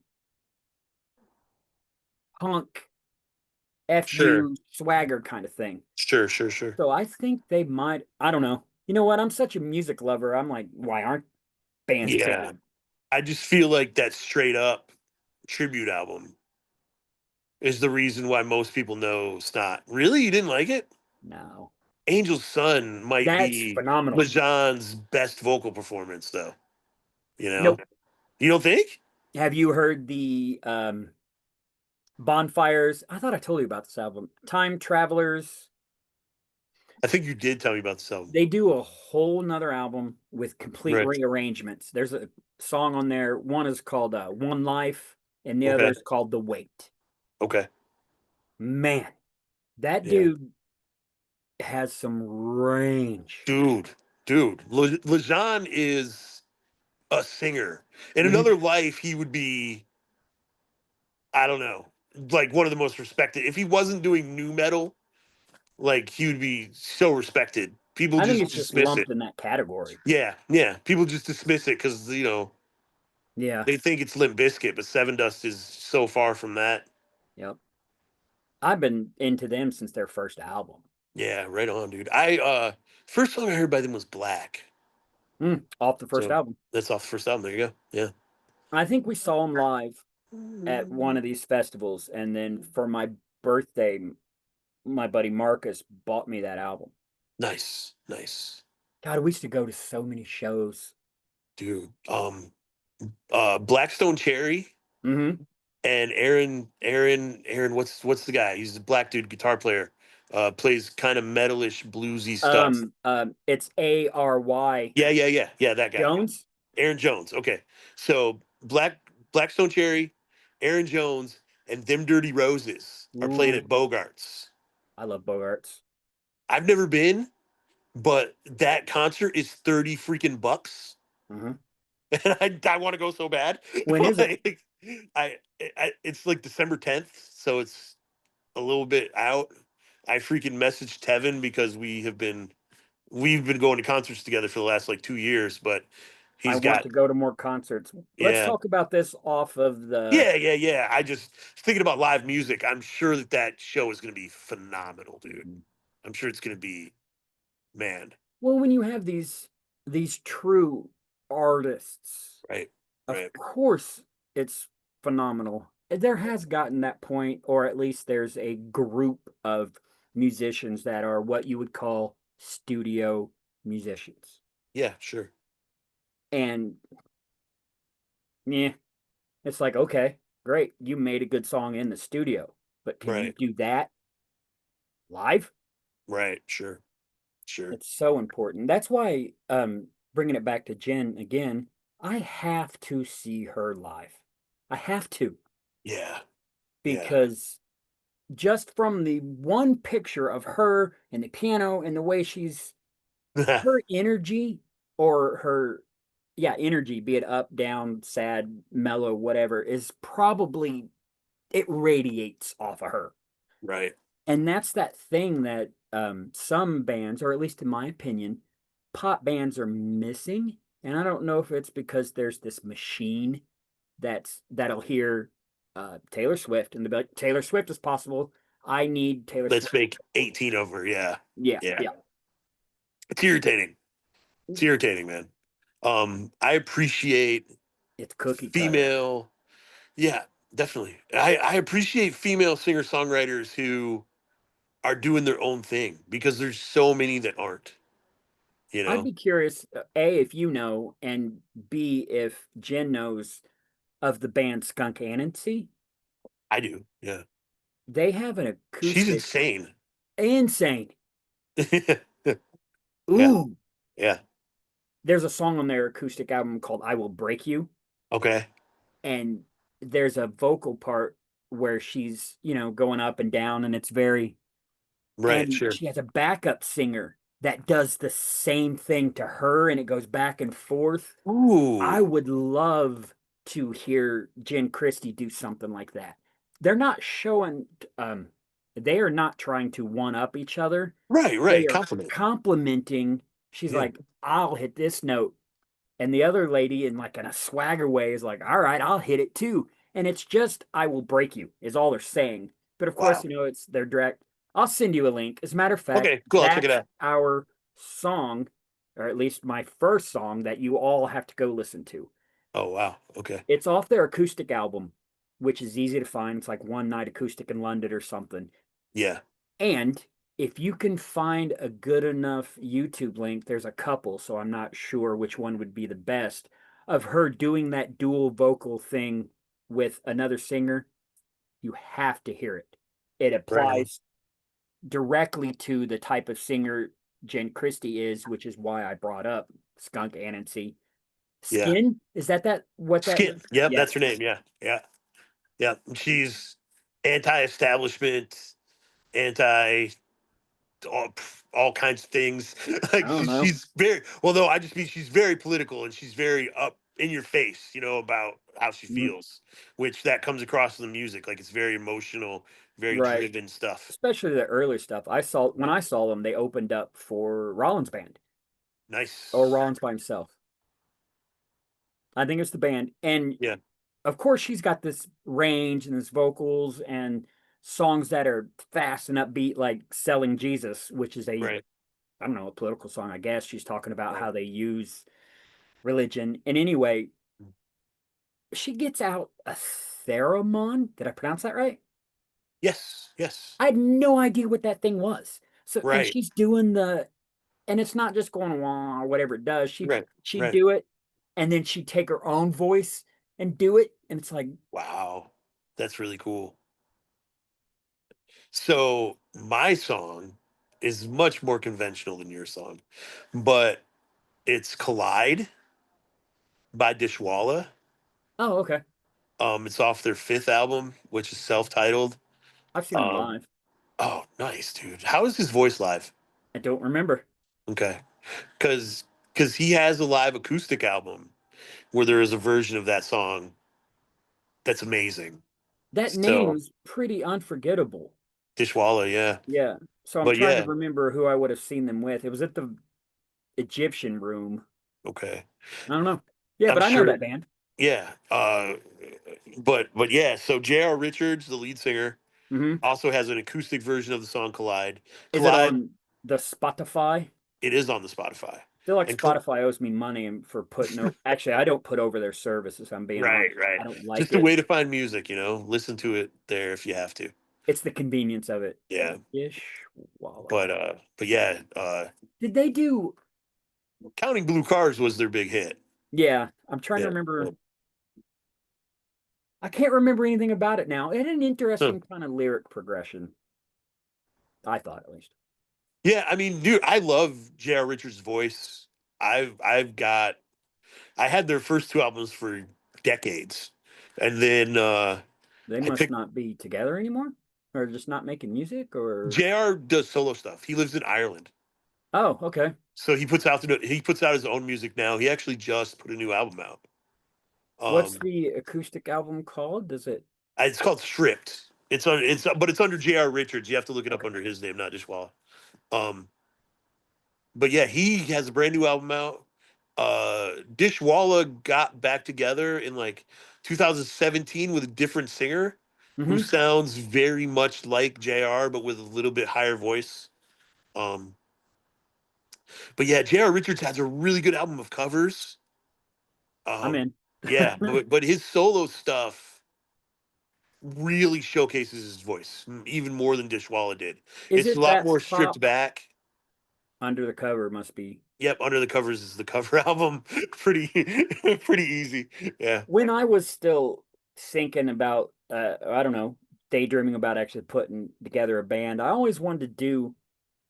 punk F Sure. you swagger kind of thing. Sure, sure, sure. So I think they might, I don't know. You know what? I'm such a music lover. I'm like, why aren't bands Yeah. killing? I just feel like that straight up tribute album is the reason why most people know Snot. Really? You didn't like it? No. Angel's Son might That's be phenomenal. Lajan's best vocal performance, though. You know? Nope. You don't think? Have you heard the Bonfires? I thought I told you about this album. Time Travelers. I think you did tell me about this album. They do a whole nother album with complete Right. rearrangements. There's a song on there. One is called One Life, and the other Okay. is called The Wait. Okay. Man, that Yeah. dude has some range. Dude. Lajan is a singer. In Mhm. another life, he would be, I don't know, like one of the most respected. If he wasn't doing new metal, like he would be so respected. People I think just it's just dismiss lumped it. in that category. Yeah, yeah. People just dismiss it because Yeah. they think it's Limp Bizkit, but Seven Dust is so far from that. Yep. I've been into them since their first album. Yeah, right on, dude. I first song I heard by them was Black. Off the first So album. that's off the first album. There you go. Yeah. I think we saw them live at one of these festivals, and then for my birthday, my buddy Marcus bought me that album. Nice, nice, God, we used to go to so many shows. dude. Blackstone Cherry Mm-hmm. and Aaron. What's the guy? He's the black dude, guitar player. Plays kind of metalish, bluesy stuff. It's ARY Yeah. That guy, Jones. Aaron Jones. Okay, so Blackstone Cherry, Aaron Jones, and them Dirty Roses are playing Ooh, at Bogarts. I love Bogarts. I've never been, but that concert is 30 freaking bucks. Mm-hmm. And I want to go so bad. When is it? Like, it's like December 10th, so it's a little bit out. I freaking messaged Tevin because we've been going to concerts together for the last like 2 years, but I he's want got to go to more concerts. Let's yeah. talk about this off of the. Yeah. I just thinking about live music. I'm sure that show is going to be phenomenal, dude. I'm sure it's going to be, man. Well, when you have these true artists, Right. of Right. course it's phenomenal. There has gotten that point, or at least there's a group of musicians that are what you would call studio musicians. Yeah, sure. And yeah, it's like, okay, great, you made a good song in the studio, but can you Right. do that live? Right. Sure. Sure. It's so important. That's why, bringing it back to Jen again, I have to see her live. I have to, Yeah. Yeah. because just from the one picture of her and the piano and the way her energy, or her, yeah, energy, be it up, down, sad, mellow, whatever, is probably, it radiates off of her. Right. And that's that thing that some bands, or at least in my opinion, pop bands are missing. And I don't know if it's because there's this machine that'll hear Taylor Swift and they'll be like, Taylor Swift is possible. I need Taylor Let's Swift. make 18 of her. Yeah. Yeah, Yeah. yeah. It's irritating. It's irritating, man. I appreciate It's cookie cutter. female. Yeah, definitely. I appreciate female singer songwriters who are doing their own thing because there's so many that aren't. You I'd know, be curious, A, if you know, and B, if Jen knows of the band Skunk Anansie. I do. Yeah, They have an she's acoustic, insane. insane. Yeah, Ooh, yeah. there's a song on their acoustic album called I Will Break You. Okay. And there's a vocal part where she's, going up and down, and it's very, Right. and Sure. she has a backup singer that does the same thing to her, and it goes back and forth. I Ooh. would love to hear Jen Christie do something like that. They're not showing, they are not trying to one up each other. Right. They Right. are Compliment. complimenting. She's Yeah. like, I'll hit this note. And the other lady, in a swagger way, is like, all right, I'll hit it too. And it's just, I will break you, is all they're saying. But of course, Wow. it's their direct. I'll send you a link. As a matter of fact, Okay. Cool. I'll check it that's out. our song, or at least my first song that you all have to go listen to. Oh wow. Okay. It's off their acoustic album, which is easy to find. It's like One Night Acoustic in London or something. Yeah. And if you can find a good enough YouTube link, there's a couple, so I'm not sure which one would be the best, of her doing that dual vocal thing with another singer. You have to hear it. It Right on. applies directly to the type of singer Jen Christie is, which is why I brought up Skunk Anansie. Yeah. Skin? Is that what that Skin. is? Yep. Yes. That's her name. Yeah. Yeah. Yeah. She's anti-establishment, anti all kinds of things. I Like don't know. she's very well. No, I just mean she's very political and she's very up in your face. About how she Mm, feels, which that comes across in the music. Like it's very emotional, very Right. driven stuff. Especially the earlier stuff. When I saw them, they opened up for Rollins Band or Nice. Rollins by himself. I think it's the band. And Yeah. of course, she's got this range and this vocals and songs that are fast and upbeat, like Selling Jesus, which is Right. I don't know, a political song, I guess. She's talking about Right. how they use religion. And anyway, she gets out a theremin. Did I pronounce that right? Yes. Yes. I had no idea what that thing was. So, and Right. she's doing and it's not just going wah or whatever it does. Right. She'd Right. do it, and then she'd take her own voice and do it, and it's like, Wow. That's really cool. So my song is much more conventional than your song, but it's Collide by Dishwalla. oh, okay. It's off their fifth album, which is self-titled. I've seen them Um, live. oh, nice, dude. How is his voice live? I don't remember. Okay, because he has a live acoustic album where there is a version of that song that's amazing. That name So is pretty unforgettable. Dishwalla, yeah, Yeah. So I'm but trying to yeah, remember who I would have seen them with. It was at the Egyptian Room. okay. I don't know. Yeah, I'm but I know sure. that band. Yeah, but yeah. So J.R. Richards, the lead singer, Hmm. also has an acoustic version of the song Collide. Is it Collide, on the Spotify? it is on the Spotify. I feel like And Spotify owes me money for putting over. Actually, I don't put over their services. I'm being right, honest. right. I don't Just like a it. way to find music, listen to it there if you have to. It's the convenience of it. Yeah. Dishwalla. But yeah, Did they do? Counting Blue Cars was their big hit. Yeah, I'm trying to Yeah. remember. I can't remember anything about it now. It had an Huh. interesting kind of lyric progression. I thought, at least. Yeah, I mean, dude, I love J.R. Richards' voice. I had their first two albums for decades. And then They I must picked not be together anymore, or just not making music, or JR does solo stuff. He lives in Ireland. oh, okay. So he puts out his own music now. He actually just put a new album out. What's Um the acoustic album called? Does it? it's called Stripped. It's under J.R. Richards. You have to look it up Okay. under his name, not Dishwalla. Um but yeah, he has a brand new album out. Dishwalla got back together in like 2017 with a different singer who Hmm. sounds very much like JR but with a little bit higher voice. Um but yeah, JR Richards has a really good album of covers. I'm Um in. yeah, but his solo stuff really showcases his voice even more than Dishwalla did. Is It's a it lot That's more stripped Pop? back. Under the Cover must be. Yep, Under the Covers is the cover album. Pretty pretty easy. Yeah. When I was still thinking about, I don't know, daydreaming about actually putting together a band, I always wanted to do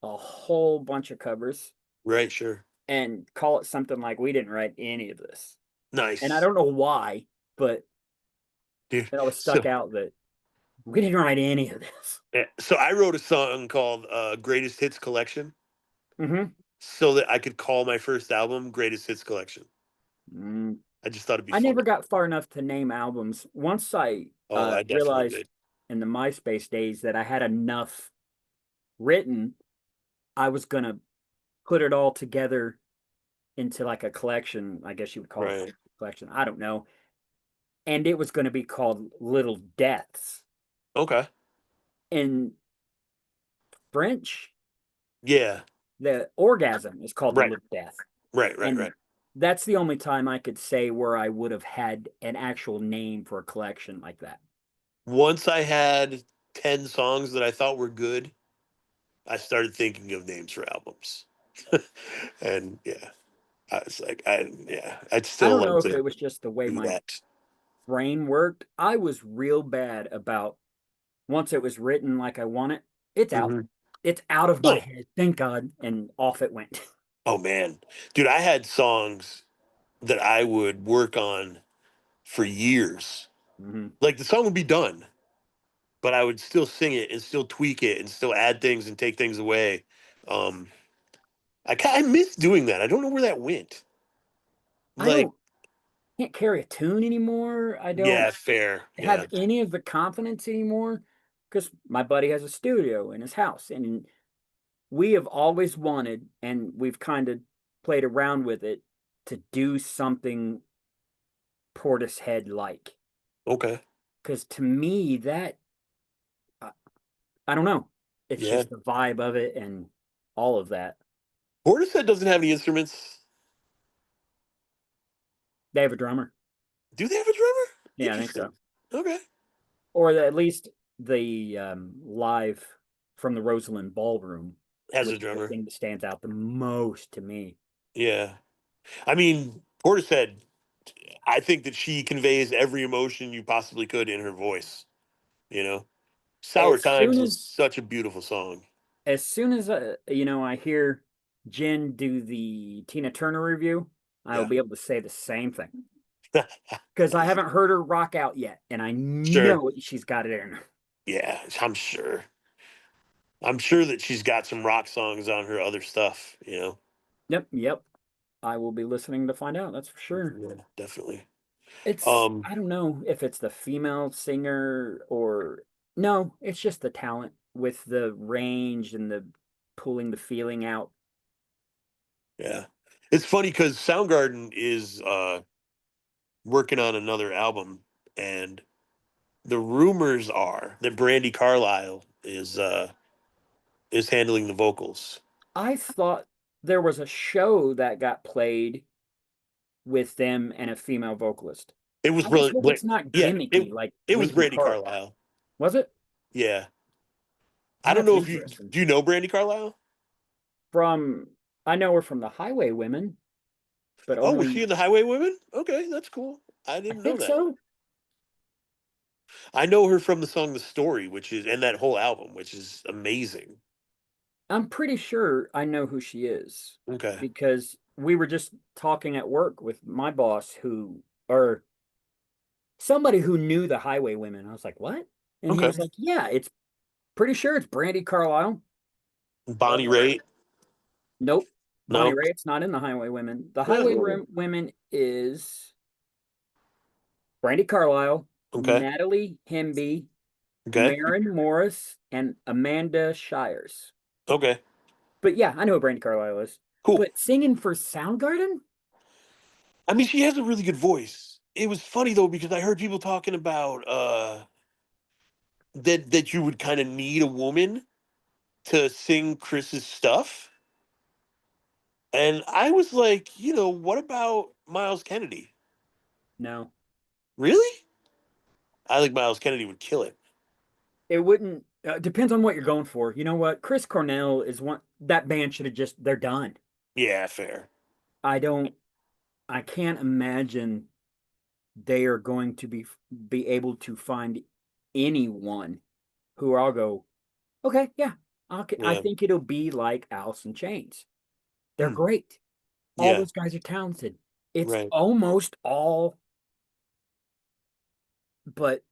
a whole bunch of covers Right, sure. and call it something like "We didn't write any of this." And I Nice. don't know why, but Dude. it always So stuck out that we didn't write any of this. yeah, so I wrote a song called Greatest Hits Collection Hmm. so that I could call my first album Greatest Hits Collection. Mm. I just thought it'd be I funny. never got far enough to name albums. Once I Oh, I definitely realized did. in the MySpace days that I had enough written, I was gonna put it all together into like a collection. I guess you would call it Right. a collection. I don't know. And it was going to be called Little Deaths. Okay. In French, Yeah. the orgasm is called the Right. Little Death. Right. And that's the only time I could say where I would have had an actual name for a collection like that. Once I had 10 songs that I thought were good, I started thinking of names for albums. And yeah, I was like, I'd I still don't know like if to it was just the way do my that. brain worked. I was real bad about once it was written like I want it, it's out. Mhm. It's out of my Oh, head. Thank God. And off it went. oh man, dude, I had songs that I would work on for years. Hmm. Like the song would be done, but I would still sing it and still tweak it and still add things and take things away. Um, I miss doing that. I don't know where that went. I Like, don't can't carry a tune anymore. I don't yeah, fair. have Yeah. any of the confidence anymore. because my buddy has a studio in his house, and we have always wanted, and we've kind of played around with it, to do something Portishead like. Okay. Because to me, that uh, I don't know, it's Yeah. just the vibe of it and all of that. Portishead doesn't have any instruments. They have a drummer. Do they have a drummer? Yeah, I think Interesting. so. Okay. Or at least the live from the Rosalind Ballroom, Has which a is the drummer. thing that stands out the most to me. Yeah. I mean, Portishead, I think that she conveys every emotion you possibly could in her voice. You know, Sour As Times soon is as such a beautiful song. as soon as I hear Jen do the Tina Turner review, I will Yeah. be able to say the same thing because I haven't heard her rock out yet, and I Sure. know she's got it in her. Yeah, I'm sure. I'm sure that she's got some rock songs on her other stuff, you know. Yep, yep. I will be listening to find out. That's for sure. Yeah, definitely. It's Um, I don't know if it's the female singer or no, it's just the talent with the range and the pulling the feeling out. yeah. It's funny because Soundgarden is working on another album, and the rumors are that Brandy Carlisle is handling the vocals. I thought there was a show that got played with them and a female vocalist. It was I just really, hope it's not yeah, gimmicky like it was Linkin Brandy Park. Carlisle. Was it? Yeah. I don't That's know if you interesting. do you know Brandy Carlisle? From I know her from the Highwaywomen, but Oh, was she only in the Highwaywomen? Okay, that's cool. I I didn't know think that. so. I know her from the song "The Story," which is and that whole album, which is amazing. I'm pretty sure I know who she is Okay, because we were just talking at work with my boss who or somebody who knew the Highwaywomen. I was like, "What?" And he okay. was like, "Yeah, it's pretty sure it's Brandy Carlisle." Bonnie Raitt? Nope. Bonnie No. Raitt's not in the Highwaywomen. The Yeah. Highwaywomen is Brandy Carlisle, Okay. Natalie Hemby, Okay. Maren Morris, and Amanda Shires. Okay. But yeah, I know who Brandy Carlisle is. Cool. But singing for Soundgarden? I mean, she has a really good voice. It was funny though because I heard people talking about that you would kind of need a woman to sing Chris's stuff, and I was like, what about Miles Kennedy? No. Really? I think Miles Kennedy would kill it. It wouldn't depends on what you're going for. You know what? Chris Cornell is one that band should have just they're done. Yeah, fair. I don't I can't imagine they are going to be able to find anyone who I'll go, okay, yeah. I Yeah. think it'll be like Alice in Chains. They're Hmm. great. All Yeah. those guys are talented. It's Right. almost all, but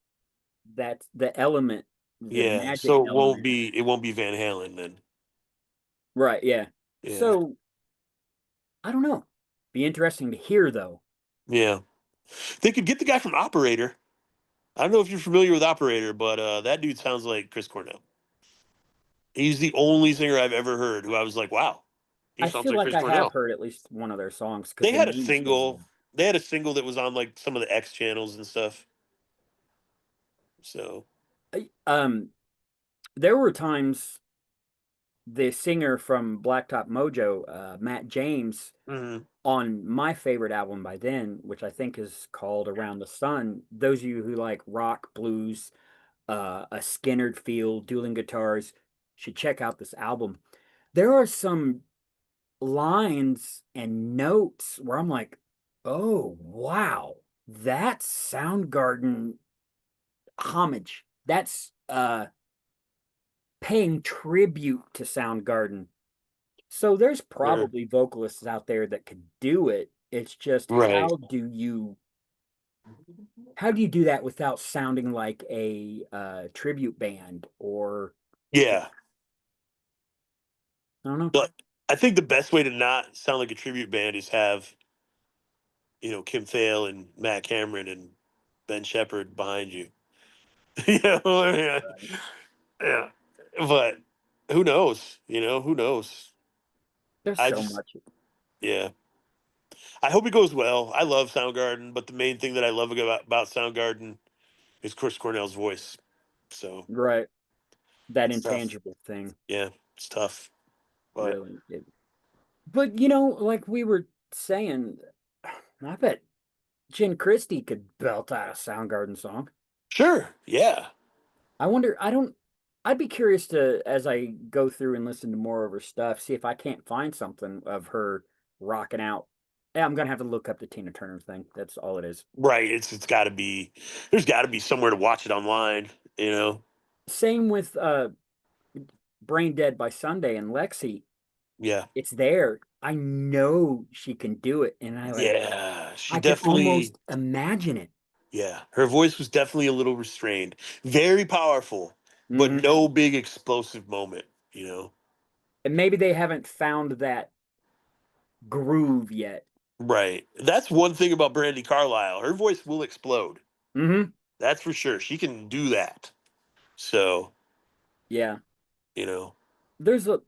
that's the element, the Yeah. magic So element. it won't be Van Halen then. Right, yeah. Yeah. So I don't know. Be interesting to hear though. Yeah. They could get the guy from Operator. I don't know if you're familiar with Operator, but that dude sounds like Chris Cornell. He's the only singer I've ever heard who I was like, wow, he I sounds feel like like Chris I have Cornell. heard at least one of their songs because They the had a name is single. familiar. They had a single that was on like some of the X channels and stuff. So Um, there were times the singer from Blacktop Mojo, Matt James, mhm. on my favorite album by then, which I think is called Around the Sun. Those of you who like rock, blues, a Skinnerd feel, dueling guitars, should check out this album. There are some lines and notes where I'm like, oh wow, that's Soundgarden homage. That's paying tribute to Soundgarden. So there's Sure. probably vocalists out there that could do it. It's just Right. how do you do that without sounding like a tribute band or Yeah. I don't know. But I think the best way to not sound like a tribute band is have, Kim Thale and Matt Cameron and Ben Shepherd behind you. You know, what I mean? Yeah, but who knows? Who knows? There's I so just, much. yeah. I hope it goes well. I love Soundgarden, but the main thing that I love about Soundgarden is Chris Cornell's voice. So Right. That it's tough. intangible thing, Yeah, it's tough. But really. But like we were saying, I bet Jen Christie could belt out a Soundgarden song. sure, yeah, I wonder, I'd be curious to, as I go through and listen to more of her stuff, see if I can't find something of her rocking out. Yeah, I'm gonna have to look up the Tina Turner thing. That's all it is. right. It's got to be. There's got to be somewhere to watch it online. Same with Brain Dead by Sunday and Lexi. Yeah, It's there. I know she can do it, and yeah. She I can definitely. almost imagine it. Yeah, her voice was definitely a little restrained. Very powerful, but Hmm. no big explosive moment. And maybe they haven't found that groove yet. Right. That's one thing about Brandy Carlisle. Her voice will explode. Hmm. That's for sure. She can do that. So, Yeah. you know, There's a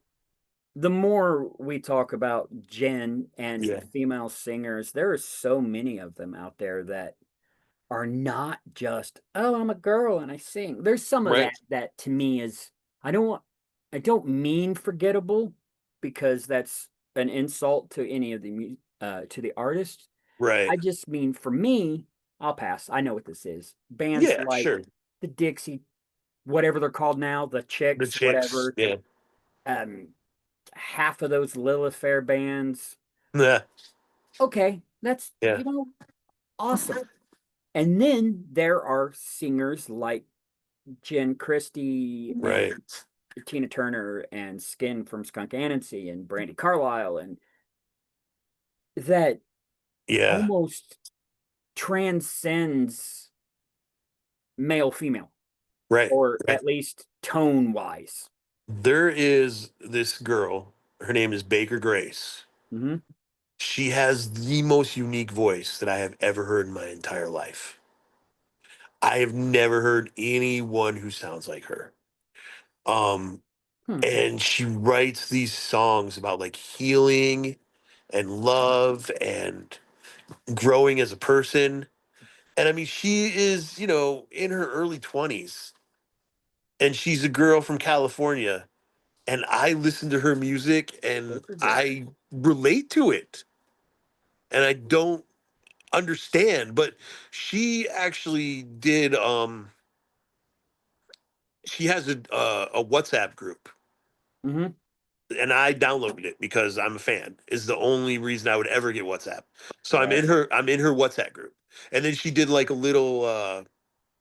The more we talk about Jen and yeah. female singers, there are so many of them out there that are not just, oh, I'm a girl and I sing. There's some of Right. that to me is I don't want I don't mean forgettable because that's an insult to any of to the artists. Right. I just mean for me, I'll pass. I know what this is. Bands Yeah, like sure. the Dixie, whatever they're called now, the The Chicks, chicks. whatever. Yeah. Um, half of those Lilith Fair bands. Yeah. Okay, that's Yeah. awesome. And then there are singers like Jen Christie Right. and Tina Turner and Skin from Skunk Anansie and Brandy Carlisle and that Yeah. almost transcends male female Right. or Right. at least tone wise. There is this girl. Her name is Baker Grace. Hmm. She has the most unique voice that I have ever heard in my entire life. I have never heard anyone who sounds like her. Um, Hmm. and she writes these songs about like healing and love and growing as a person. And I mean, she is, in her early 20s and she's a girl from California. And I listen to her music and Baker Grace. I relate to it. And I don't understand, but she actually did she has a WhatsApp group Hmm. and I downloaded it because I'm a fan. Is the only reason I would ever get WhatsApp. So I'm Right. in her WhatsApp group. And then she did like a little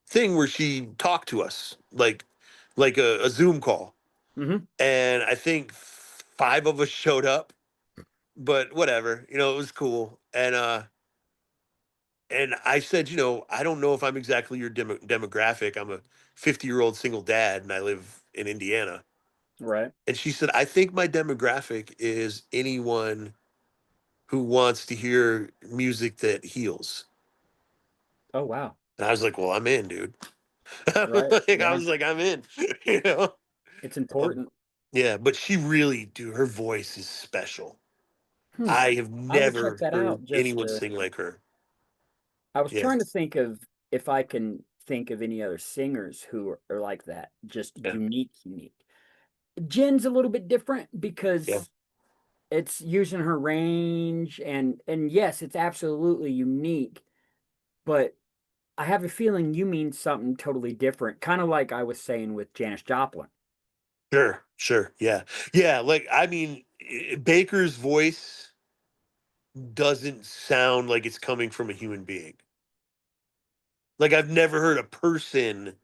thing where she talked to us like a Zoom call. Hmm. And I think five of us showed up, but whatever, it was cool. And I said, I don't know if I'm exactly your demographic. I'm a 50-year-old single dad and I live in Indiana. Right. And she said, I think my demographic is anyone who wants to hear music that heals. Oh wow. And I was like, well, I'm in, dude. Right. I Yeah. was like, I'm in, you know? It's Um, important. yeah, but she really, dude, her voice is special. Hmm. I have I will check never that heard out. Just anyone sing like her. I was Yeah. trying to think of if I can think of any other singers who are like that, just Yeah. unique. Jen's a little bit different Yeah. because it's using her range and yes, it's absolutely unique, but I have a feeling you mean something totally different, kind of like I was saying with Janis Joplin. Sure. Sure. Yeah. Yeah. Like, I mean, Baker's voice doesn't sound like it's coming from a human being. Like, I've never heard a person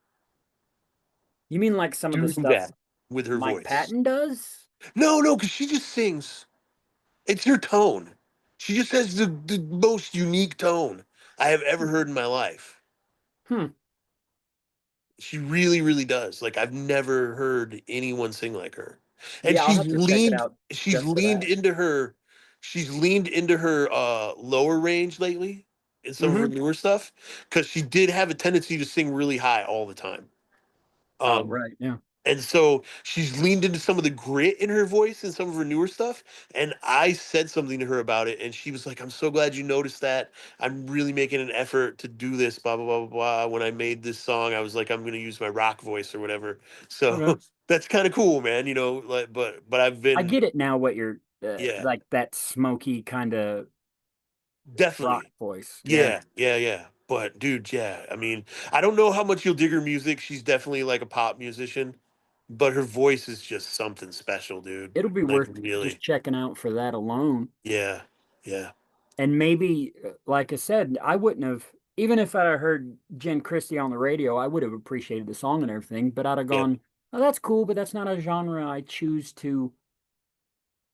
You mean like some of the do stuff that with her Mike voice. Patton does? No, no, because she just sings. It's her tone. She just has the most unique tone I have ever heard in my life. Hmm. She really, really does. Like I've never heard anyone sing like her. And Yeah, I'll have to check it out she's just for leaned that. into her lower range lately in some of her Hmm. newer stuff because she did have a tendency to sing really high all the time. Oh, Um right. Yeah. And so she's leaned into some of the grit in her voice and some of her newer stuff. And I said something to her about it, and she was like, "I'm so glad you noticed that. I'm really making an effort to do this, blah, blah, blah, blah, blah. When I made this song, I was like, I'm going to use my rock voice or whatever." Okay. So that's kind of cool, man. Like, but I've I been, get it now what you're yeah, like that smoky kind of rock definitely. voice. Yeah. Yeah, yeah, yeah. But dude, yeah, I mean, I don't know how much you'll dig her music. She's definitely like a pop musician, but her voice is just something special, dude. It'll be Like worth just really. checking out for that alone. Yeah, yeah, And maybe, like I said, I wouldn't have, even if I'd have heard Jen Christie on the radio, I would have appreciated the song and everything, but I'd have yeah. gone, oh, that's cool, but that's not a genre I choose to.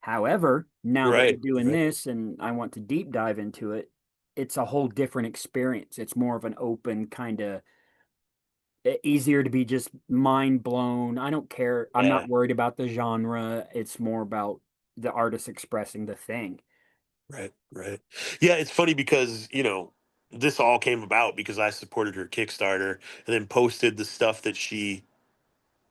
However, now that we're Right, doing right, this and I want to deep dive into it, it's a whole different experience. It's more of an open kind of easier to be just mind blown. I don't care. I'm yeah, not worried about the genre. It's more about the artist expressing the thing. right, right. Yeah, it's funny because this all came about because I supported her Kickstarter and then posted the stuff that she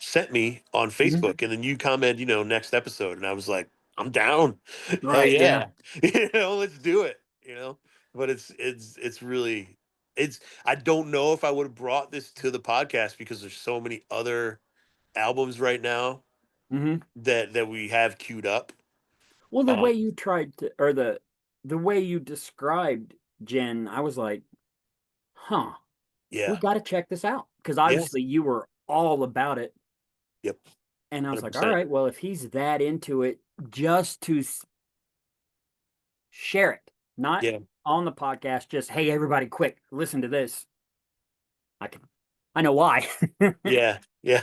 sent me on Mhm. Facebook, and then you comment, next episode, and I was like, I'm down. Hell Right. Yeah. yeah. Let's do it. But it's really it's I don't know if I would have brought this to the podcast because there's so many other albums right now Hmm. that we have queued up. Well, the Um, way you tried to, or the way you described Jen, I was like, huh, we yeah. got to check this out because Yeah. obviously you were all about it. Yep. And I was like, all 100%. right, well, if he's that into it, just to share it, not Yeah. on the podcast, just, hey, everybody, quick, listen to this. I can, I know why. Yeah. Yeah.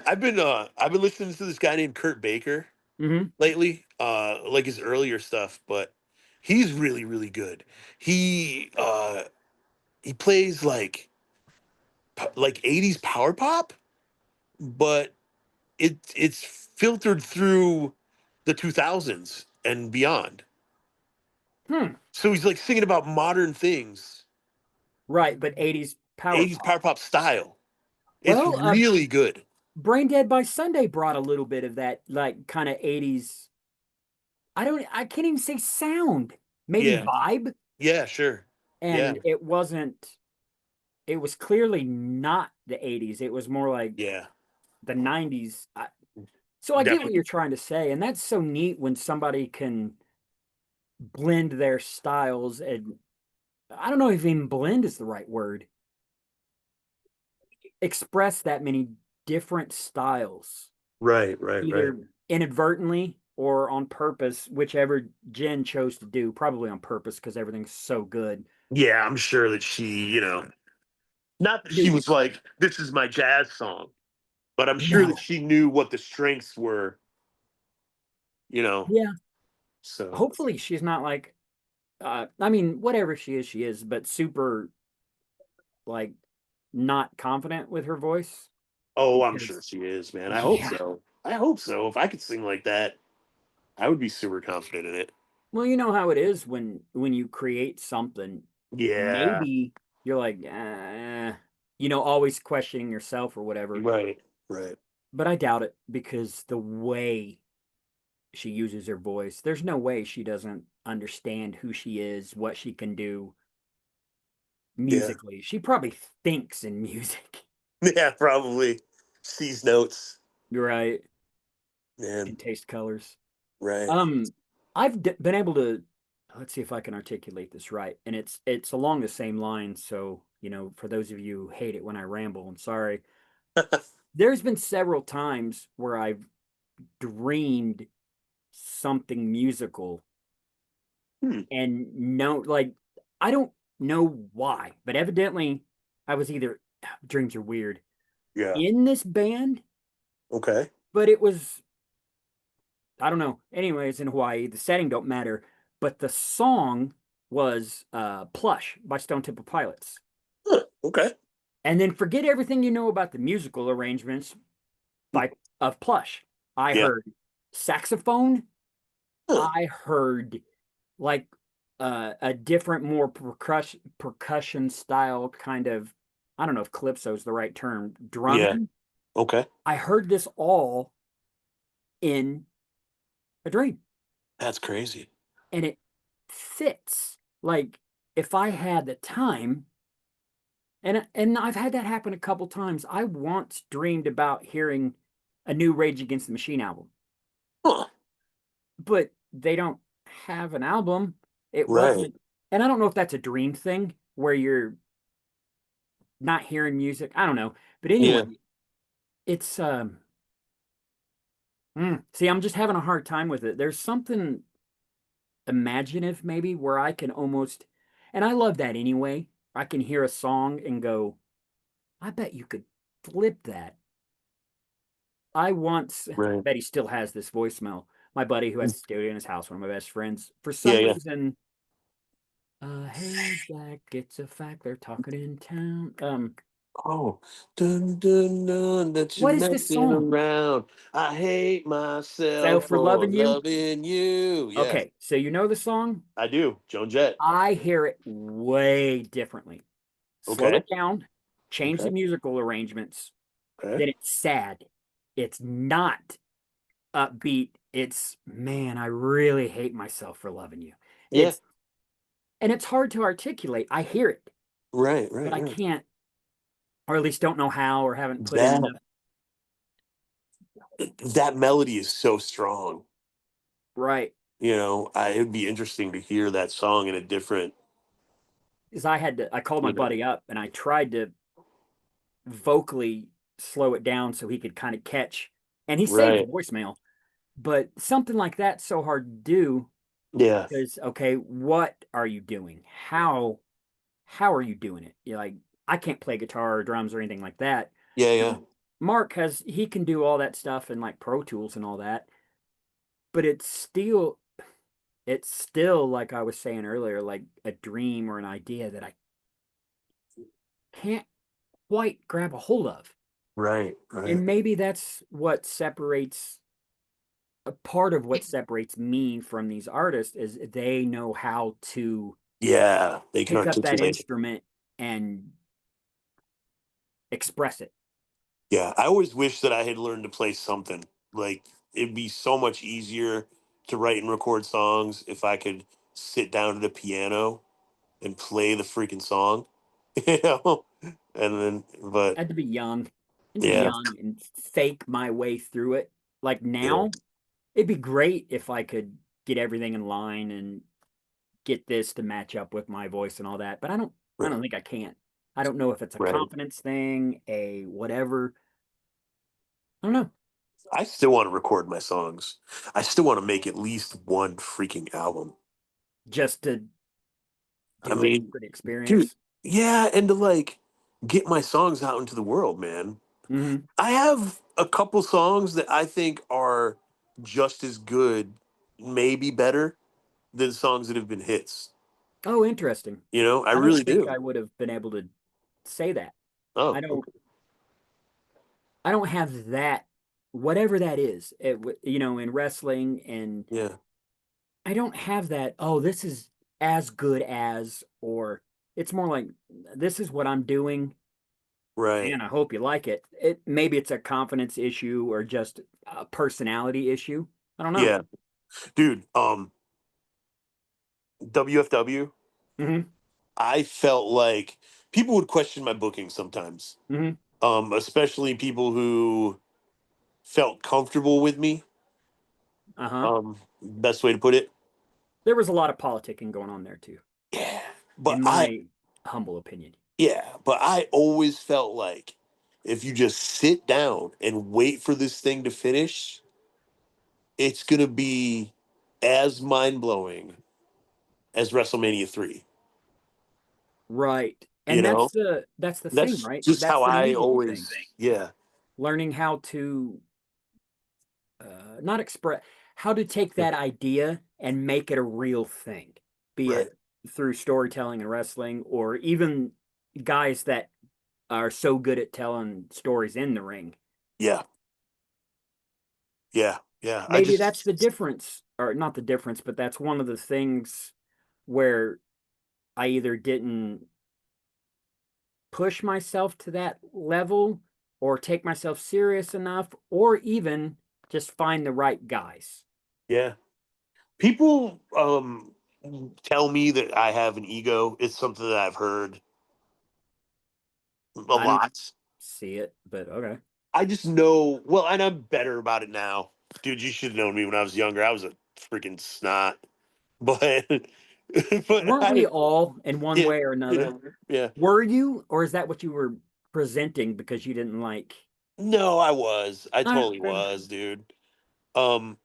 I've been listening to this guy named Kurt Baker Hmm. lately, like his earlier stuff, but he's really, really good. He plays like 80s power pop, but it's filtered through the 2000s and beyond. Hmm. So he's like singing about modern things, Right, but 80s power 80s pop. power pop style. It's Well, really good. Brain Dead by Sunday brought a little bit of that, like, kind of 80s. I can't even say sound, maybe Yeah. vibe. Yeah, sure. Yeah. And it was clearly not the 80s. It was more like Yeah. the 90s. So I get what Definitely. you're trying to say. And that's so neat when somebody can blend their styles. And I don't know if even blend is the right word, express that many different styles, Right, right, right. either inadvertently or on purpose, whichever Jen chose to do, probably on purpose because everything's so good. Yeah, I'm sure that not that she Dude, was like, this is my jazz song, but I'm sure that no. she knew what the strengths were, you know. Yeah. So, Hopefully she's not like, I mean, whatever she is, but super like not confident with her voice oh, I'm sure because she is, man. I hope yeah. so. I hope so. If I could sing like that, I would be super confident in it. Well, you know how it is when you create something, Yeah. maybe you're like, always questioning yourself or whatever. Right. Right. But I doubt it because the way she uses her voice, there's no way she doesn't understand who she is, what she can do Yeah. musically. She probably thinks in music. Yeah, probably. Sees notes. You're right. Man. And taste colors. Right. Um, been able to, let's see if I can articulate this right, and it's along the same lines. So for those of you who hate it when I ramble, I'm sorry. There's been several times where I've dreamed something musical, Hmm. and no, like I don't know why, but evidently I was either dreams are weird Yeah. in this band, Okay. but it was I don't know. Anyways, in Hawaii, the setting don't matter, but the song was Plush by Stone Temple Pilots. Huh. Okay. And then forget everything you know about the musical arrangements Hmm. by of Plush. I Yeah. heard saxophone, Huh. I heard like a different more percussion style kind of I don't know if calypso is the right term, Yeah. drumming. Okay. I heard this all in a dream, That's crazy. and it fits. Like, if I had the time, and I've had that happen a couple times. I once dreamed about hearing a new Rage Against the Machine album, Huh. but they don't have an album. It Right. wasn't, and I don't know if that's a dream thing where you're not hearing music. I don't know. But Yeah. anyway, it's see, I'm just having a hard time with it. There's something imaginative maybe where I can almost, and I love that anyway. I can hear a song and go, I bet you could flip that. I once, I Right. bet he still has this voicemail. My buddy who has Mm. a studio in his house, one of my best friends, for Yeah, some yeah. reason, hey Jack, it's a fact they're talking in town. Oh, dun dun dun, that you're What is this messing song? around. I hate Fail myself for for loving you. loving you. Yes, Okay, so you know the song? I do. Joan Jett. I hear it way differently. Slow Okay. it down, change Okay. the musical arrangements, Okay. then it's sad. It's not upbeat. It's, man, I really hate myself for loving you. Yeah. It's, and it's hard to articulate. I hear it, Right. but Right. I Right. can't, or at least don't know how, or haven't put in That enough. that melody is so strong. Right. It'd be interesting to hear that song in a different, Because I called my you know. buddy up and I tried to vocally slow it down so he could kind of catch, and he saved the Right. voicemail, but something like that's so hard to do Yeah. because, okay, what are you doing? How are you doing it? You're like, I can't play guitar or drums or anything like that. Yeah. Yeah. And Mark he can do all that stuff and like Pro Tools and all that, but it's still like I was saying earlier, like a dream or an idea that I can't quite grab a hold of. Right. Right. And maybe that's what separates a part of what separates me from these artists is they know how to Yeah. They can pick up that articulate it. instrument and express it. Yeah, I always wish that I had learned to play something. Like it'd be so much easier to write and record songs if I could sit down at a piano and play the freaking song. you know? And then I but had to be young. I had to be yeah, young and fake my way through it. Like yeah, now, it'd be great if I could get everything in line and get this to match up with my voice and all that. But I right, don't think I can. I don't know if it's a right. confidence thing, a whatever. I don't know. I still want to record my songs. I still want to make at least one freaking album. Just to I do it mean, for the dude, experience. yeah, and to like get my songs out into the world, man. Hmm. I have a couple songs that I think are just as good, maybe better than songs that have been hits. Oh, interesting. I I don't really think do. I would have been able to say that. I Oh, don't okay. I don't have that, whatever that is. In wrestling, and Yeah, I don't have that, oh, this is as good as, or it's more like this is what I'm doing right. and I hope you like it. Maybe it's a confidence issue or just a personality issue. I don't know. Yeah, dude. WFW. Hmm. I felt like people would question my booking sometimes. Hmm. Especially people who felt comfortable with me. Uh-huh. Best way to put it. There was a lot of politicking going on there too, Yeah, but in my humble opinion. I always felt like if you just sit down and wait for this thing to finish, it's gonna be as mind blowing as WrestleMania 3. Right. You And know, that's the thing, that's right? just That's how the I musical thing. always. Yeah, Learning how to not express, how to take that idea and make it a real thing, be right. it through storytelling and wrestling, or even guys that are so good at telling stories in the ring. Yeah, yeah, yeah. I Maybe that's just the difference, or not the difference, but that's one of the things where I either didn't push myself to that level or take myself serious enough, or even just find the right guys. Yeah. People tell me that I have an ego. It's something that I've heard a I don't lot. see it, but okay. I just know, well, and I'm better about it now. Dude, you should have known me when I was younger. I was a freaking snot. But but Weren't we I all in one yeah, way or another? yeah. Were you, or is that what you were presenting because you didn't like? No, I was. I All right, totally fair enough. was, dude. Um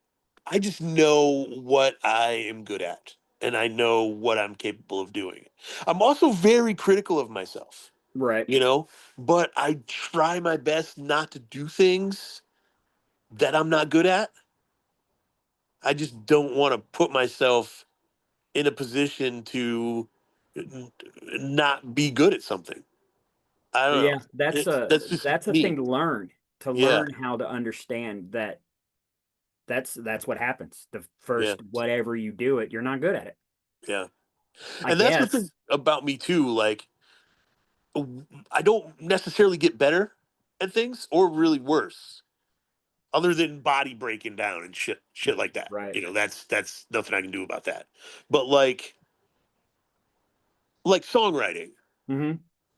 I just know what I am good at and I know what I'm capable of doing. I'm also very critical of myself, Right. you know, but I try my best not to do things that I'm not good at. I just don't want to put myself in a position to not be good at something. I don't know. Yeah, that's a That's just that's a thing me. to Yeah, learn how to understand that that's what happens. The yeah, first whatever you do it, you're not good at it. yeah. I And that's the thing guess. about me too. Like, I don't necessarily get better at things or really worse, other than body breaking down and shit like that. Right. That's nothing I can do about that. But like songwriting, Hmm.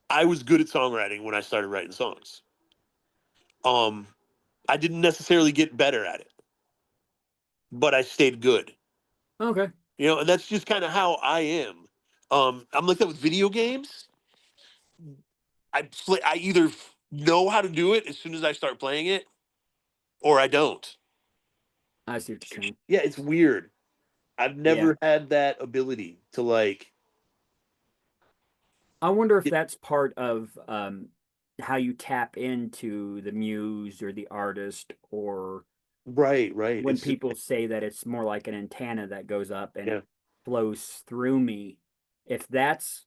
I was good at songwriting when I started writing songs. Um, I didn't necessarily get better at it, but I stayed good. Okay. And that's just kind of how I am. I'm like that with video games. I either know how to do it as soon as I start playing it, or I don't. I see what you're saying. Yeah, it's weird. I've Yeah. never had that ability to like I wonder if get that's part of how you tap into the muse or the artist, or right, right. when It's just people say that it's more like an antenna that goes up and yeah, it flows through me. If that's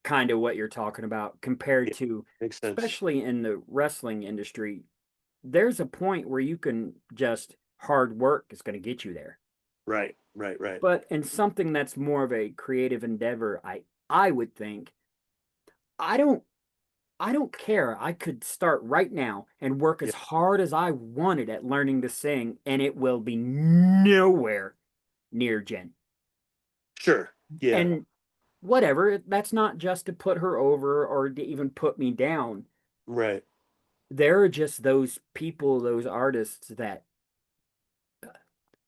kind of what you're talking about, compared yeah, to, makes sense. especially in the wrestling industry, there's a point where you can just hard work is going to get you there. Right, right, right. But in something that's more of a creative endeavor, I would think I don't I don't care. I could start right now and work Yeah, as hard as I wanted at learning to sing, and it will be nowhere near Jen. sure. Yeah, And whatever, that's not just to put her over or to even put me down. right. There are just those people, those artists that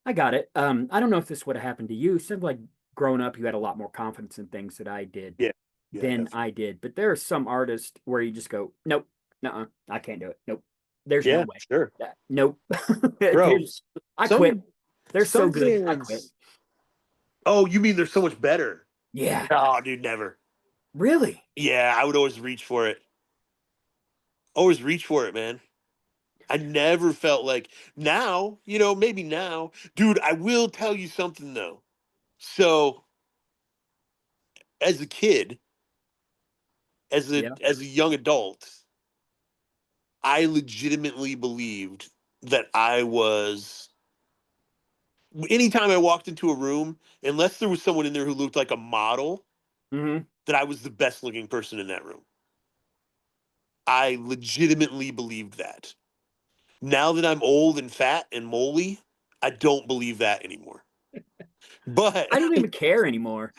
I got it. I don't know if this would have happened to you. Seems like growing up, you had a lot more confidence in things that I did Yeah, yeah, than definitely. I did. But there are some artists where you just go, nope, no, I can't do it. Nope, there's no Yeah, way. sure. Nope. Bro, There's, I quit. some They're so some good. I quit. bands. Oh, you mean they're so much better? Yeah, No, dude, never. really. Yeah, I would always reach for it. Always reach for it, man. I never felt like now, maybe now. Dude, I will tell you something though. So, as a kid, Yeah. as a young adult, I legitimately believed that I was anytime I walked into a room, unless there was someone in there who looked like a model, Hmm. that I was the best looking person in that room. I legitimately believed that. Now that I'm old and fat and moly, I don't believe that anymore. But I don't even care anymore.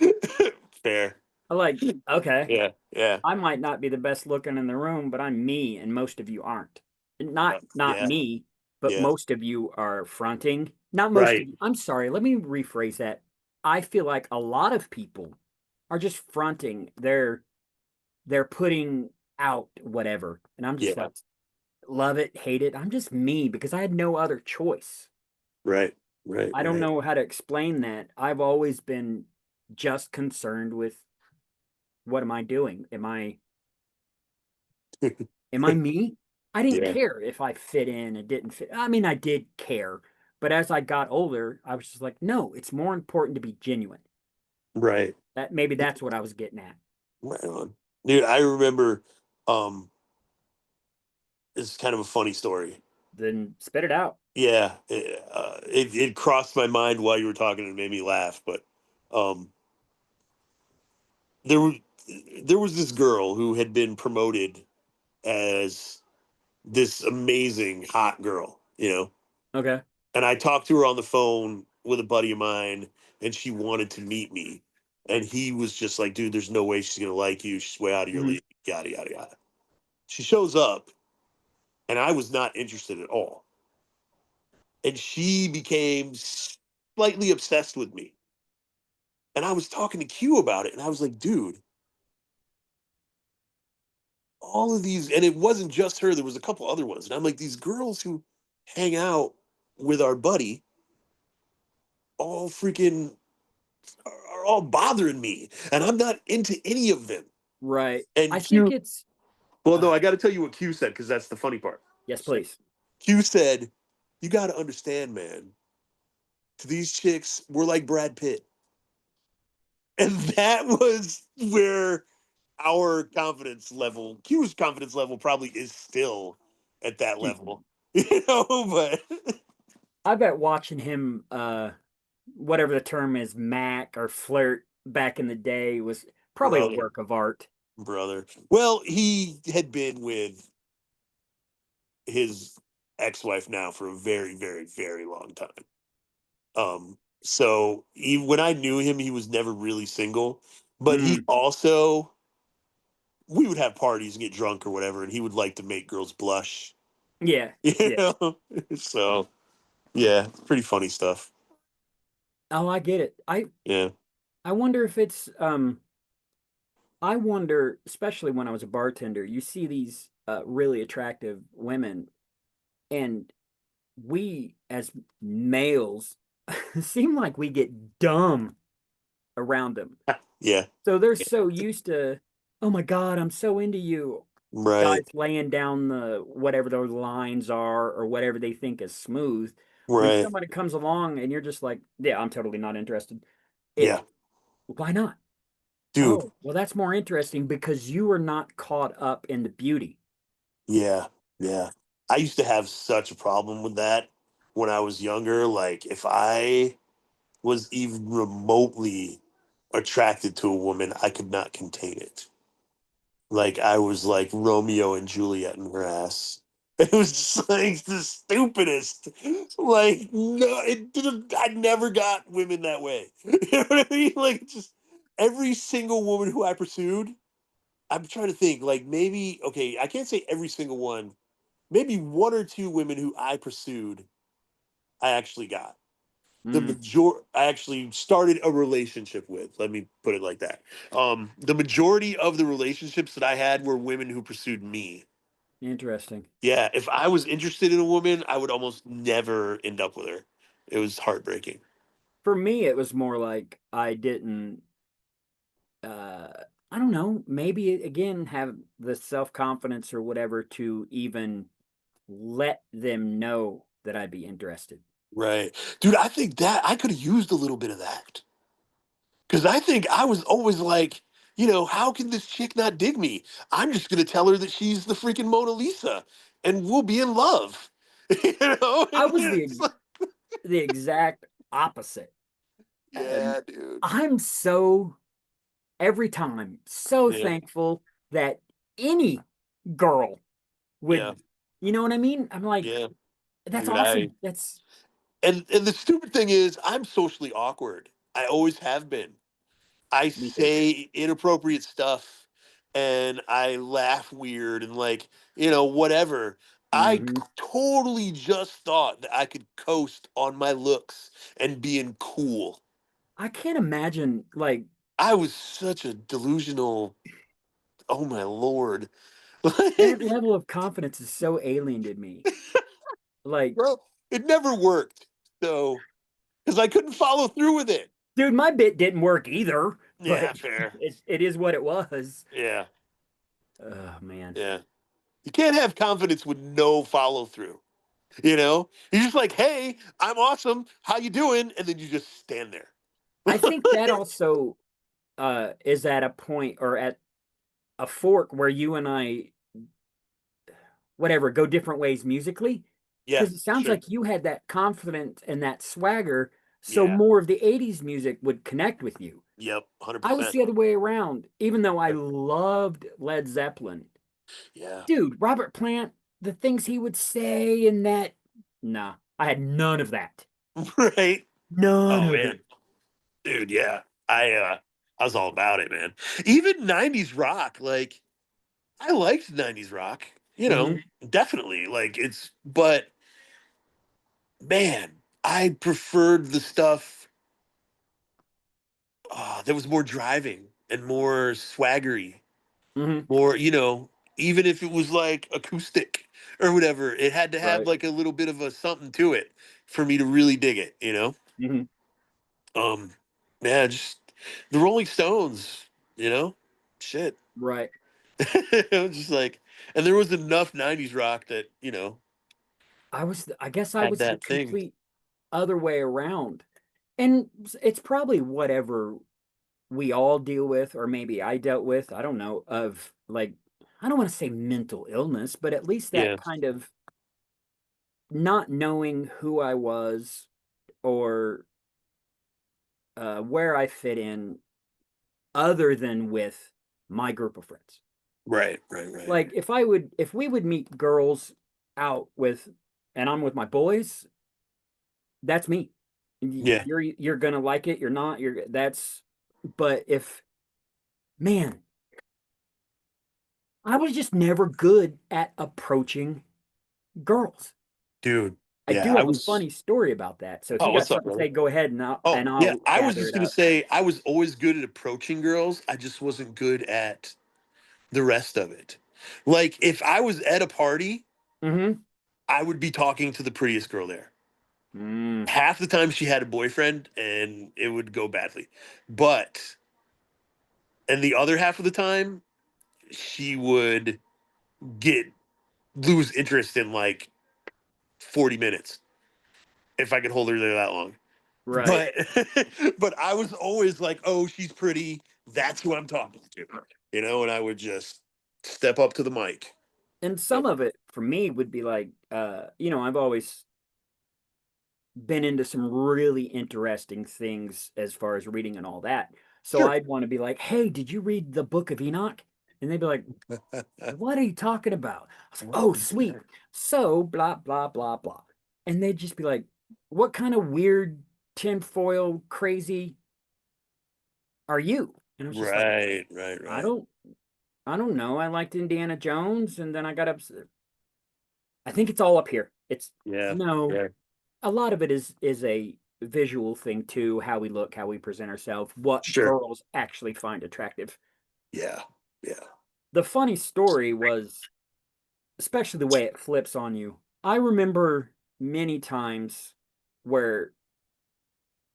fair. I like, okay, Yeah, yeah. I might not be the best looking in the room, but I'm me, and most of you aren't. Not Yeah, me, but yeah. most of you are fronting. Not most of Right. you. I'm sorry. Let me rephrase that. I feel like a lot of people are just fronting. They're putting out whatever, and I'm just Yeah. like, love it, hate it. I'm just me because I had no other choice. Right. Right. I don't Right. know how to explain that. I've always been just concerned with, what am I doing? Am I me? I didn't Yeah. care if I fit in and didn't fit. I mean, I did care, but as I got older, I was just like, no, it's more important to be genuine. Right. That maybe that's what I was getting at. Right on. Dude, I remember um it's kind of a funny story. Then spit it out. Yeah, it crossed my mind while you were talking and made me laugh. But um, there was there was this girl who had been promoted as this amazing hot girl, you know. Okay. And I talked to her on the phone with a buddy of mine, and she wanted to meet me. And he was just like, dude, there's no way she's gonna like you. She's way out of your Mhm. league. Yada yada yada. She shows up, and I was not interested at all. And she became slightly obsessed with me. And I was talking to Q about it, and I was like, dude, all of these, and it wasn't just her, there was a couple other ones. And I'm like, these girls who hang out with our buddy all freaking are all bothering me. And I'm not into any of them. Right. I And think Q, it's well, no, uh, I got to tell you what Q said because that's the funny part. yes, please. Q said, you got to understand, man, to these chicks, we're like Brad Pitt. And that was where our confidence level, Q's confidence level probably is still at that level, but I bet watching him whatever the term is, mac or flirt back in the day was probably a brother, work of art. brother. Well, he had been with his ex-wife now for a very, very, very long time. So even when I knew him, he was never really single, but he Mm, also, we would have parties and get drunk or whatever, and he would like to make girls blush, yeah. you Yeah. know? So yeah, it's pretty funny stuff. Oh, I get it. Yeah. I wonder if it's I wonder, especially when I was a bartender, you see these really attractive women, and we as males seem like we get dumb around them. Yeah. So they're so used to, oh my God, I'm so into you. Guys Right. laying down the whatever those lines are or whatever they think is smooth. When Right. somebody comes along and you're just like, yeah, I'm totally not interested. It, Yeah. why not? Dude. Oh, well, that's more interesting because you are not caught up in the beauty. Yeah. Yeah. I used to have such a problem with that when I was younger. Like, if I was even remotely attracted to a woman, I could not contain it. Like, I was like Romeo and Juliet in her ass. It was just like the stupidest. Like, no, it didn't. I never got women that way. You know what I mean? Like, just every single woman who I pursued, I'm trying to think, like, maybe, okay, I can't say every single one, maybe one or two women who I pursued, I actually got. Mm, I actually started a relationship with. Let me put it like that. The majority of the relationships that I had were women who pursued me. interesting. Yeah, if I was interested in a woman, I would almost never end up with her. It was heartbreaking. For me, it was more like I didn't, uh, I don't know, maybe again have the self-confidence or whatever to even let them know that I'd be interested. Right. Dude, I think that I could have used a little bit of that. Because I think I was always like, how can this chick not dig me? I'm just going to tell her that she's the freaking Mona Lisa and we'll be in love. I was It's like, the exact opposite. Um, yeah, dude. I'm so every time so Yeah. thankful that any girl Yeah. would, you know what I mean? I'm like, Yeah. that's Dude, awesome. That's and the stupid thing is I'm socially awkward. I always have been. I me too. say inappropriate stuff and I laugh weird and like, whatever. I Hmm. totally just thought that I could coast on my looks and being cool. I can't imagine like I was such a delusional, oh my lord. that level of confidence is so alien to me. Like, Bro, it never worked. So, because I couldn't follow through with it. dude, my bit didn't work either, but Yeah, fair. it is what it was. Yeah, Oh man. yeah. You can't have confidence with no follow through. You're just like, hey, I'm awesome. How you doing? And then you just stand there. I think that also is at a point or at a fork where you and I whatever go different ways musically Yeah, because it sounds sure. like you had that confidence and that swagger so Yeah. more of the 80s music would connect with you. Yep. I was 100%. the other way around even though I loved Led Zeppelin. Yeah. Dude, Robert Plant, the things he would say and that. Nah, I had none of that. Right? None Oh of it. man, dude, yeah. I was all about it, man. Even 90s rock, like I liked 90s rock, Mhm. definitely. Like but man, I preferred the stuff that was more driving and more swaggery, Mhm. more, even if it was like acoustic or whatever, it had to have Right. like a little bit of a something to it for me to really dig it. Mhm. Um, man, just the Rolling Stones, shit. Right. It was just like, and there was enough 90s rock that, I guess I had was the that thing. complete other way around. And it's probably whatever we all deal with, or maybe I dealt with, I don't know, of like, I don't want to say mental illness, but at least that Yeah, kind of not knowing who I was or where I fit in other than with my group of friends. right, right, right. Like if we would meet girls out with, and I'm with my boys, that's me. Yeah, You're gonna like it. You're not. You're that's. But if man, I was just never good at approaching girls. dude. I Yeah, do I have a was. funny story about that. So if Oh, you got what's up, something to brother? say, go ahead Oh, and yeah. I'll I was gather just it gonna up. say I was always good at approaching girls. I just wasn't good at the rest of it. Like if I was at a party, Mm-hmm. I would be talking to the prettiest girl there. Mm, Half the time she had a boyfriend and it would go badly. But and the other half of the time she would get lose interest in like 40 minutes if I could hold her there that long. right. But but I was always like, "Oh, she's pretty. That's who I'm talking to." And I would just step up to the mic. And So, some of it for me would be like, I've always been into some really interesting things as far as reading and all that. So sure. I'd want to be like, hey, did you read the Book of Enoch? And they'd be like, what are you talking about? I was like, What oh, is sweet. that? So blah, blah, blah, blah. And they'd just be like, what kind of weird tinfoil crazy are you? And I was just like, Right, right, I right. don't, I don't know. I liked Indiana Jones, and then I got upset. I think it's all up here. It's Yeah, no, yeah. a lot of it is a visual thing too, how we look, how we present ourselves, what Sure. girls actually find attractive. Yeah, yeah. The funny story was, especially the way it flips on you. I remember many times where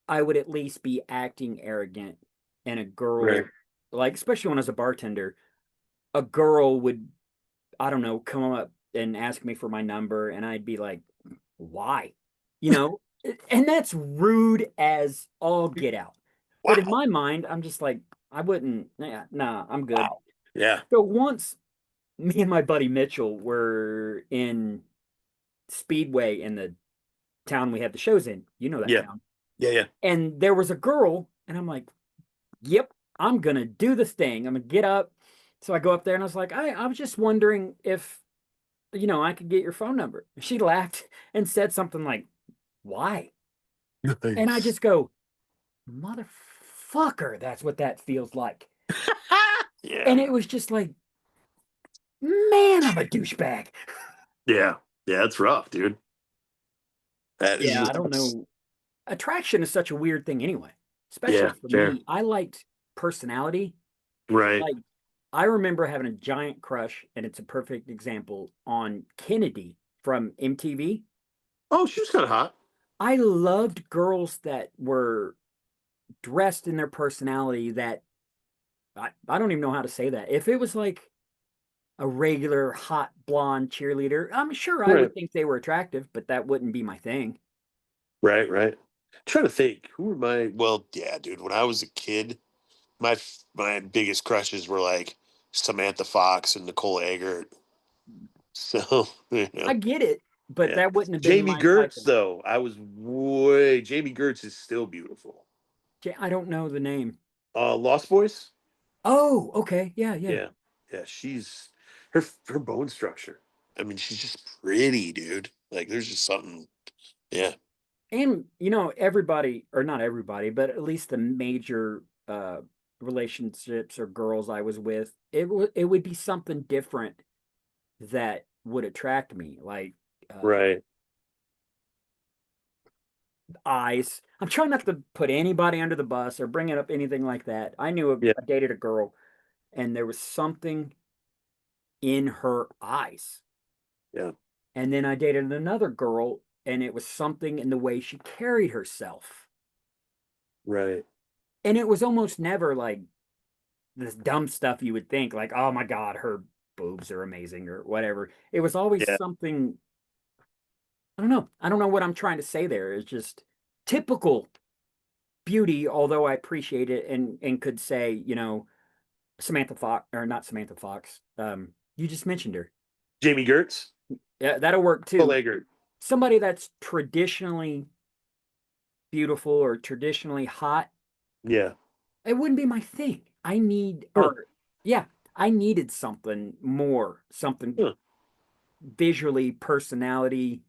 I would at least be acting arrogant, and a Right. girl, like especially when I was a bartender, a girl would, I don't know, come up and ask me for my number, and I'd be like, why? You know, and that's rude as all get out. But in Wow. my mind, I'm just like, I wouldn't, yeah, nah, I'm good. Wow. Yeah. So once me and my buddy Mitchell were in Speedway in the town we have the shows in, you know that Yeah. town. Yeah, yeah. And there was a girl, and I'm like, yep, I'm gonna do the thing. I'm gonna get up. So I go up there and I was like, I was just wondering if, I could get your phone number. She laughed and said something like, why? And I Nice. just go, motherfucker, that's what that feels like. Yeah. And it was just like, man, I'm a douchebag. Yeah. Yeah, that's rough, dude. That is Yeah, I don't that's know. Attraction is such a weird thing anyway, especially yeah, for fair. me. I liked personality. Right. Like, I remember having a giant crush, and it's a perfect example on Kennedy from MTV. Oh, she was kind of hot. I loved girls that were dressed in their personality that I don't even know how to say that. If it was like a regular hot blonde cheerleader, I'm sure I Right. would think they were attractive, but that wouldn't be my thing. Right, right. Trying to think, who were my well, yeah, dude. When I was a kid, my biggest crushes were like Samantha Fox and Nicole Eggert. So, I get it, but yeah. that wouldn't have been Jamie my type Gertz, of. though, I was way. Jamie Gertz is still beautiful. I don't know the name. Lost Boys. Oh, okay, yeah, yeah. Yeah, yeah. She's her bone structure. I mean, she's just pretty, dude. Like, there's just something. Yeah. And everybody, or not everybody, but at least the major relationships or girls I was with, it would be something different that would attract me, like Right. eyes. I'm trying not to put anybody under the bus or bring it up anything like that. Yeah. I dated a girl, and there was something in her eyes. Yeah. And then I dated another girl, and it was something in the way she carried herself. Right. And it was almost never like this dumb stuff you would think, like, oh my God, her boobs are amazing or whatever. It was always Yeah. something, I don't know. I don't know what I'm trying to say there. It's just typical beauty, although I appreciate it and could say, Samantha Fox, or not Samantha Fox. You just mentioned her. Jamie Gertz. Yeah, that'll work too. Eggert. Somebody that's traditionally beautiful or traditionally hot, Yeah. it wouldn't be my thing. Huh. Yeah, I needed something more, something Huh. visually, personality,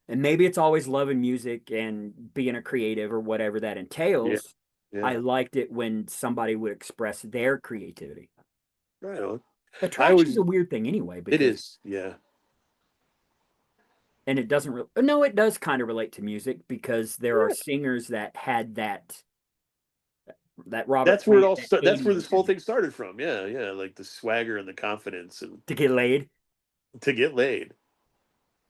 and maybe it's always loving music and being a creative or whatever that Yeah. entails. Yeah. I liked it when somebody would express their creativity. Right on. I Attraction's was. a weird thing anyway, It because is. Yeah. and it doesn't really, no, it does kind of relate to music because there are Yeah. singers that had that Robert That's where it Plant, all. that That's where 80s this whole and thing started from. Yeah. Yeah. Like the swagger and the confidence and to get laid. to get laid.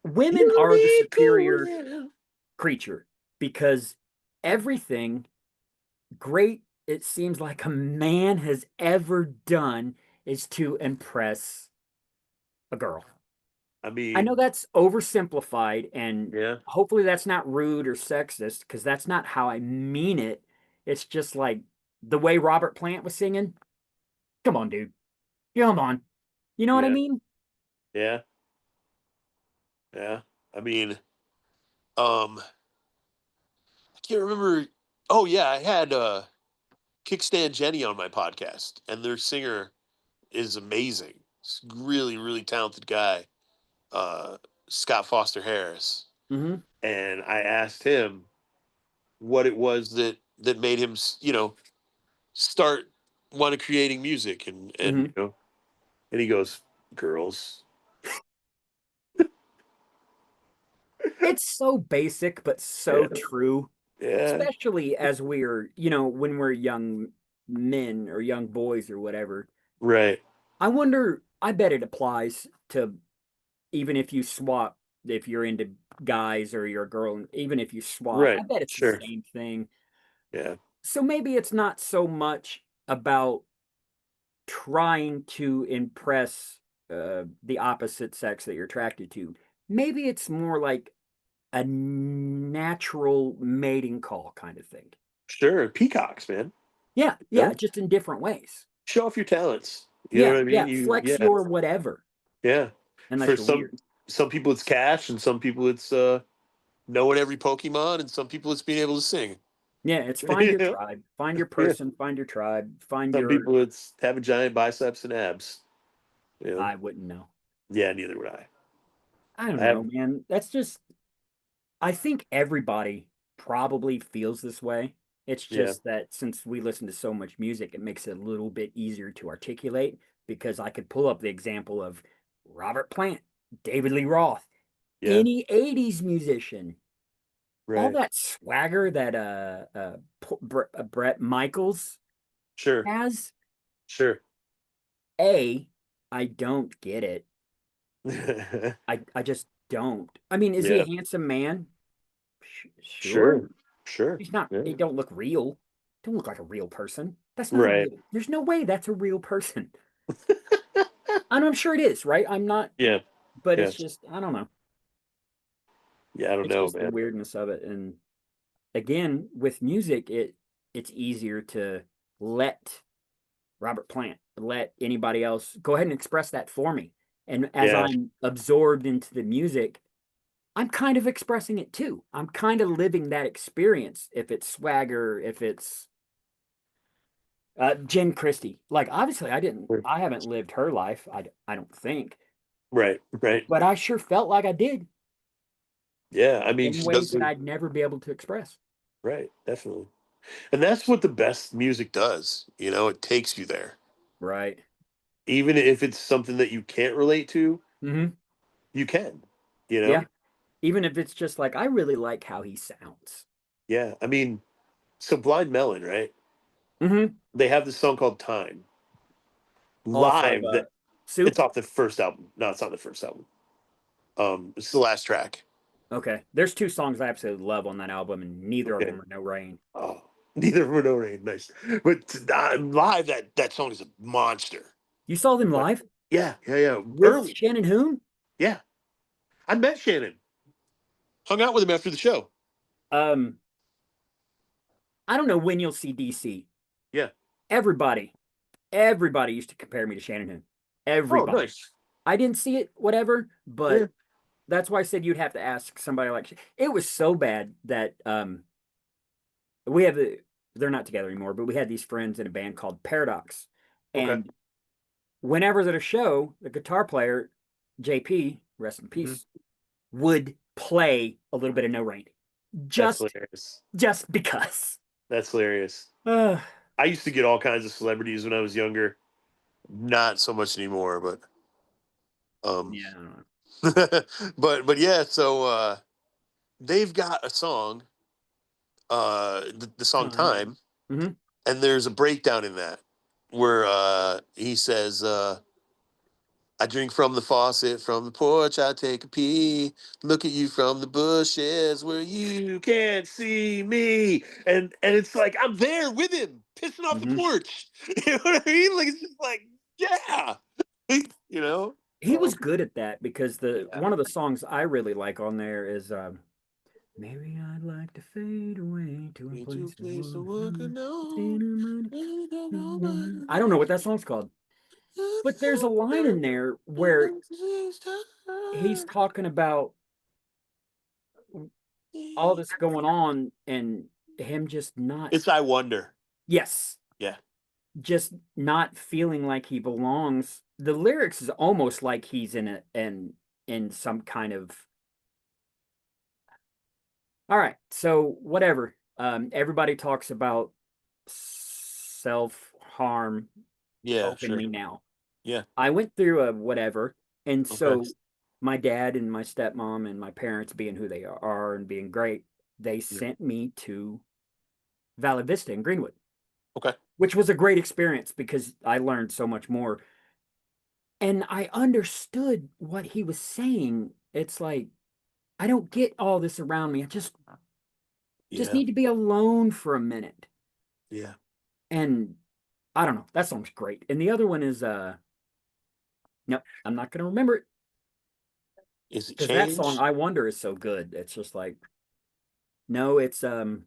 Women You are the need superior to. creature because everything great it seems like a man has ever done is to impress a girl. I I know mean, that's oversimplified, and yeah. hopefully that's not rude or sexist because that's not how I mean it. It's just like the way Robert Plant was singing. Come on, dude. Come on. You know what I Yeah. mean? Yeah. Yeah. I mean, I can't remember. Oh yeah, I had Kickstand Jenny on my podcast, and their singer is amazing. He's a really, really talented guy, uh, Scott Foster Harris. Mm-hmm. And I asked him what it was that made him, start want to creating music, and Mm-hmm. and he goes, girls. It's so basic, but so Yeah, true, yeah, especially as we're, when we're young men or young boys or whatever. right, I wonder, I bet it applies to even if you swap, if you're into guys or you're a girl, even if you swap, I right, bet it's the sure, same thing. yeah, So maybe it's not so much about trying to impress the opposite sex that you're attracted to. Maybe it's more like a natural mating call kind of thing. sure. Peacocks, man. Yeah, yeah, No, just in different ways. show off your talents. You know Yeah, what I mean? yeah, flex Yeah, your whatever, yeah. For unless you're some weird. some people it's cash, and some people it's knowing every Pokemon, and some people it's being able to sing. Yeah, it's find You your know? tribe, find your Yeah. person, find your tribe, find Some your. people it's having giant biceps and abs. You know? I wouldn't know. Yeah, neither would I. I don't I know, have. man. That's just. I think everybody probably feels this way. It's Yeah, just that since we listen to so much music, it makes it a little bit easier to articulate because I could pull up the example of Robert Plant, David Lee Roth, yeah, any 80s musician, all right. that swagger that Brett Michaels Sure, has. sure. A, I don't get it. I just don't. I mean, is he a Yeah, handsome man? Sure. sure, sure. He's not, Yeah, he don't look real. Don't look like a real person. That's not a right. real, there's no way that's a real person. And I'm sure it is, right? I'm not, Yeah, but yeah, it's just, I don't know. yeah. I don't It's know, just the man. weirdness of it. And again, with music, it's easier to let Robert Plant, let anybody else go ahead and express that for me. And as Yeah, I'm absorbed into the music, I'm kind of expressing it too. I'm kind of living that experience. If it's swagger, if it's Jen Christie, like obviously I haven't lived her life. I don't think, Right, right. but I sure felt like I did Yeah, I mean, in she ways does that it I'd never be able to express. right, definitely. And that's what the best music does. You know, it takes you there. Right. Even if it's something that you can't relate to, Hmm. you can. You Yeah. know? Even if it's just like, I really like how he sounds. Yeah. I mean, so Blind Melon, right? Hmm. They have this song called Time. Off of Live that Soup. it's off the first album. No, it's not the first album. It's the last track. Okay. There's two songs I absolutely love on that album, and neither of Okay. them are No Rain. Oh, neither were no rain. Nice. But live that song is a monster. You saw them But live yeah, yeah, yeah. with Early. Shannon Hoon? Yeah. I met Shannon. Hung out with him after the show. Um, I don't know when you'll see DC. Yeah. Everybody, everybody used to compare me to Shannon Hoon. Oh, Everybody. nice. I didn't see it, whatever, Yeah. but that's why I said you'd have to ask somebody like it was so bad that we have they're not together anymore, but we had these friends in a band called Paradox. Okay. And whenever at a show, the guitar player, JP, rest in Mhm. peace, would play a little bit of No Rain. That's Just hilarious. just because. That's hilarious. Uh, I used to get all kinds of celebrities when I was younger. Not so much anymore, but um yeah, I don't know. but yeah, so they've got a song, the song Time. Time, Hmm. and there's a breakdown in that where he says I drink from the faucet, from the porch, I take a pee. Look at you from the bushes where you can't see me. And it's like I'm there with him, pissing off the Hmm. porch. You know what I mean? Like it's just like, yeah. You know? He was good at that because the Yeah. one of the songs I really like on there is maybe I'd like to fade away to a Into a place to place to work. work alone. Really don't know I don't know what that song's called, but there's a line in there where he's talking about all this going on and him just not, It's I Wonder. yes, Yeah. just not feeling like he belongs. The lyrics is almost like he's in some kind of, all right, so whatever. Everybody talks about self harm Yeah, sure. openly now. Yeah. I went through a whatever, and Okay. so my dad and my stepmom and my parents being who they are and being great, they Yeah. sent me to Valley Vista in Greenwood, Okay. which was a great experience because I learned so much more. And I understood what he was saying. It's like, I don't get all this around me. I just Yeah. need to be alone for a minute. Yeah. And I don't know. That song's great. And the other one is no, I'm not gonna remember it Is it because that song change? I Wonder is so good. It's just like no, it's nope.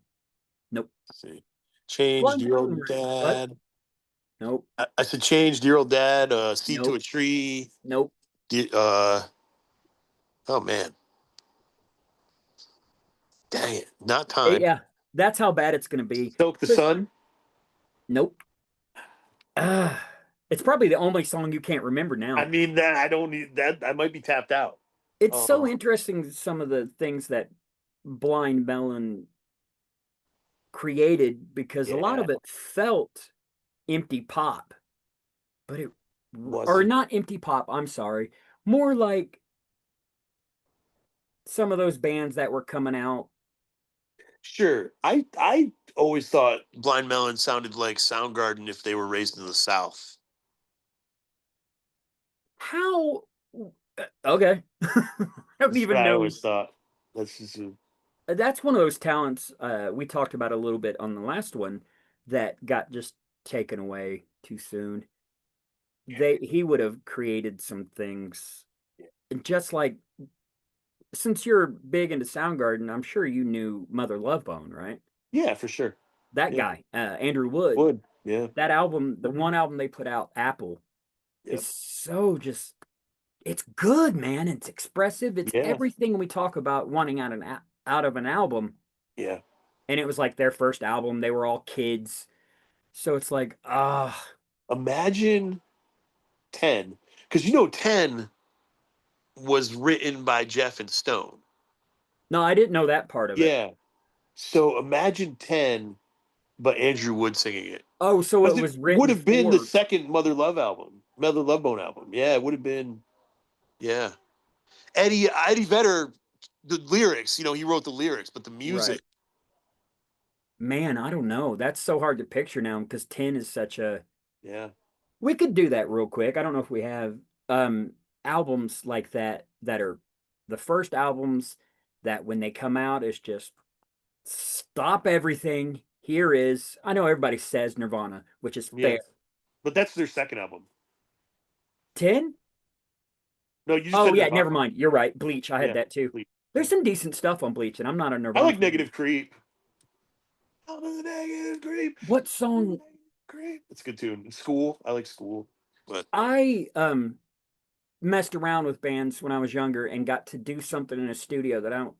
Let's see. Changed Blind your Melon old were what? dad. Nope. I said changed your old dad, seed to a Nope. tree. Nope. Uh oh man. Dang it. Not time. Yeah, that's how bad it's gonna be. Soak the But sun. nope. Ah, it's probably the only song you can't remember I now. mean that I don't need that I might be tapped out. It's so Um interesting some of the things that Blind Melon created because a lot yeah, of it felt empty pop, but it or wasn't not empty pop, I'm sorry. More like some of those bands that were coming out. sure. I always thought Blind Melon sounded like Soundgarden if they were raised in the South. How okay. I don't That's what even I know. always thought. That's just That's one of those talents we talked about a little bit on the last one that got just taken away too soon. He would have created some things just like since you're big into Soundgarden, I'm sure you knew Mother Love Bone, right? yeah, for sure. That Yeah. guy, Andrew Wood. Would. Yeah. That album, the one album they put out, Apple, is Yep. so just it's good, man. It's expressive. It's Yeah. everything we talk about wanting out of an album. Yeah. And it was like their first album. They were all kids. So it's like, ah, Imagine 10. Because you know 10 was written by Jeff and Stone. No, I didn't know that part of it. Yeah. So imagine 10, but Andrew Wood singing it. Oh, so it Because was it would written have been the for. second Mother Love Bone album. Yeah, it would have been. Yeah. Eddie Vedder, the lyrics, he wrote the lyrics, but the music. Right. Man, I don't know. That's so hard to picture now because 10 is such a. Yeah. We could do that real quick. I don't know if we have albums like that that are the first albums that when they come out is just stop everything. Here is, I know everybody says Nirvana, which is Yeah. fair. But that's their second album. 10? No, you just Oh said yeah, Nirvana. never mind. You're right. Bleach. I had Yeah. that too. Please. There's some decent stuff on Bleach, and I'm not a I Nirvana like fan. Negative Creep. I'm a negative creep. What song? Creep. It's a good tune. School. I like School. But I messed around with bands when I was younger and got to do something in a studio that I don't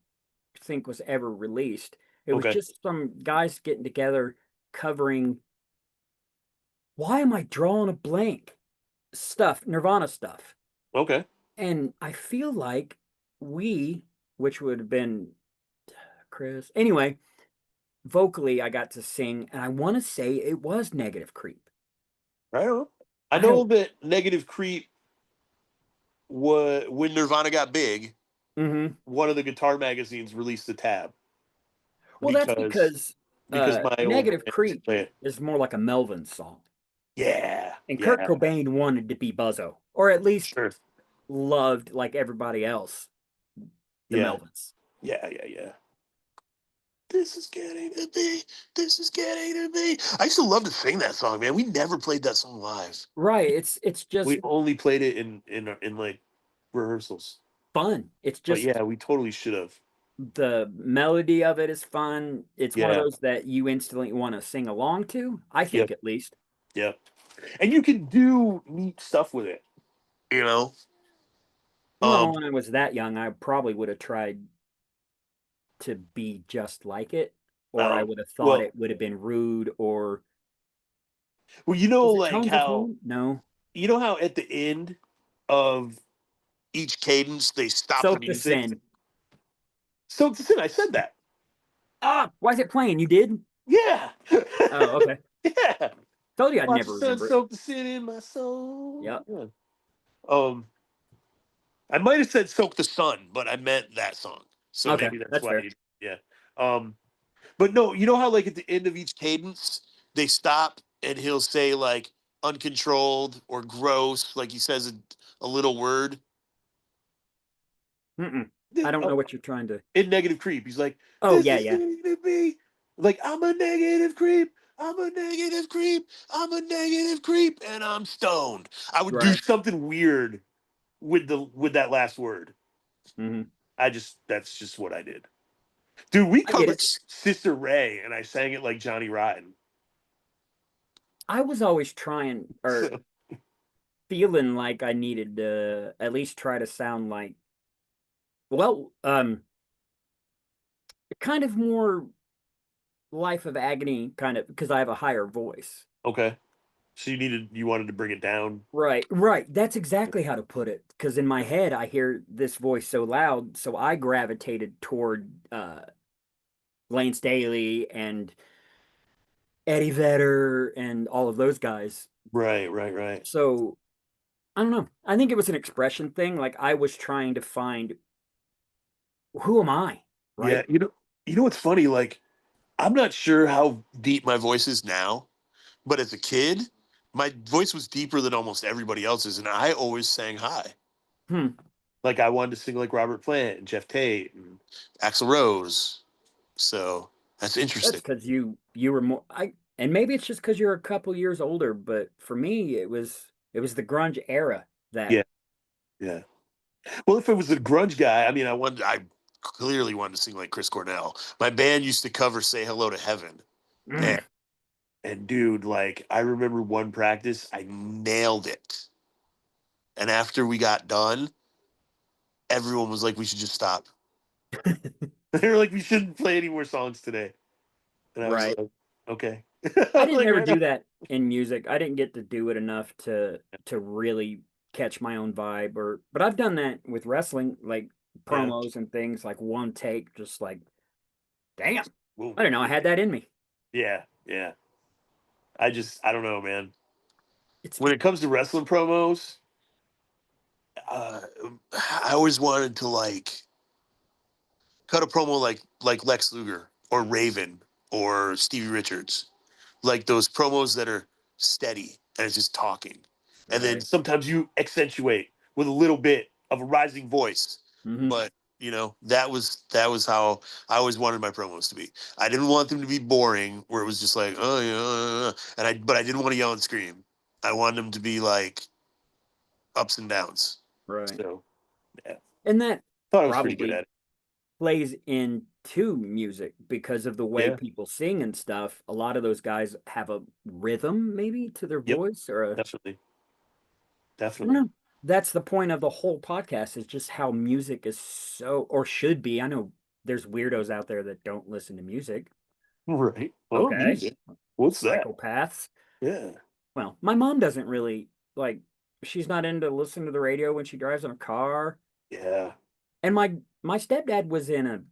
think was ever released. It was okay. just some guys getting together covering. Why am I drawing a blank? Stuff, Nirvana stuff. Okay. And I feel like we, which would have been Chris, anyway, vocally, I got to sing, and I want to say it was Negative Creep. Right on. I I know don't. that Negative Creep was when Nirvana got big, Mm-hmm. one of the guitar magazines released a tab Well, that's because because my old Negative man used to Creep play it. is more like a Melvin song. Yeah. And Kurt Yeah. Cobain wanted to be Buzzo, or at least Sure. loved, like everybody else, the Yeah. Melvins. Yeah. Yeah. Yeah. This is getting to be. This is getting to be. I used to love to sing that song, man. We never played that song live. Right. It's just We only played it in like rehearsals. fun. It's But just yeah, we totally should have. the melody of it is fun. It's one of Yeah. those that you instantly want to sing along to, I think Yep. at least. Yep. And you can do neat stuff with it. You know. Well, when I was that young, I probably would have tried to be just like it, or I Um. would have thought Well. it would have been rude, or Well, is it like tones of how tone? No. at the end of each cadence they stop the Soak the music. sin. So I said that. Ah, why is it playing? You did? Yeah. Oh, okay. Yeah. Told you I'd Watch never the sun remember it. soak the sin in my soul. Yep. Yeah. I might have said "Soak the Sun," but I meant that song, so Okay, maybe that's that's why. fair. Yeah. But no, you know how like at the end of each cadence they stop and he'll say like "uncontrolled" or "gross," like he says a little word. Mm-mm. I don't know what you're trying to. In Negative Creep, he's like, Oh "This yeah, is yeah. going to be like I'm a negative creep. I'm a negative creep. I'm a negative creep, and I'm stoned." I would do Right. something weird with that last word. Hmm. That's just what I did. Dude, we I get covered it. Sister Ray, and I sang it like Johnny Rotten. I was always trying or So feeling like I needed to at least try to sound like, well, kind of more Life of Agony, kind of because I have a higher voice. okay, so you wanted to bring it down. Right, right. That's exactly how to put it. Because in my head, I hear this voice so loud, so I gravitated toward Lane Staley and Eddie Vedder and all of those guys. Right, right, right. So I don't know. I think it was an expression thing. Like I was trying to find who am I, Yeah, right? what's funny? Like, I'm not sure how deep my voice is now, but as a kid, my voice was deeper than almost everybody else's, and I always sang high. Hmm. Like I wanted to sing like Robert Plant and Jeff Tate and Axl Rose. So that's That's interesting. because you were more and maybe it's just because you're a couple years older, but for me it was the grunge era that Yeah, yeah. Well, if it was a grunge guy, I mean, I clearly wanted to sing like Chris Cornell. My band used to cover "Say Hello to Heaven," mm, and dude, like I remember one practice, I nailed it, and after we got done, everyone was like, "We should just stop." They were like, "We shouldn't play any more songs today," and I was right. like, "Okay." I I was didn't like, ever "Right on." do that in music. I didn't get to do it enough to really catch my own vibe, but I've done that with wrestling, like Yeah. promos and things, like one take, just like, damn, Well, I don't know, I had that in me. yeah, yeah. I don't know, man. It's When it comes to wrestling promos, uh, I always wanted to like cut a promo like Lex Luger or Raven or Stevie Richards, like those promos that are steady and it's just talking, and then right. sometimes you accentuate with a little bit of a rising voice. Hmm. But that was how I always wanted my promos to be. I didn't want them to be boring, where it was just like, oh yeah, but I didn't want to yell and scream. I wanted them to be like ups and downs. Right. So yeah, And that thought I was pretty good probably at it. plays into music because of the way Yeah. people sing and stuff. A lot of those guys have a rhythm maybe to their Yep. voice or a, Definitely. I don't Definitely. know. That's the point of the whole podcast is just how music is so or should be. I know there's weirdos out there that don't listen to music. Right. Oh, Okay. music. What's that? Psychopaths. Yeah. Well, my mom doesn't really like she's not into listening to the radio when she drives in her car. Yeah. And my stepdad was in a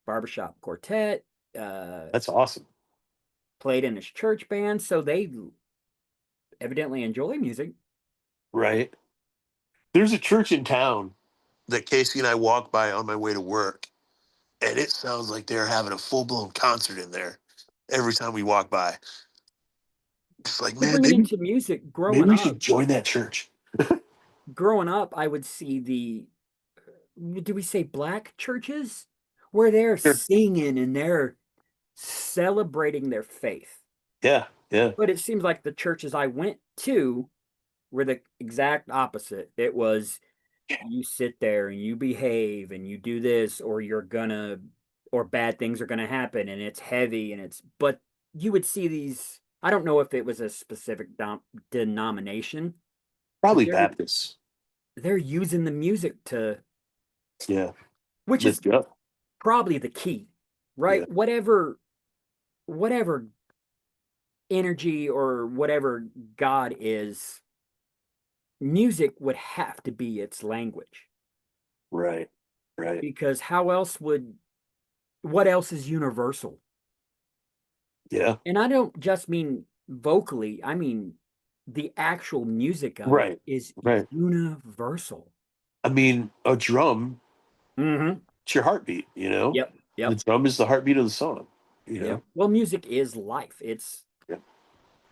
barbershop quartet, uh, That's awesome. played in his church band, so they evidently enjoy music. Right. There's a church in town that Casey and I walk by on my way to work, and it sounds like they're having a full blown concert in there every time we walk by. It's like, To man, bring it into music, maybe we should join that church. growing up, I would see do we say black churches? Where they're Sure. singing and they're celebrating their faith. Yeah. Yeah. But it seems like the churches I went to were the exact opposite. It was you sit there and you behave and you do this or or bad things are gonna happen and it's heavy and but you would see these. I don't know if it was a specific denomination, but Probably Baptists. they're using the music to, Yeah. which is Lift you up. probably the key, Yeah. right? Whatever energy or whatever God is, music would have to be its language Right. Right. because what else is universal? Yeah. And I don't just mean vocally, I mean the actual music of it Right. is Right. universal. I mean, a drum, Mm-hmm. it's your heartbeat, you know? Yep. The Yep. drum is the heartbeat of the song, you Yep. know? Well, music is life. Yeah.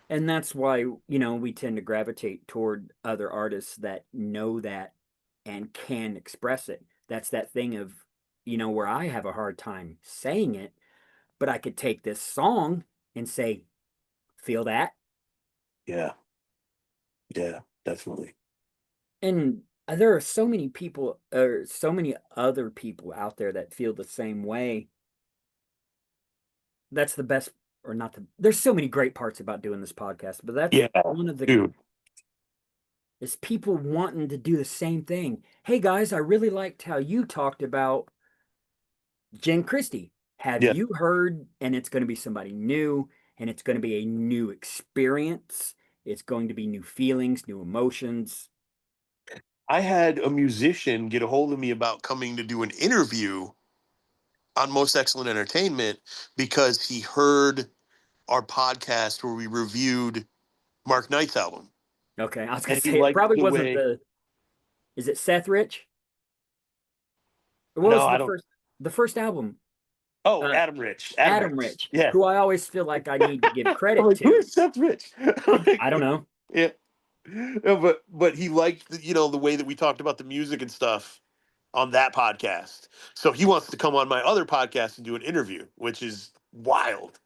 And that's why, we tend to gravitate toward other artists that know that and can express it. That's that thing of, where I have a hard time saying it, but I could take this song and say, feel that. Yeah. Yeah. Definitely. And there are so many people, or so many other people out there that feel the same way. That's the best, or not there's so many great parts about doing this podcast, but that's Yeah. one of the Dude. is people wanting to do the same thing. Hey guys, I really liked how you talked about Jen Christie. Have Yeah. you heard? And it's going to be somebody new, and it's going to be a new experience. It's going to be new feelings, new emotions. I had a musician get a hold of me about coming to do an interview on Most Excellent Entertainment because he heard our podcast where we reviewed Mark Knight's album. Okay, I was going And to he say it liked probably the wasn't way, is it Seth Rich? What no, was I don't, the first album? oh, Uh, Adam Rich. Adam Adam Rich. Rich, Yeah. who I always feel like I need to give I'm credit like, who to. is Seth Rich? I don't know. Yeah. No, but he liked the way that we talked about the music and stuff on that podcast. So he wants to come on my other podcast and do an interview, which is wild.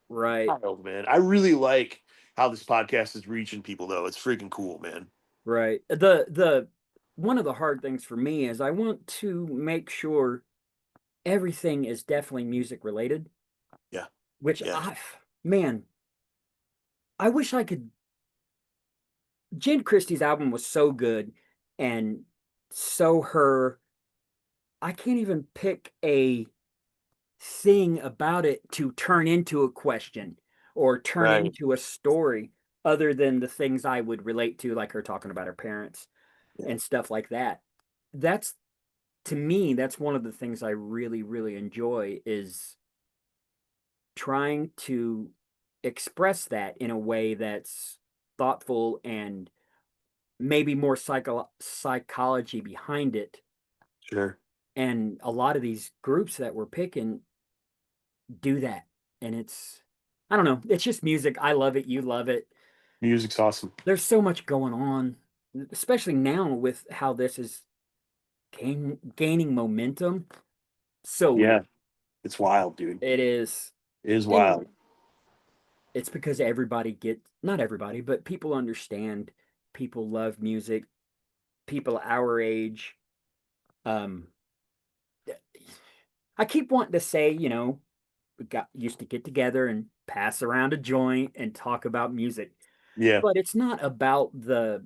Right, Wild, man. I really like how this podcast is reaching people though. It's freaking cool, man. right. The one of the hard things for me is I want to make sure everything is definitely music related, Yeah. which Yeah. man, I wish I could. Jen Christie's album was so good and so her. I can't even pick a thing about it to turn into a question or turn Right. into a story. other than the things I would relate to, like her talking about her parents Yeah. and stuff like that. That's to me, that's one of the things I really, really enjoy is trying to express that in a way that's thoughtful and maybe more psychology behind it. Sure. And a lot of these groups that we're picking do that. And I don't know, it's just music. I love it. You love it. Music's awesome. There's so much going on, especially now with how this is gaining momentum. So Yeah. weird. It's wild, dude. It is. It is And wild. it's because not everybody, but people understand. People love music. People our age. Um, I keep wanting to say, we got used to get together and pass around a joint and talk about music, Yeah. but it's not about the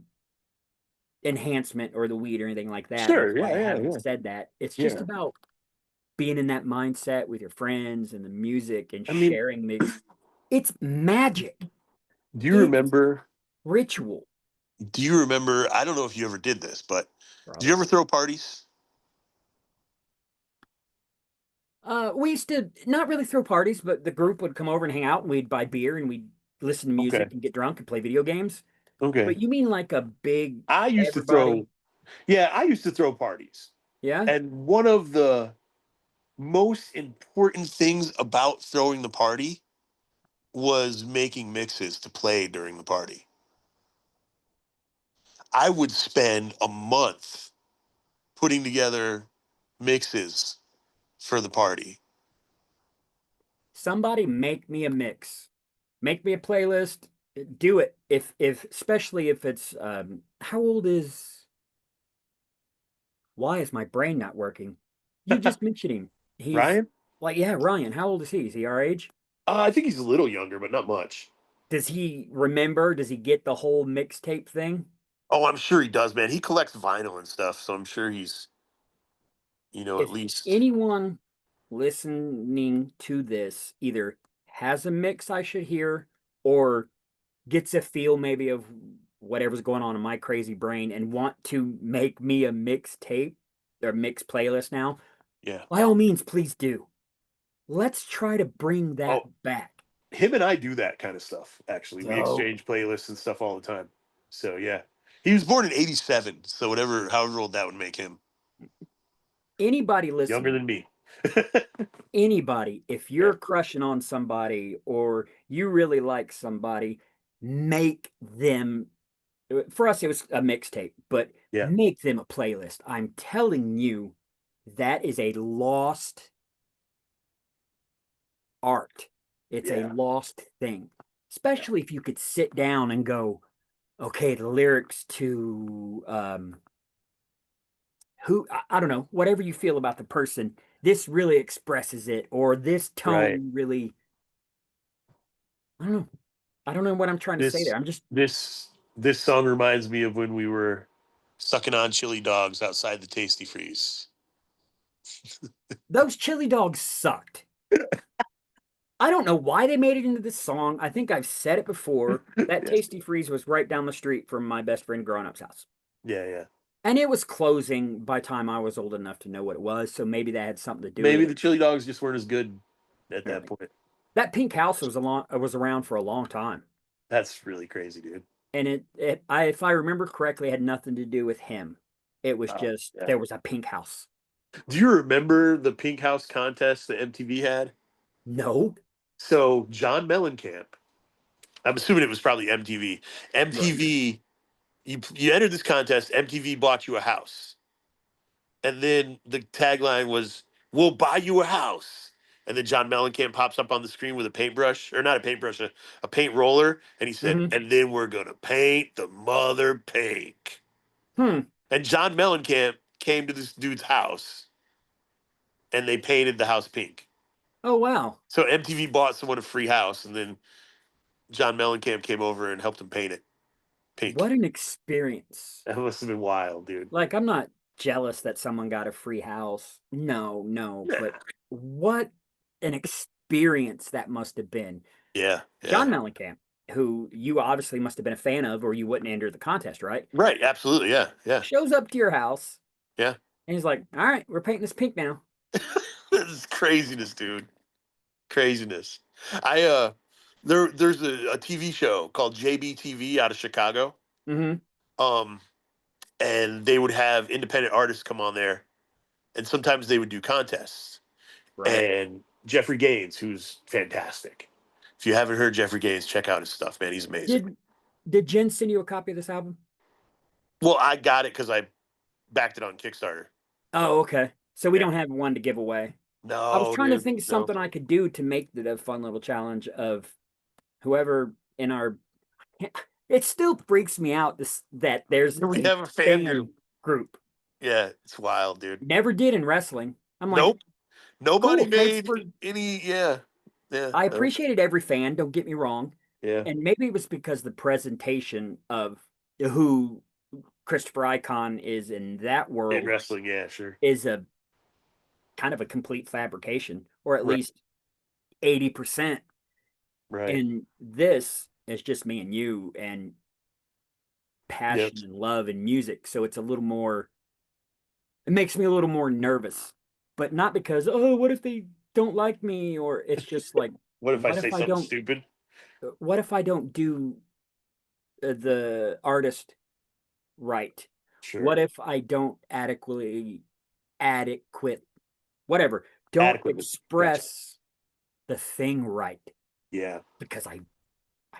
enhancement or the weed or anything like that. That's Sure. why Yeah. I Yeah. haven't Yeah. said that. It's just Yeah. about being in that mindset with your friends and the music and I mean, sharing it's magic. do you It's remember? ritual. Do you remember? I don't know if you ever did this, but do you Probably. ever throw parties? We used to not really throw parties, but the group would come over and hang out and we'd buy beer and we'd listen to Okay. music and get drunk and play video games. Okay. But you mean like a big I used to everybody? throw. Yeah, I used to throw parties, Yeah. and one of the most important things about throwing the party was making mixes to play during the party. I would spend a month putting together mixes for the party. Somebody make me a mix. Make me a playlist. Do it. If especially if it's how old is why is my brain not working? You just mentioned him. He's Ryan? like, yeah, Ryan. How old is he? Is he our age? I think he's a little younger, but not much. Does he remember? Does he get the whole mixtape thing? Oh, I'm sure he does, man. He collects vinyl and stuff, so I'm sure he's, at If least. anyone listening to this either has a mix I should hear or gets a feel maybe of whatever's going on in my crazy brain and want to make me a mixtape or mix playlist now, Yeah. by all means, please do. Let's try to bring that Oh, back. him and I do that kind of stuff, actually. We So, exchange playlists and stuff all the time. So, yeah. He was born in 87, so however old that would make him. anybody Younger listening, than me. anybody, if Yeah. you're crushing on somebody or you really like somebody, make them for us it was a mixtape, but Yeah. make them a playlist. I'm telling you, that is a lost art. It's a Yeah. lost thing. Especially if you could sit down and go, okay, the lyrics to I don't know, whatever you feel about the person, this really expresses it, or this Right. tone really I don't know. I don't know what I'm trying to say there. This I'm just this this song reminds me of when we were sucking on chili dogs outside the Tasty Freeze. those chili dogs sucked. I don't know why they made it into this song. I think I've said it before. That Yeah. Tasty Freeze was right down the street from my best friend growing up's house. Yeah, yeah. And it was closing by the time I was old enough to know what it was. So maybe that had something to do with Maybe it. the chili dogs just weren't as good at that Apparently. point. That pink house was around for a long time. That's really crazy, dude. And if I remember correctly, it had nothing to do with him. It was Oh, just yeah. there was a pink house. Do you remember the Pink House contest that MTV had? No. So John Mellencamp, I'm assuming it was probably MTV. Right. MTV, you entered this contest. MTV bought you a house, and then the tagline was, "We'll buy you a house." And then John Mellencamp pops up on the screen with a paintbrush, or not a paintbrush, a paint roller, and he said, Hmm. "And then we're gonna paint the mother pink." Hmm. And John Mellencamp came to this dude's house, and they painted the house pink. Oh wow. So MTV bought someone a free house, and then John Mellencamp came over and helped him paint it What pink. an experience. That must have been wild, dude. Like I'm not jealous that someone got a free house. No, no, but what an experience that must have been. Yeah, John yeah, Mellencamp. who you obviously must have been a fan of, or you wouldn't enter the contest, right? Right. Absolutely. Yeah. Yeah. Shows up to your house Yeah. and he's like, "All right, we're painting this pink now." This is craziness, dude. Craziness. I there's a TV show called JBTV out of Chicago. Hmm. Um and they would have independent artists come on there, and sometimes they would do contests. Right. And Jeffrey Gaines, who's fantastic. If you haven't heard Jeffrey Gaines, check out his stuff, man. He's amazing. Did Jen send you a copy of this album? Well, I got it because I backed it on Kickstarter. Oh, okay. So we Yeah. don't have one to give away. I was No, trying to dude. think of No. something I could do to make it a fun little challenge of whoever in our. It still freaks me out that there's We a have a fan fan group. group. Yeah, it's wild, dude. Never did in wrestling. I'm like, Nope. Nobody cool, thanks made for. any. Yeah. Yeah. I No. appreciated every fan. Don't get me wrong, Yeah. and maybe it was because the presentation of who Christopher Icon is in that In world wrestling, yeah, sure. is a kind of a complete fabrication, or at Right. least 80%. Right. And this is just me and you and Yep. passion and love and music. So it's a little more, it makes me a little more nervous, but not because, oh, what if they don't like me? Or it's just like, What if I what say if I something don't, stupid? what if I don't do the artist right? What Sure. if I don't adequate, whatever, don't Adequately. Gotcha. express the thing right Yeah. because I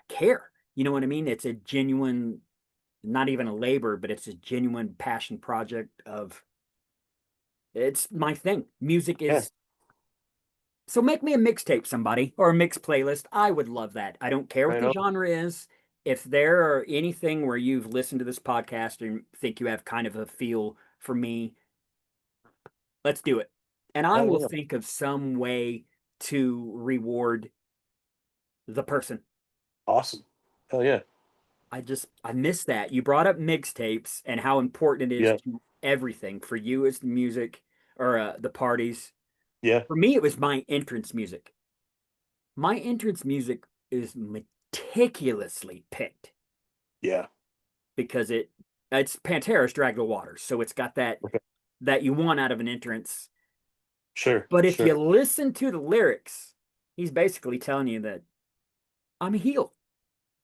care. You know what I mean? It's a genuine, not even a labor, but it's a genuine passion project of it's my thing. Music Yeah. is so make me a mixtape, somebody, or a mix playlist. I would love that. I don't care what Right the on. genre is. If there are anything where you've listened to this podcast and think you have kind of a feel for me, let's do it. And I Hell will yeah. think of some way to reward the person. Awesome. Hell yeah. I miss that. You brought up mixtapes and how important it is Yeah. to everything for you as the music or the parties. Yeah. For me, it was my entrance music. My entrance music is meticulously picked Yeah. because it's Pantera's Drag the Waters, so it's got Okay. that you want out of an entrance. Sure. But if Sure. you listen to the lyrics, he's basically telling you that I'm a heel.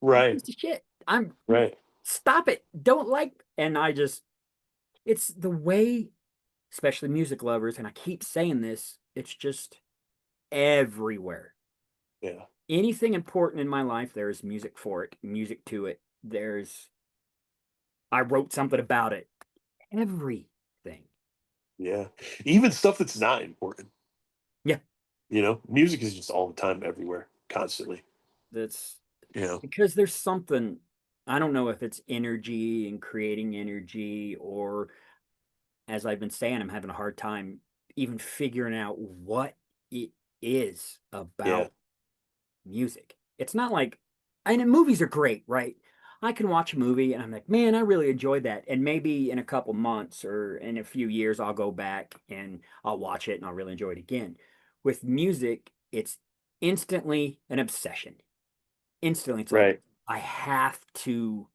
I'm a Right. piece of shit. I'm Right. stop it. Don't like and I just it's the way, especially music lovers, and I keep saying this, it's just everywhere. Yeah. Anything important in my life, there's music for it, music to it. I wrote something about it. Everything. Yeah. Even stuff that's not important. Yeah, Music is just all the time, everywhere, constantly. that's You know. because there's something, I don't know if it's energy and creating energy, or as I've been saying, I'm having a hard time even figuring out what it is Yeah. about music. It's not like, and movies are great, right? I can watch a movie and I'm like, man, I really enjoyed that. And maybe in a couple months or in a few years, I'll go back and I'll watch it and I'll really enjoy it again. With music, it's instantly an obsession. Instantly, it's like, Right. I have to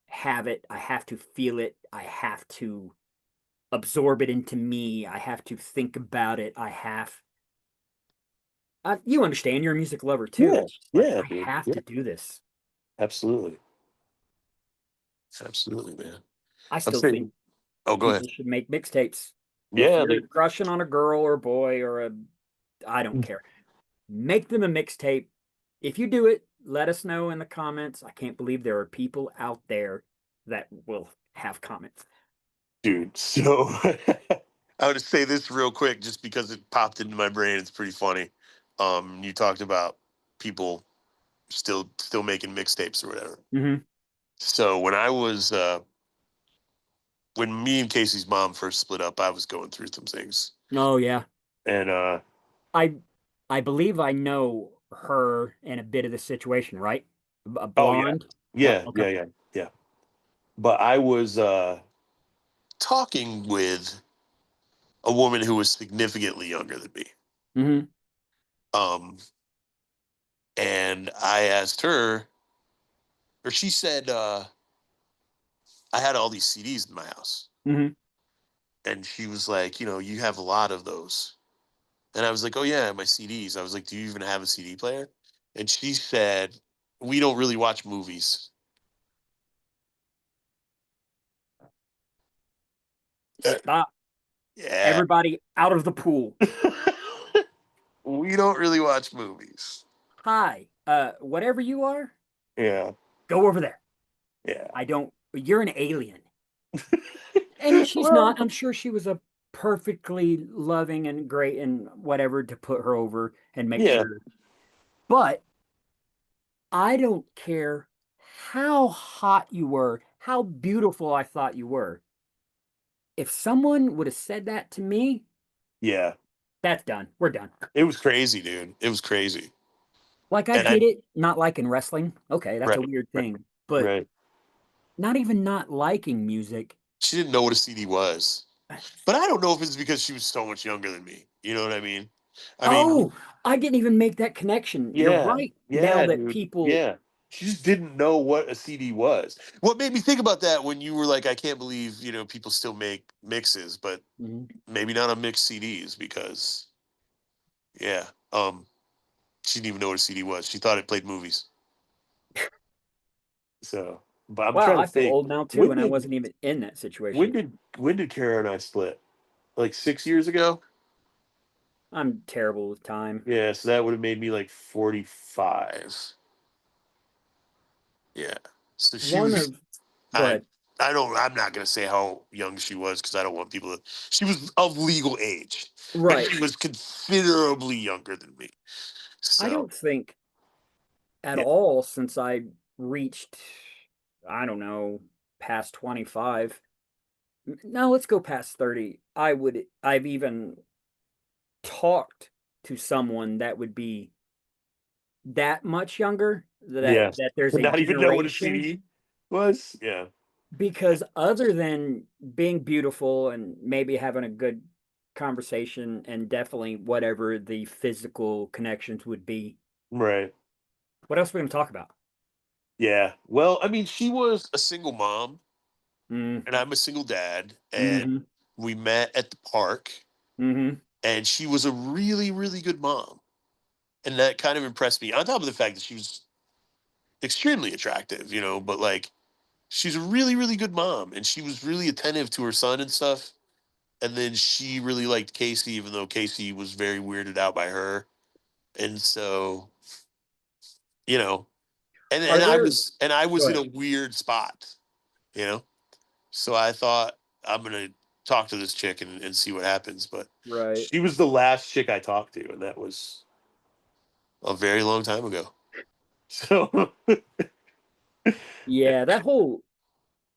have it. I have to feel it. I have to absorb it into me. I have to think about it. You understand, you're a music lover too. Yeah. It's just like, Yeah, I dude. have Yeah. to do this. Absolutely. Absolutely, man. I I'm still think saying. Oh, go ahead. people should make mixtapes. If Yeah. you're crushing on a girl or boy or I don't care. Make them a mixtape. If you do it, let us know in the comments. I can't believe there are people out there that will have comments. Dude. So I would say this real quick, just because it popped into my brain. It's pretty funny. You talked about people still making mixtapes or whatever. Mm-hmm. So when me and Casey's mom first split up, I was going through some things, Oh yeah. and I I believe I know her and a bit of the situation, right? A oh yeah, blonde. Yep. yeah, Okay. yeah, yeah, yeah. But I was talking with a woman who was significantly younger than me. Mm-hmm. Um, And I asked her, or she said, I had all these CDs in my house. Mm-hmm. And she was like, you have a lot of those. And I was like, oh, yeah, my CDs. I was like, do you even have a CD player? And she said, we don't really watch movies. Stop. Yeah. Everybody out of the pool. We don't really watch movies. Hi. Whatever you are, Yeah. go over there. Yeah. I don't. You're an alien. And she's Well, not. I'm sure she was a perfectly loving and great and whatever to put her over and make yeah. sure. But I don't care how hot you were, how beautiful I thought you were. If someone would have said that to me, Yeah. that's done. We're done. It was crazy, dude. It was crazy. Like I And get it, not liking wrestling. Okay, that's a right, weird right, thing. But right. not even not liking music. She didn't know what a CD was. But I don't know if it's because she was so much younger than me. You know what I mean? I mean, Oh, I didn't even make that connection. You're yeah, right. Now yeah, that dude. people, Yeah. She just didn't know what a CD was. What made me think about that when you were like, I can't believe, people still make mixes, but Mhm. maybe not on mixed CDs because, yeah, she didn't even know what a CD was. She thought it played movies. So, but I'm Wow, trying I to feel think, old now too, when and I did wasn't even in that when situation. did when did Kara and I split? Like 6 years ago? I'm terrible with time. Yeah, so that would have made me like 45. Yeah. So she One was of, go I ahead. I'm not gonna say how young she was because I don't want people to she was of legal age, but Right. she was considerably younger than me. I So don't think at yeah. all since I reached, I don't know, past 25. No, let's go past 30. I've even talked to someone that would be that much younger, Yeah. that there's To a not even know what a generation. CD was? Yeah. Because other than being beautiful and maybe having a good conversation and definitely whatever the physical connections would be, Right. what else are we gonna talk about? Yeah. Well, I mean, she was a single mom Mm, and I'm a single dad, and mhm, we met at the park, mhm. and she was a really, really good mom. And that kind of impressed me. On top of the fact that she was extremely attractive, but like she's a really, really good mom, and she was really attentive to her son and stuff. And then she really liked Casey, even though Casey was very weirded out by her. And so, you know, and Are I there was and I Go was in ahead. a weird spot, you know. So I thought I'm gonna talk to this chick and see what happens. But Right. she was the last chick I talked to, and that was a very long time ago. So Yeah, that whole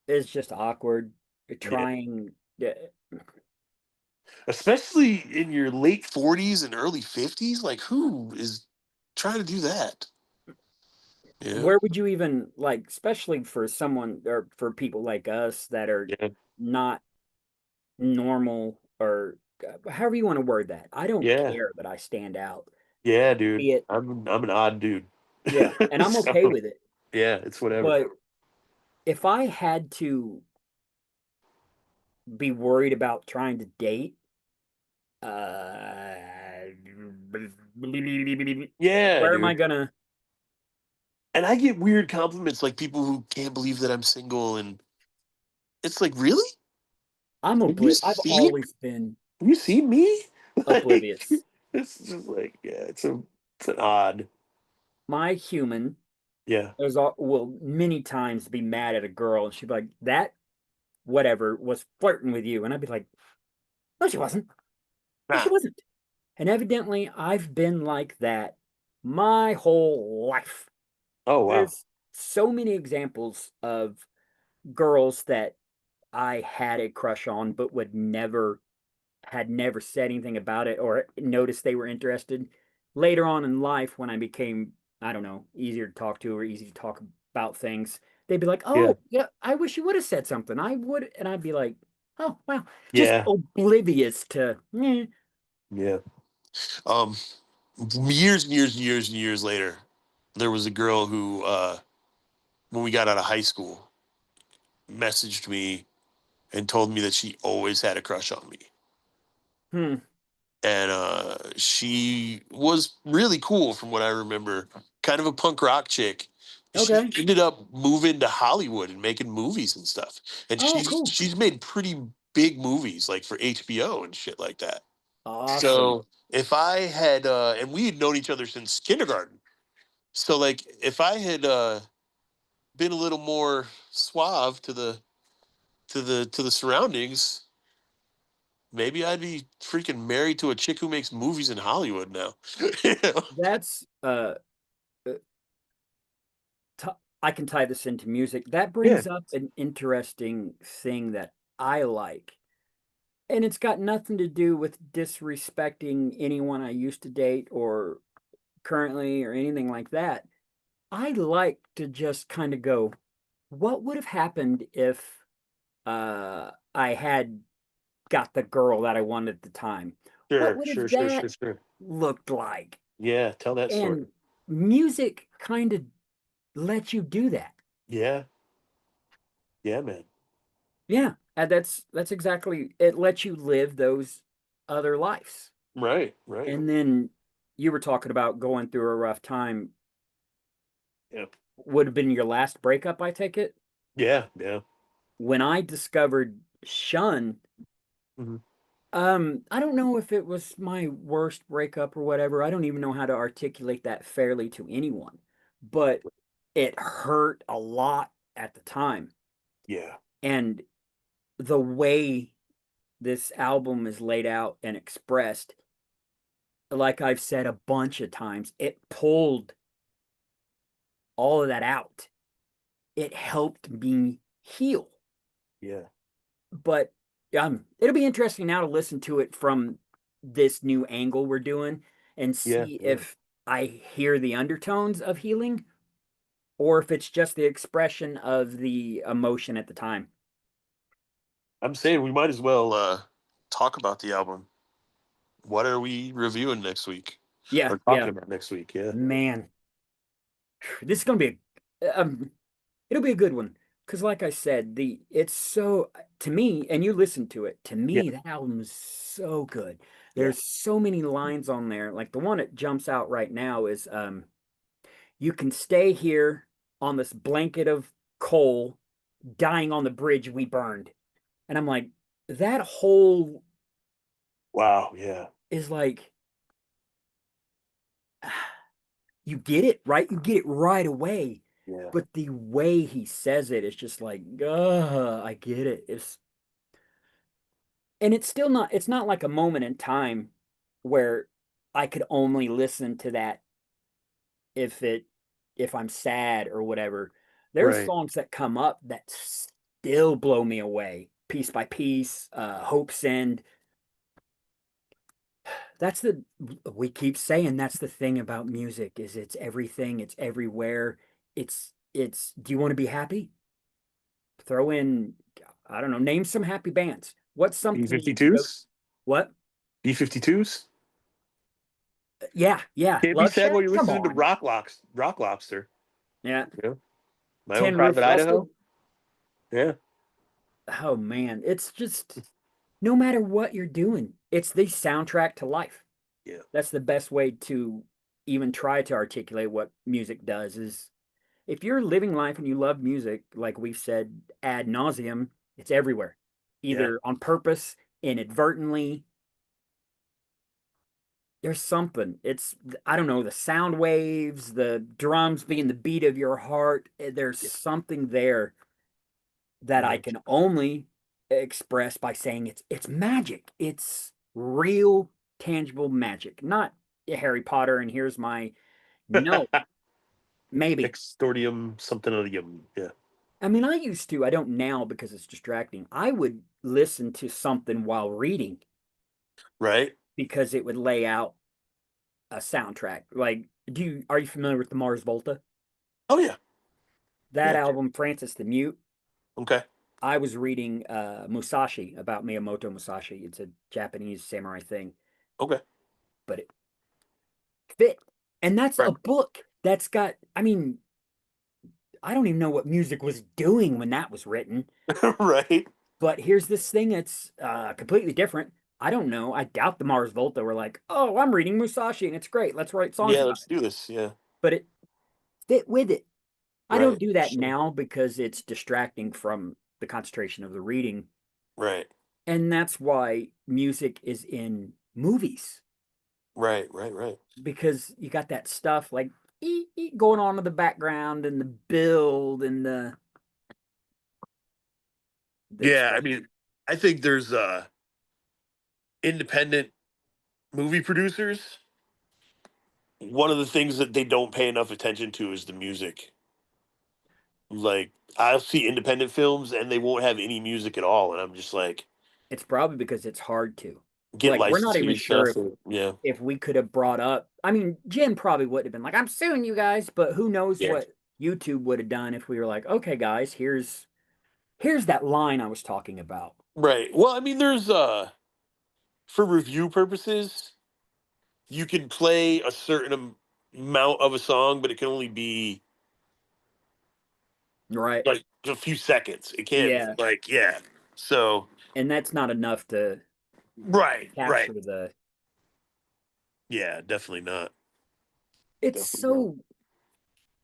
is just awkward. yeah, Trying, yeah, especially in your late 40s and early 50s, like who is trying to do that? Yeah, where would you even like, especially for someone or for people like us that are yeah, not normal or however you want to word that. I don't yeah, care that I stand out. yeah, dude. Be it, I'm an odd dude. yeah, and I'm So okay with it. yeah, it's whatever. But if I had to be worried about trying to date, uh, Yeah, where am I dude. gonna? And I get weird compliments like people who can't believe that I'm single, and it's like, really? Have you I've seen always been have you seen me? Like oblivious. it's just like, yeah, it's an odd. My human Yeah. will many times be mad at a girl, and she'd be like, "That whatever was flirting with you," and I'd be like, "No, she wasn't. No, she Nah. wasn't." And evidently, I've been like that my whole life. Oh wow. There's so many examples of girls that I had a crush on, but had never said anything about it or noticed they were interested. Later on in life, when I became, I don't know, easier to talk to or easy to talk about things, they'd be like, Yeah. "Oh, yeah, I wish you would have said something. I would," and I'd be like, "Oh, wow," just Yeah. oblivious to, Yeah. Um years and years and years and years later. there was a girl who, when we got out of high school, messaged me and told me that she always had a crush on me. Hmm. And she was really cool from what I remember. Kind of a punk rock chick. She Okay. ended up moving to Hollywood and making movies and stuff. And Oh, she's cool. she's made pretty big movies like for HBO and shit like that. Awesome. So if I had and we had known each other since kindergarten. So like if I had been a little more suave to the surroundings, maybe I'd be freaking married to a chick who makes movies in Hollywood now. You know? That's uh, t- I can tie this into music. That Yeah, brings up an interesting thing that I like. And it's got nothing to do with disrespecting anyone I used to date or currently or anything like that. I like to just kind of go, what would have happened if I had got the girl that I wanted at the time? What sure, would sure, have sure, sure, that sure. looked like? Yeah, tell that story. And music kind of lets you do that. Yeah, yeah, man. Yeah, and that's exactly it lets you live those other lives. Right, right. And then you were talking about going through a rough time. Yeah, Would have been your last breakup, I take it. yeah, yeah. When I discovered Shun, Hmm. I don't know if it was my worst breakup or whatever. I don't even know how to articulate that fairly to anyone, but it hurt a lot at the time. Yeah, And the way this album is laid out and expressed, like I've said a bunch of times, it pulled all of that out. It helped me heal. yeah, But it'll be interesting now to listen to it from this new angle we're doing and yeah, see yeah. if I hear the undertones of healing or if it's just the expression of the emotion at the time. I'm saying we might as well talk about the album. What are we reviewing next week? Yeah, Or talking yeah, about next week? Yeah, man, this is gonna be it'll be a good one because, like I said, the it's so to me, and you listen to it. To yeah, me, that album is so good. yeah. There's so many lines on there. Like the one that jumps out right now is, "You can stay here on this blanket of coal, dying on the bridge we burned." And I'm like, that whole Wow, yeah, is like, you get it right. You get it right away. yeah, But the way he says it is just like, I get it. And it's not like a moment in time where I could only listen to that if it if I'm sad or whatever. There's right. songs that come up that still blow me away. Piece by Piece, Hope's End. That's the we keep saying that's the thing about music is it's everything, it's everywhere. It's do you want to be happy? Throw in I don't know, name some happy bands. What's B something you go 52s, what? B 52s. Yeah, yeah. Can't be Love sad while Shack? you're Come listening to on. Rock Lobster. Yeah. Yeah, My Own Tin Roof Private Rusted. Idaho. Yeah, Oh man, it's just no matter what you're doing, it's the soundtrack to life. yeah, That's the best way to even try to articulate what music does is if you're living life and you love music, like we've said ad nauseum, it's everywhere. yeah. Either on purpose, inadvertently, there's something. It's I don't know, the sound waves, the drums being the beat of your heart. There's Yeah. something there that I Right. can only express by saying it's magic. It's real, tangible magic. Not Harry Potter and here's my no, maybe. Extortium something odium. Yeah. I mean, I used to, I don't now because it's distracting. I would listen to something while reading Right. because it would lay out a soundtrack. Like, are you familiar with the Mars Volta? Oh yeah. That Yeah. album, Francis the Mute. Okay. I was reading Musashi about Miyamoto Musashi. It's a Japanese samurai thing, Okay. but it fit. And that's a Right. book. that's got, I mean, I don't even know what music was doing when that was written. Right. But here's this thing that's completely different. I don't know. I doubt the Mars Volta were like, oh, I'm reading Musashi and it's great. Let's write songs Yeah, about let's it. do this. Yeah. But it fit with it. I don't Right. do that Sure. now because it's distracting from the concentration of the reading. Right. And that's why music is in movies Right. Right. Right. because you got that stuff like going on in the background and the build and the Yeah. I expression. mean, I think there's independent movie producers. One of the things that they don't pay enough attention to is the music. Like, I'll see independent films and they won't have any music at all, and I'm just like, It's probably because it's hard to. get Like, we're not licensing even and sure stuff. Or, yeah. if we could have brought up. I mean, Jim probably would have been like, "I'm suing you guys," but who knows Yeah. what YouTube would have done if we were like, "Okay, guys, here's that line I was talking about." Right. Well, I mean, there's for review purposes, you can play a certain amount of a song, but it can only be Right. like a few seconds. It can't Yeah. like yeah. So And that's not enough to right, right. capture the. Yeah, definitely not. It's Definitely not. so,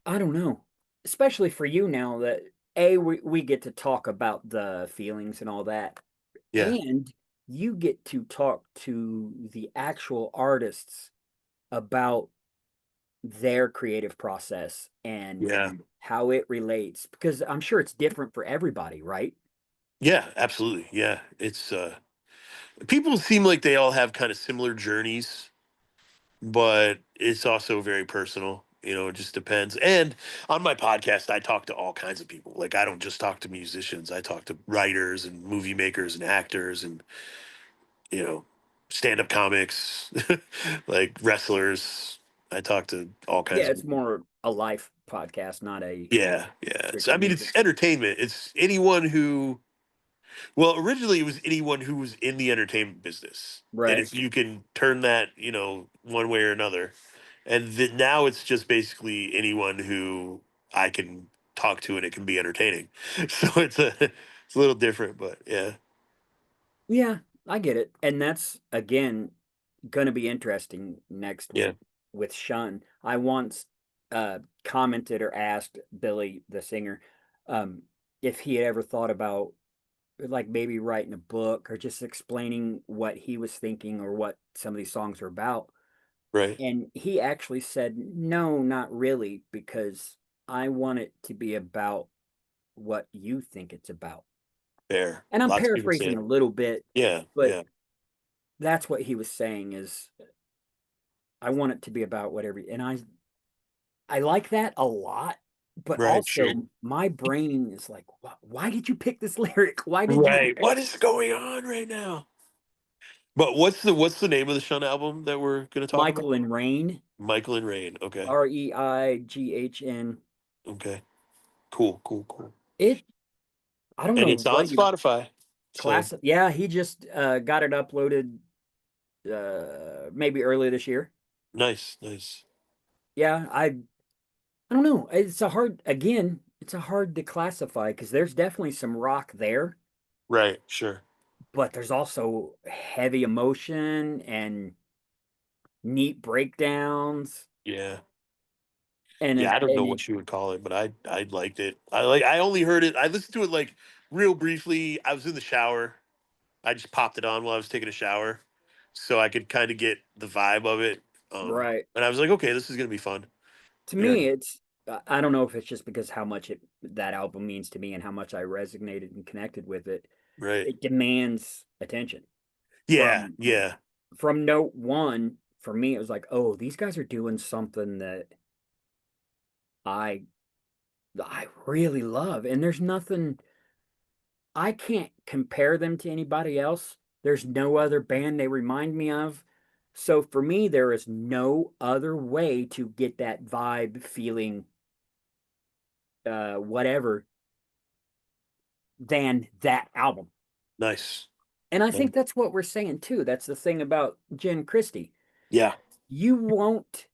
I don't know, especially for you now that we get to talk about the feelings and all that, Yeah, and you get to talk to the actual artists about their creative process and yeah, how it relates because I'm sure it's different for everybody, right? yeah. Absolutely. Yeah, it's people seem like they all have kind of similar journeys, but it's also very personal. It just depends. And on my podcast, I talk to all kinds of people. Like, I don't just talk to musicians. I talk to writers and movie makers and actors and you know, stand-up comics, like wrestlers. I talk to all Yeah, kinds of it's people. more a life podcast, not a Yeah, yeah. I strictly mean, music. it's entertainment. It's anyone who, well, originally it was anyone who was in the entertainment business. And Right. if you can turn that, one way or another. And now it's just basically anyone who I can talk to and it can be entertaining. So it's a little different, but yeah. Yeah, I get it. And that's again gonna be interesting next Yeah. with Shun. I once commented or asked Billy the singer um if he had ever thought about like maybe writing a book or just explaining what he was thinking or what some of these songs are about. Right. And he actually said, no, not really, because I want it to be about what you think it's about. Fair. And I'm Lots of people say paraphrasing it. a little bit, Yeah. but Yeah. that's what he was saying is I want it to be about whatever. And I like that a lot, but Right, sure. also my brain is like, why did you pick this lyric? Why did you? Right. What is going on right now? But what's the name of the Shun album that we're gonna talk about? Michael and Rain, Michael and Rain. Okay. Reighn. Okay. Cool, cool, cool. It, I don't And know it's on what you Spotify. So class. Yeah, he just got it uploaded maybe earlier this year. nice, nice. Yeah, I don't know. It's a hard to classify because there's definitely some rock there, Right, sure. but there's also heavy emotion and neat breakdowns Yeah. and Yeah, it, I don't know and it, what you would call it, but I liked it. I only heard it. I listened to it like real briefly. I was in the shower. I just popped it on while I was taking a shower. So I could kind of get the vibe of it. right. And I was like, okay, this is gonna be fun. To Yeah. me, it's I don't know if it's just because how much that album means to me and how much I resonated and connected with it. Right. It demands attention Yeah, from yeah. note one. For me, it was like, oh, these guys are doing something that I I really love, and there's nothing I can't compare them to anybody else. There's no other band they remind me of. So for me, there is no other way to get that vibe, feeling, whatever, than that album. Nice. And I Yeah. think that's what we're saying too. That's the thing about Jen Christie. Yeah. You won't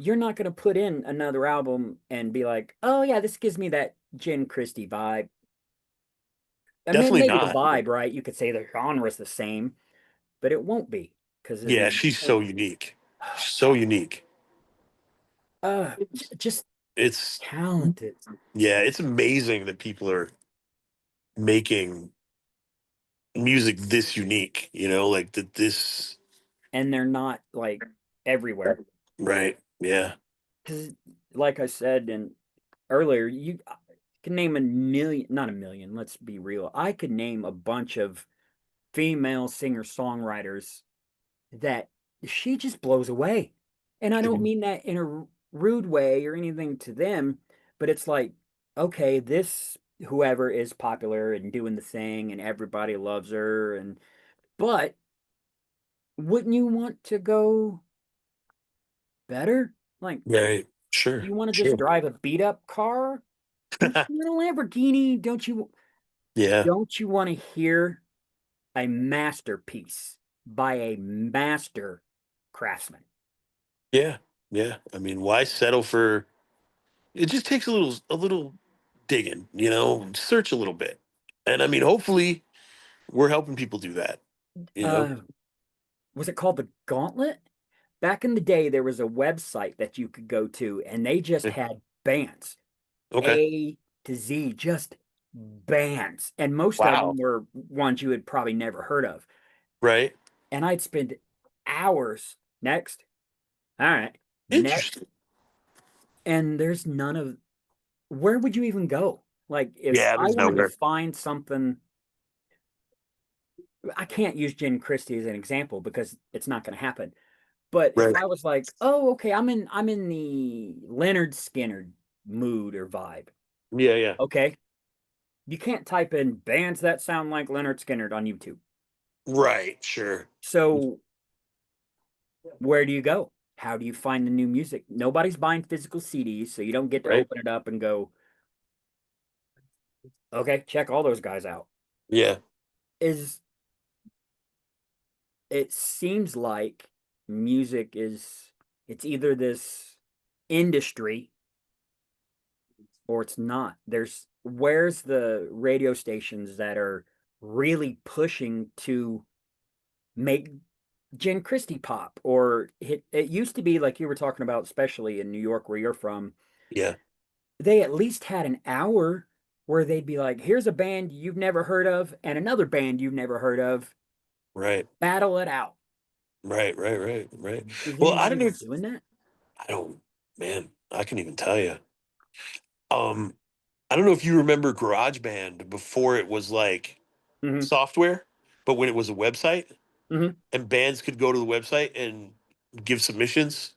you're not going to put in another album and be like, oh yeah, this gives me that Jen Christie vibe. I mean, Definitely maybe the not. vibe, right? You could say the genre is the same, but it won't be because Yeah, the she's so unique. So unique. just It's talented, yeah, it's amazing that people are making music this unique, like that this and they're not like everywhere. right. Yeah. Because, like I said and earlier, you can name a million, not a million. Let's be real. I could name a bunch of female singer songwriters that she just blows away. And I don't mean that in a rude way or anything to them, but it's like, okay, this whoever is popular and doing the thing and everybody loves her and but wouldn't you want to go better? Like, Right. Sure. you want to just Sure. drive a beat up car? Don't you want a Lamborghini? Yeah. Don't you want to hear a masterpiece by a master craftsman? Yeah. Yeah. I mean, why settle for it just takes a little digging, search a little bit. And I mean, hopefully we're helping people do that, you know? Uh, was it called the Gauntlet? Back in the day, there was a website that you could go to, and they just Eh, had bands, Okay. A to Z, just bands. And most of Wow. them were ones you had probably never heard of. Right. And I'd spend hours next. All right, next. Interesting. And there's none of where would you even go? Like, if Yeah, I there's wanted to nowhere. find something, I can't use Jen Christie as an example because it's not going to happen. But if Right. I was like, oh, okay, I'm in the Leonard Skinner mood or vibe. Yeah, yeah. Okay. You can't type in bands that sound like Leonard Skinner on YouTube. Right. Sure. So where do you go? How do you find the new music? Nobody's buying physical CDs, so you don't get to Right. open it up and go, okay, check all those guys out. Yeah. Is it seems like music is it's either this industry or it's not. Where's the radio stations that are really pushing to make Jen Christie pop or it used to be like you were talking about, especially in New York where you're from, Yeah. they at least had an hour where they'd be like, here's a band you've never heard of and another band you've never heard of. Right. Battle it out. Right. Right. Right. Right. Is Well, I anybody don't know even if doing that? I don't, man, I can even tell you. Um, I don't know if you remember GarageBand before it was like Mm-hmm. software, but when it was a website Mm-hmm. and bands could go to the website and give submissions,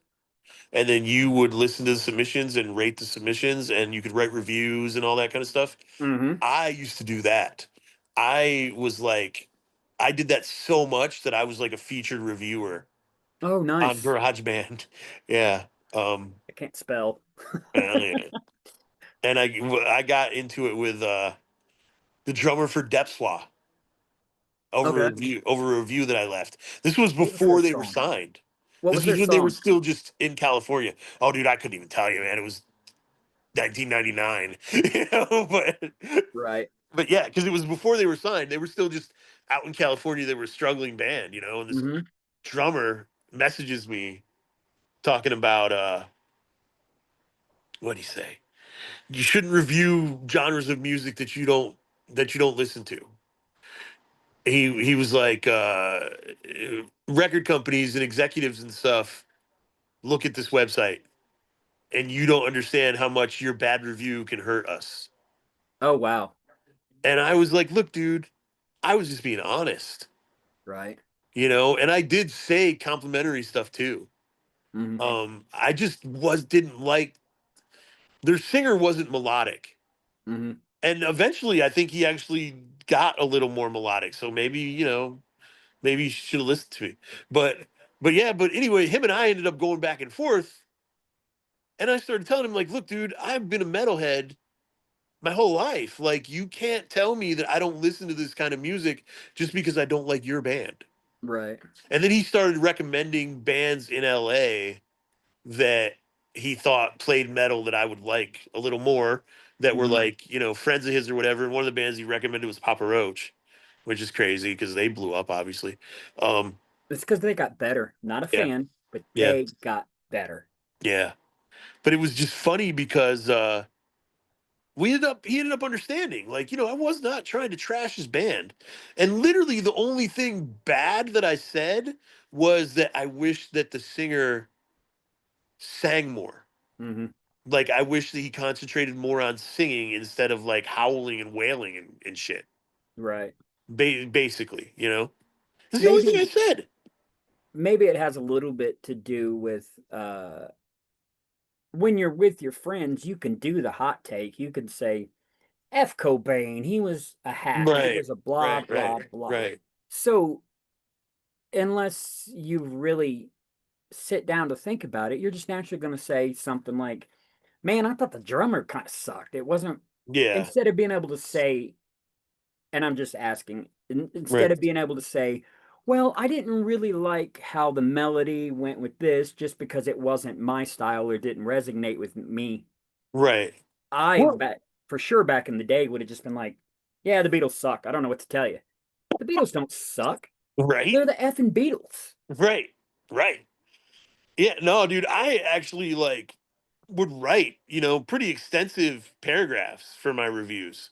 and then you would listen to the submissions and rate the submissions, and you could write reviews and all that kind of stuff. Mm-hmm. I used to do that. I was like, I did that so much that I was like a featured reviewer Oh, on nice. GarageBand. Yeah. Um, I can't spell. and I got into it with the drummer for Depswa Okay. over a review that I left. This was What was their before they were song? signed. What This was was their when they were song? still just in California. Oh, dude, I couldn't even tell you, man. It was 1999, Right. but yeah, because it was before they were signed. They were still just out in California. They were a struggling band, and this Mm-hmm. drummer messages me talking about what do you say? You shouldn't review genres of music that you don't listen to. He was like record companies and executives and stuff look at this website and you don't understand how much your bad review can hurt us. Oh, wow. And I was like, look, dude, I was just being honest, Right. and I did say complimentary stuff too. Mm-hmm. I just didn't like their singer wasn't melodic. Mm-hmm. And eventually I think he actually got a little more melodic. So maybe you should have listened to me. But anyway, him and I ended up going back and forth. And I started telling him, like, look, dude, I've been a metalhead my whole life. Like, you can't tell me that I don't listen to this kind of music just because I don't like your band. Right. And then he started recommending bands in LA that he thought played metal that I would like a little more, that were Mhm. like, you know, friends of his or whatever. And one of the bands he recommended was Papa Roach, which is crazy because they blew up, obviously. Um, It's because they got better. Not a yeah, fan, but yeah, they got better. yeah. But it was just funny because he ended up understanding, like, you know, I was not trying to trash his band. And literally the only thing bad that I said was that I wish that the singer sang more. Hmm. Like, I wish that he concentrated more on singing instead of like howling and wailing and shit. Right. Basically, you know, that's the only thing I Maybe said. maybe it has a little bit to do with when you're with your friends, you can do the hot take. You can say, F. Cobain, he was a hack. He Right, was a blah, right, right, blah, blah. right. So, unless you really sit down to think about it, you're just naturally going to say something like, man, I thought the drummer kind of sucked. It wasn't, Yeah, instead of being able to say, and I'm just asking, instead right, of being able to say, well, I didn't really like how the melody went with this just because it wasn't my style or didn't resonate with me. right. I Well, bet for sure back in the day would have just been like, yeah, the Beatles suck. I don't know what to tell you. The Beatles don't suck. right, They're the effing Beatles. right, right. Yeah, no, dude, I actually like would write, you know, pretty extensive paragraphs for my reviews.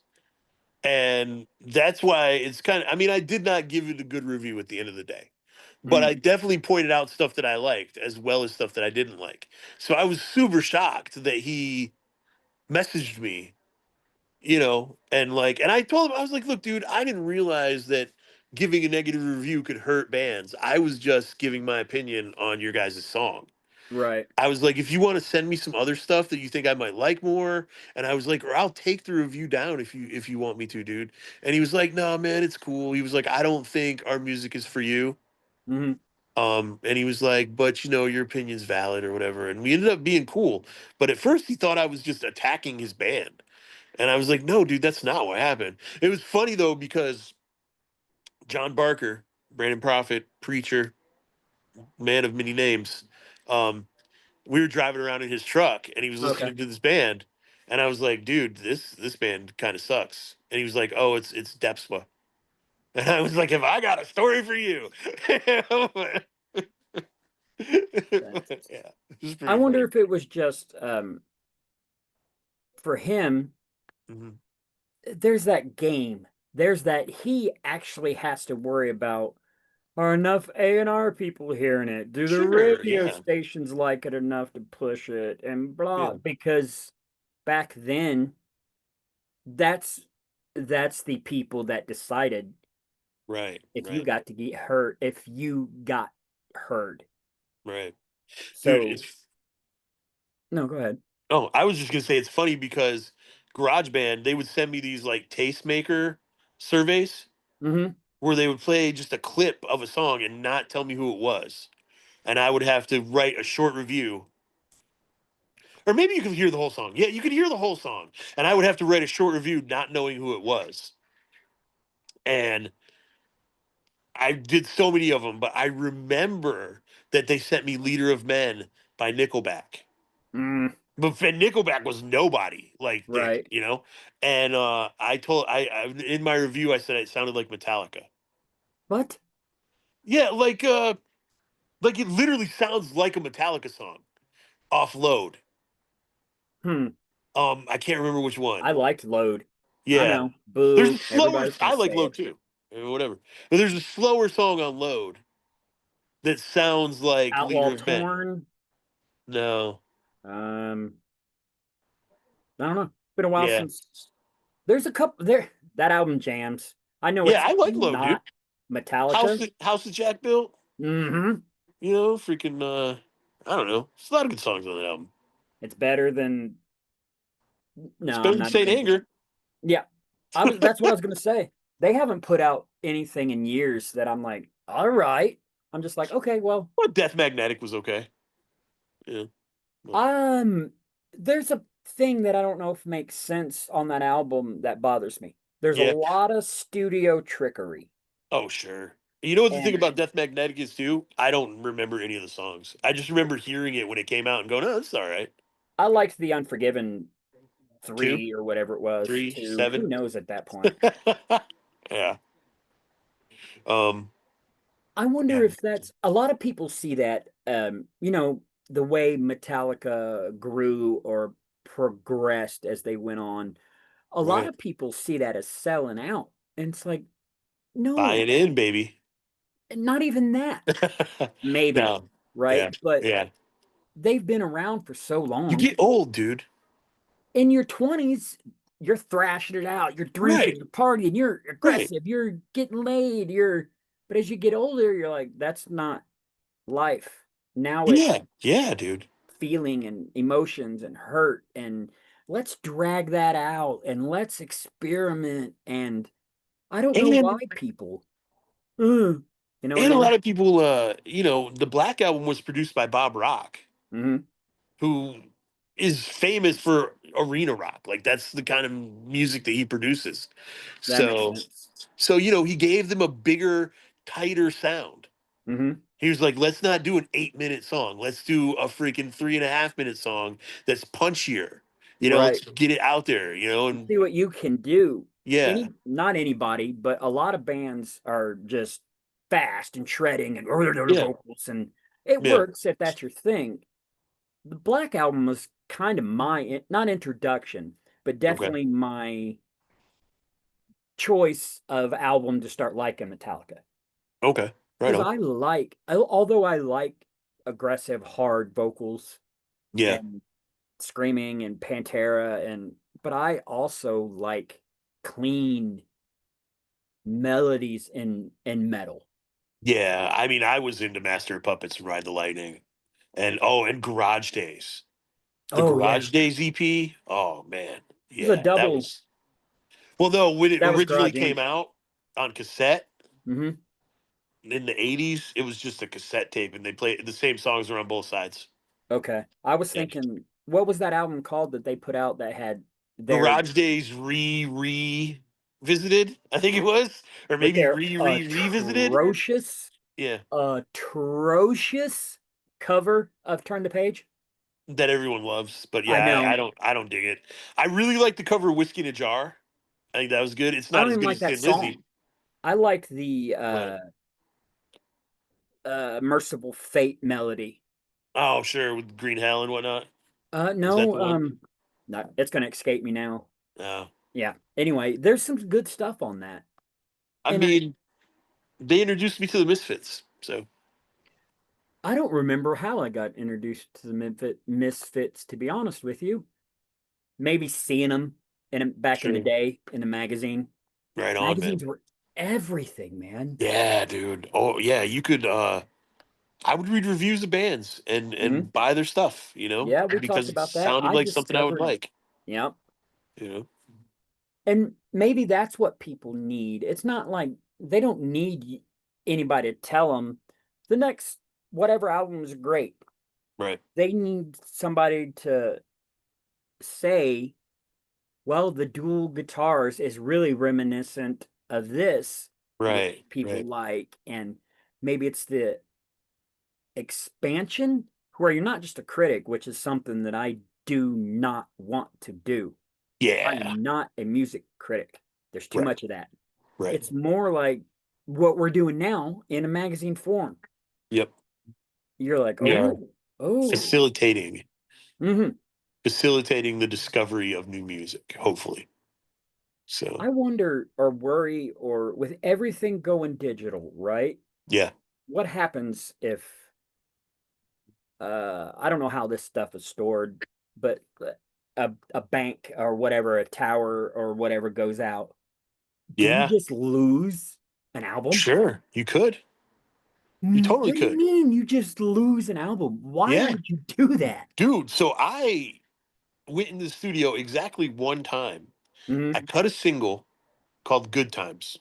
And that's why it's kind of, I mean, I did not give it a good review at the end of the day, but Mm, I definitely pointed out stuff that I liked as well as stuff that I didn't like. So I was super shocked that he messaged me, you know, and like, and I told him, I was like, look, dude, I didn't realize that giving a negative review could hurt bands. I was just giving my opinion on your guys' song. right. I was like, if you want to send me some other stuff that you think I might like more, and I was like, or I'll take the review down if you want me to, dude. And he was like, no, man, it's cool. He was like, I don't think our music is for you. Hmm. And he was like, but you know, your opinion's valid or whatever. And we ended up being cool. But at first he thought I was just attacking his band. And I was like, no, dude, that's not what happened. It was funny though, because John Barker, Brandon Prophet, preacher, man of many names, um, we were driving around in his truck and he was Okay. listening to this band, and I was like, dude, this band kind of sucks. And he was like, oh, it's Depspa. And I was like, have I got a story for you? Yeah, That's, it was I pretty wonder funny. if it was just for him, Mhm. there's that game. There's that he actually has to worry about, are enough A&R people hearing it? Do the Sure, radio yeah, stations like it enough to push it? And yeah, blah. Because back then, that's that's the people that decided right, if you right, got to get hurt, if you got heard. right, dude. So no, go ahead. Oh, I was just gonna say it's funny because GarageBand, they would send me these like tastemaker surveys Hmm. where they would play just a clip of a song and not tell me who it was, and I would have to write a short review. Or maybe you could hear the whole song. Yeah, you could hear the whole song, and I would have to write a short review not knowing who it was. And I did so many of them, but I remember that they sent me "Leader of Men" by Nickelback. Mm, But Nickelback was nobody like they, right. you know. And I in my review I said it sounded like Metallica. What? Yeah, like it literally sounds like a Metallica song. Offload. Hmm. I can't remember which one. I liked Load. I Yeah. know. There's a Boo. slower, Everybody's gonna I like say Load it. too. Whatever. But there's a slower song on Load that sounds like Leader Outlaw of Men. Torn. No. Um, I don't know. Been a while Yeah. since there's a couple there. That album jams. I know Yeah, it's I like Load, dude. not Metallica. House that Jack built, Hmm. you know, freaking I don't know. There's a lot of good songs on that album. It's better than It's no, better I'm than not Saint even. Anger. Yeah, I was. That's what I was gonna say. They haven't put out anything in years that I'm like, all right. I'm just like, okay, well, But Death Magnetic was okay. Yeah. But, um, there's a thing that I don't know if makes sense on that album that bothers me. There's a yeah. lot of studio trickery. Oh, sure. You know what the thing And about Death Magnetic is too? I don't remember any of the songs. I just remember hearing it when it came out and going, "Oh, that's all right." I liked the Unforgiven Two, 3 or whatever it was, three, 2. Who 7. knows at that point? Yeah. Um. I wonder Yeah. if that's a lot of people see that, the way Metallica grew or progressed as they went on. A lot Right. of people see that as selling out. And it's like, no, Buying in, baby. not even that. Maybe, No. right? Yeah. But Yeah. they've been around for so You long. get old, dude. In your 20s, you're thrashing it out, you're drinking, Right. you're partying, you're Right. aggressive, you're getting laid, but as you get older, you're like, that's not life. Now it's Yeah. Yeah, dude. feeling and emotions and hurt, and let's drag that out and let's experiment. And I don't know why And people, you know what I and a mean? lot of people, the Black Album was produced by Bob Rock, Hmm. who is famous for arena rock. Like that's the kind of music that he produces. That makes So, sense. he gave them a bigger, tighter sound. Hmm. He was like, let's not do an 8-minute song. Let's do a freaking 3.5-minute song that's punchier. Let's Right. get it out there, and See what you can do. yeah, Not anybody, but a lot of bands are just fast and shredding and yeah, vocals, and it yeah. works if that's your thing. The Black Album was kind of my not introduction, but Okay, definitely my choice of album to start liking Metallica. okay, right Because on. although I like aggressive, hard vocals Yeah, and screaming and Pantera, but I also like clean melodies in metal. yeah. I mean, I was into Master of Puppets and Ride the Lightning, and Garage Days. The Oh yeah, Garage Days EP. Oh man, it was a yeah, that double. was. Well, no, when it That was originally Garage came Inc. out on cassette Hmm. in the '80s, it was just a cassette tape, and they played the same songs were on both sides. Okay, I was Yeah. thinking, what was that album called that they put out that had their Garage Days revisited, I think it was, or with maybe their revisited. Yeah, atrocious cover of Turn the Page? that everyone loves, but I yeah, I know. don't dig it. I really like the cover of Whiskey in a Jar. I think that was good. It's I not don't as even good like as that Thin Lizzy, song. I liked the but Merciful Fate melody. oh sure, with Green Hell and whatnot. Is that No, the one? no, it's gonna escape me now. No, Yeah. Anyway, there's some good stuff on that. I And mean they introduced me to the Misfits, so I don't remember how I got introduced to the Misfits, to be honest with you. Maybe seeing them back in the sure, day in the magazine. right on, man. Magazines were everything, man. Yeah, dude. Oh yeah, you could. I would read reviews of bands and Hmm. buy their stuff, Yeah, we because talked it about that. sounded I like something I would discovered, like. yeah. You know. And maybe that's what people need. It's not like they don't need anybody to tell them the next whatever album is great. Right. They need somebody to say, well, the dual guitars is really reminiscent of this, which Right. people Right. like. And maybe it's the expansion where you're not just a critic, which is something that I do not want to do. I Yeah. am not a music critic. There's too Right. much of that. Right. It's more like what we're doing now in a magazine form. Yep. You're like, We are oh. facilitating Hmm. facilitating the discovery of new music. Hopefully. So I wonder or worry or with everything going digital, right? yeah. What happens if I don't know how this stuff is stored, but a bank or whatever, a tower or whatever goes out. Do you Yeah. just lose an album? Sure. You could. You totally What do you could. mean you just lose an album? Why Yeah. would you do that? Dude. So I went in the studio exactly one time. I Hmm. cut a single called "Good Times."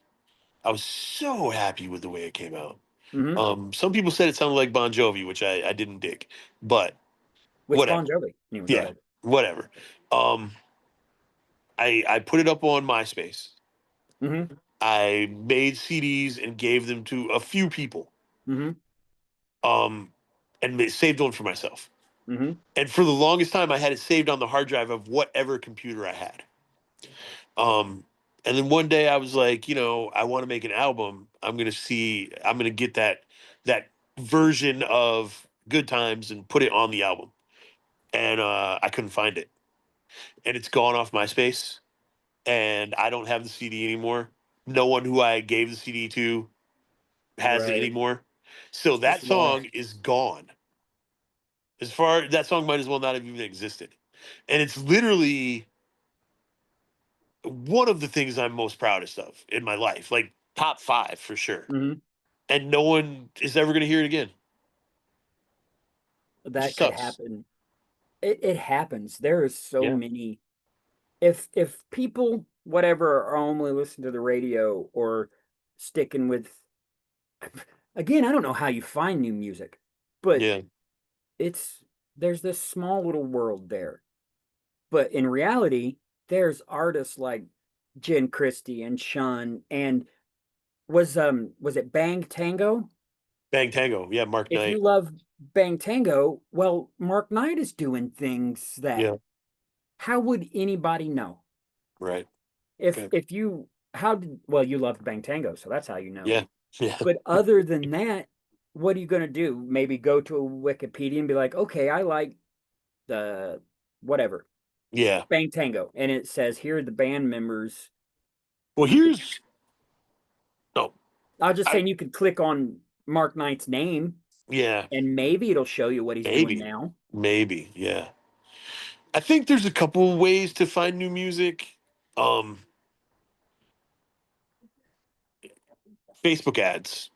I was so happy with the way it came out. Hmm. Some people said it sounded like Bon Jovi, which I didn't dig, but Which Bon whatever. Jovi? Anyway, go Yeah, ahead. whatever. I put it up on MySpace, Hmm. I made CDs and gave them to a few people, Mm-hmm. um, and saved one for myself. Mm-hmm. And for the longest time, I had it saved on the hard drive of whatever computer I had. Um, and then one day I was like, I want to make an album. I'm gonna get that version of Good Times and put it on the album. And I couldn't find it, and it's gone off MySpace, and I don't have the CD anymore. No one who I gave the CD to has it Right. anymore. So It's just that song lost. is gone. That song might as well not have even existed. And it's literally one of the things I'm most proudest of in my life, like top 5 for sure. Mm-hmm. And no one is ever going to hear it again. It That just could sucks. happen. It happens. There are so Yeah. many. If people whatever are only listening to the radio or sticking with, again, I don't know how you find new music, but Yeah. it's there's this small little world there. But in reality, there's artists like Jen Christie and Sean and was it Bang Tango? Bang Tango. Yeah. Mark If you Knight. love Bang Tango, well, Mark Knight is doing things that Yeah. how would anybody know? Right. If Okay. if you how did well you loved Bang Tango, so that's how you know. Yeah. Yeah. But other than that, what are you gonna do? Maybe go to a Wikipedia and be like, okay, I like the whatever Yeah. Bang Tango, and it says here are the band members. Well, You could here's, no, I was just I, saying you could click on Mark Knight's name yeah, and maybe it'll show you what he's doing maybe, now. maybe. Yeah. I think there's a couple ways to find new music. Um, Facebook ads.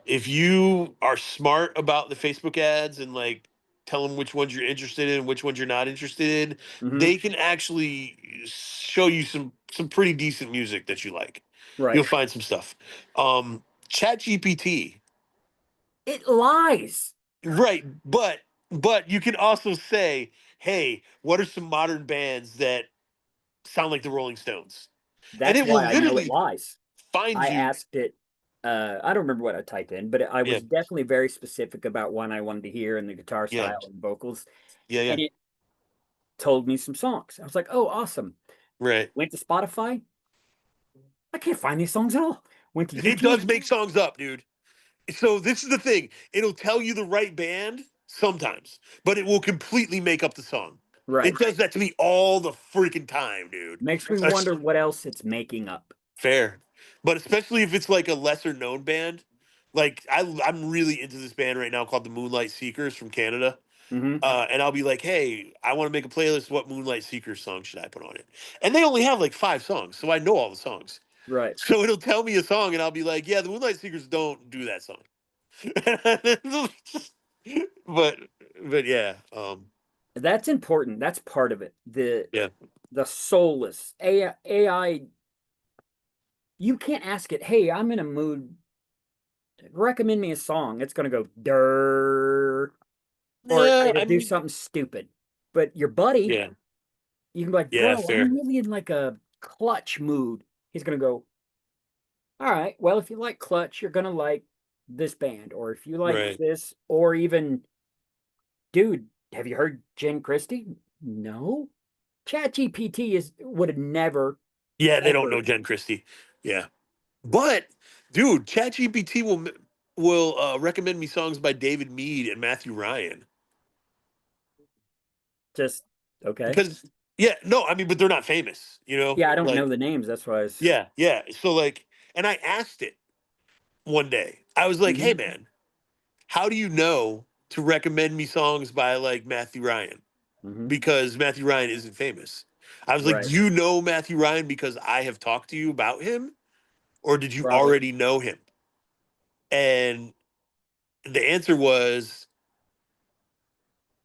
If you are smart about the Facebook ads and like tell them which ones you're interested in, which ones you're not interested in, Hmm. they can actually show you some pretty decent music that you like. You'll Right. find some stuff. Chat GPT, It lies. right? But you can also say, hey, what are some modern bands that sound like the Rolling Stones? And That's it will why I know it literally lies. find I you. asked it, I don't remember what I typed in, but I Yeah, was definitely very specific about one I wanted to hear and the guitar yeah, style and vocals. yeah, yeah. And it told me some songs. I was like, oh, awesome. Right. Went to Spotify. I can't find these songs at all. Went to It YouTube. does make songs up, dude. So this is the thing. It'll tell you the right band sometimes, but it will completely make up the song. It Right. does that to me all the freaking time, dude. Makes me That's wonder what else it's making up. fair. But especially if it's like a lesser known band. Like I'm really into this band right now called the Moonlight Seekers from Canada. Hmm. And I'll be like, hey, I want to make a playlist. What Moonlight Seekers song should I put on it? And they only have like 5 songs, so I know all the songs. Right. So it'll tell me a song, and I'll be like, yeah, the Moonlight Seekers don't do that song. but but yeah, That's important. That's part of it. yeah, The soulless AI. You can't ask it, hey, I'm in a mood. Recommend me a song. It's gonna go der, or yeah. it'll I do mean, something stupid. But your buddy, yeah, you can be like, yeah, bro, I'm fair, really in like a Clutch mood. He's gonna go, all right, well, if you like Clutch, you're gonna like this band, or if you like right? this, or even, dude, have you heard Jen Christie? No. ChatGPT is would have never Yeah, they don't ever know Jen Christie. Yeah, but dude, ChatGPT will recommend me songs by David Mead and Matthew Ryan just okay. because yeah, no, I mean, but they're not famous, Yeah, I don't know like the names. That's why I was. yeah, yeah. So like, and I asked it one day. I was like, hey Mhm. man, how do you know to recommend me songs by like Matthew Ryan? Mhm. Because Matthew Ryan isn't famous. I was like, do Right. you know Matthew Ryan because I have talked to you about him, or did you Probably. already know him? And the answer was,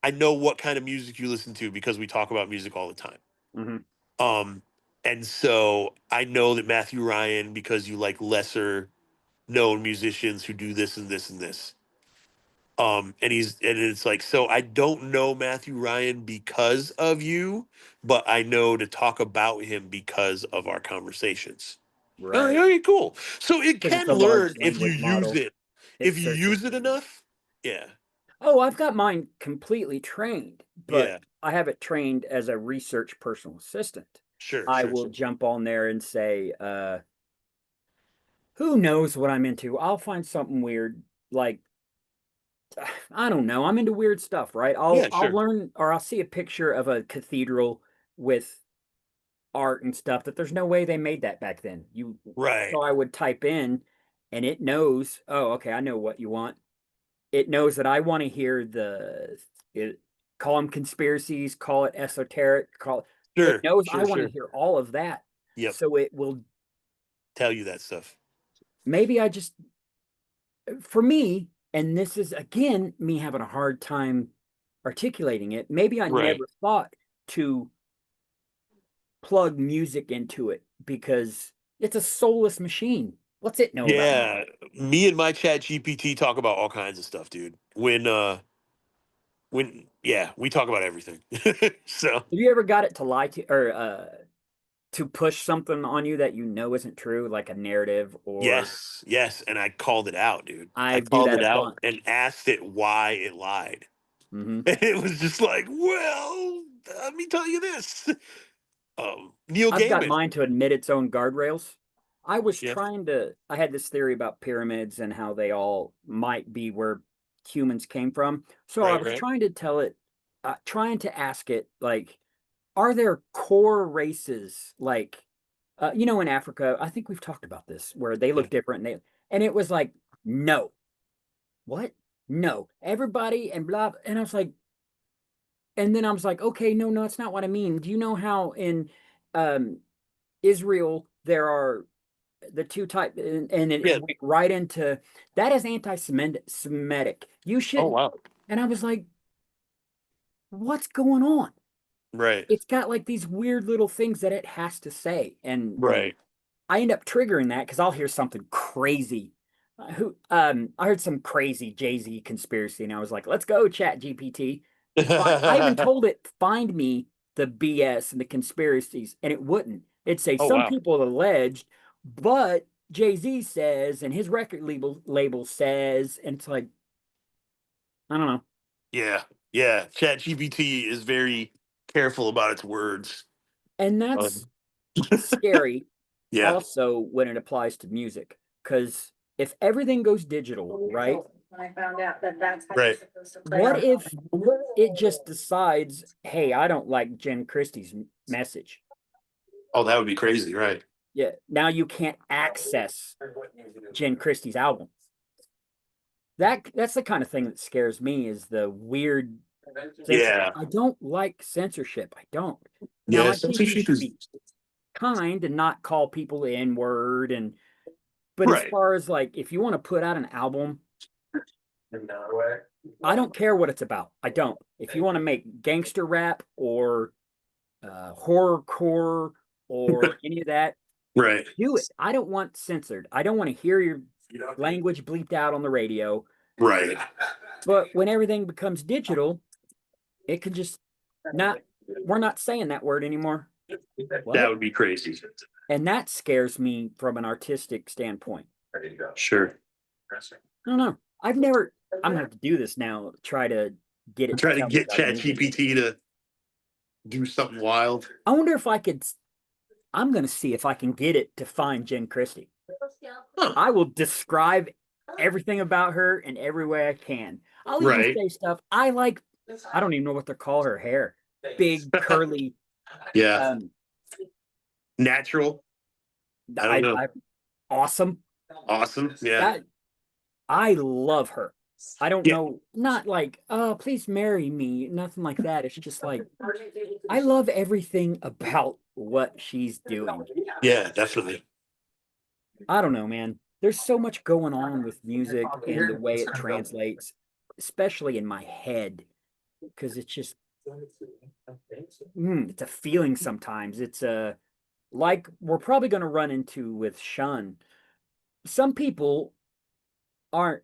I know what kind of music you listen to because we talk about music all the time. Mhm. Um, and so I know that Matthew Ryan because you like lesser known musicians who do this and this and this. And it's like, so I don't know Matthew Ryan because of you, but I know to talk about him because of our conversations. Right. Okay, cool. So it Because it's can a large learn if you language use model. it. It If you searches. use it enough. Yeah. Oh, I've got mine completely trained, but Yeah. I have it trained as a research personal assistant. Sure, I sure, will sure. jump on there and say, who knows what I'm into? I'll find something weird, like I don't know. I'm into weird stuff, right? Yeah, I'll sure. learn or I'll see a picture of a cathedral with art and stuff that there's no way they made that back then. Right. So I would type in and it knows, oh, okay, I know what you want. It knows that I want to hear it, call them conspiracies, call it esoteric, it Sure, knows I sure, want to sure. hear all of that. Yep. So it will, Tell you that stuff. maybe I just, for me, and this is again me having a hard time articulating it, maybe I Right. never thought to plug music into it because it's a soulless machine. What's it know about music? Yeah. Me and my chat GPT talk about all kinds of stuff, dude. When yeah, we talk about everything. So Have you ever got it to lie to or to push something on you that you know isn't true, like a narrative or yes, yes. And I called it out, dude. I I do called that it a out bunch. and asked it why it lied. Hmm. And it was just like, well, let me tell you this. Neil I've got Gaiman. mine to admit its own guardrails. Yes. I had this theory about pyramids and how they all might be where humans came from. So I Right, was right. trying to tell it, trying to ask it, like, are there core races like, in Africa? I think we've talked about this where they Yeah. look different. And it was like, no, what? No, everybody and blah. And I was like, and then I was like, okay, no, no, that's not what I mean. Do you know how in um, Israel there are the two type, and it Yeah. went right into that is anti-Semitic. You Oh shouldn't. wow. And I was like, what's going on? Right. It's got like these weird little things that it has to say, and Right. I end up triggering that because I'll hear something crazy. I heard some crazy Jay-Z conspiracy, and I was like, "Let's go, Chat GPT." I even told it find me the BS and the conspiracies, and it wouldn't. It'd say Oh some wow. people alleged, but Jay-Z says, and his record label says, and it's like I don't know. Yeah. Yeah. Chat GPT is very careful about its words. And Um, that's scary yeah. also when it applies to music, because if everything goes digital, right? When I found out that that's how you're Right. supposed to play What our if phone. it just decides, hey, I don't like Jen Christie's message? Oh, that would be crazy. Right. Yeah, now you can't access Jen Christie's album. That's the kind of thing that scares me is the weird censorship. Yeah. I don't like censorship. I don't. Now Yeah. I think we Censorship should is be kind and not call people N word but as right. far as like if you want to put out an album, I don't care what it's about. I don't. If you want to make gangster rap or horrorcore or any of that, Right. do it. I don't want censored. I don't want to hear your language bleeped out on the radio. Right. But when everything becomes digital, it can just not, we're not saying that word anymore. That What? would be crazy. And that scares me from an artistic standpoint. Sure. I don't know. I'm gonna have to do this now, try to get it to Try to tell me get about Chat music. GPT to do something wild. I wonder if I could, I'm gonna see if I can get it to find Jen Christie. Huh. I will describe everything about her in every way I can. I'll even Right. say stuff I like. I don't even know what to call her hair. Big, curly. Yeah. Um, Natural. I don't know. I awesome. Awesome. Yeah. That I love her. I don't Yeah. know, not like, oh, please marry me, nothing like that. It's just like I love everything about what she's doing. Yeah. Definitely. I don't know, man. There's so much going on with music and the way it translates, especially in my head, because it's just it's a feeling sometimes. It's a like we're probably going to run into with Shun. Some people aren't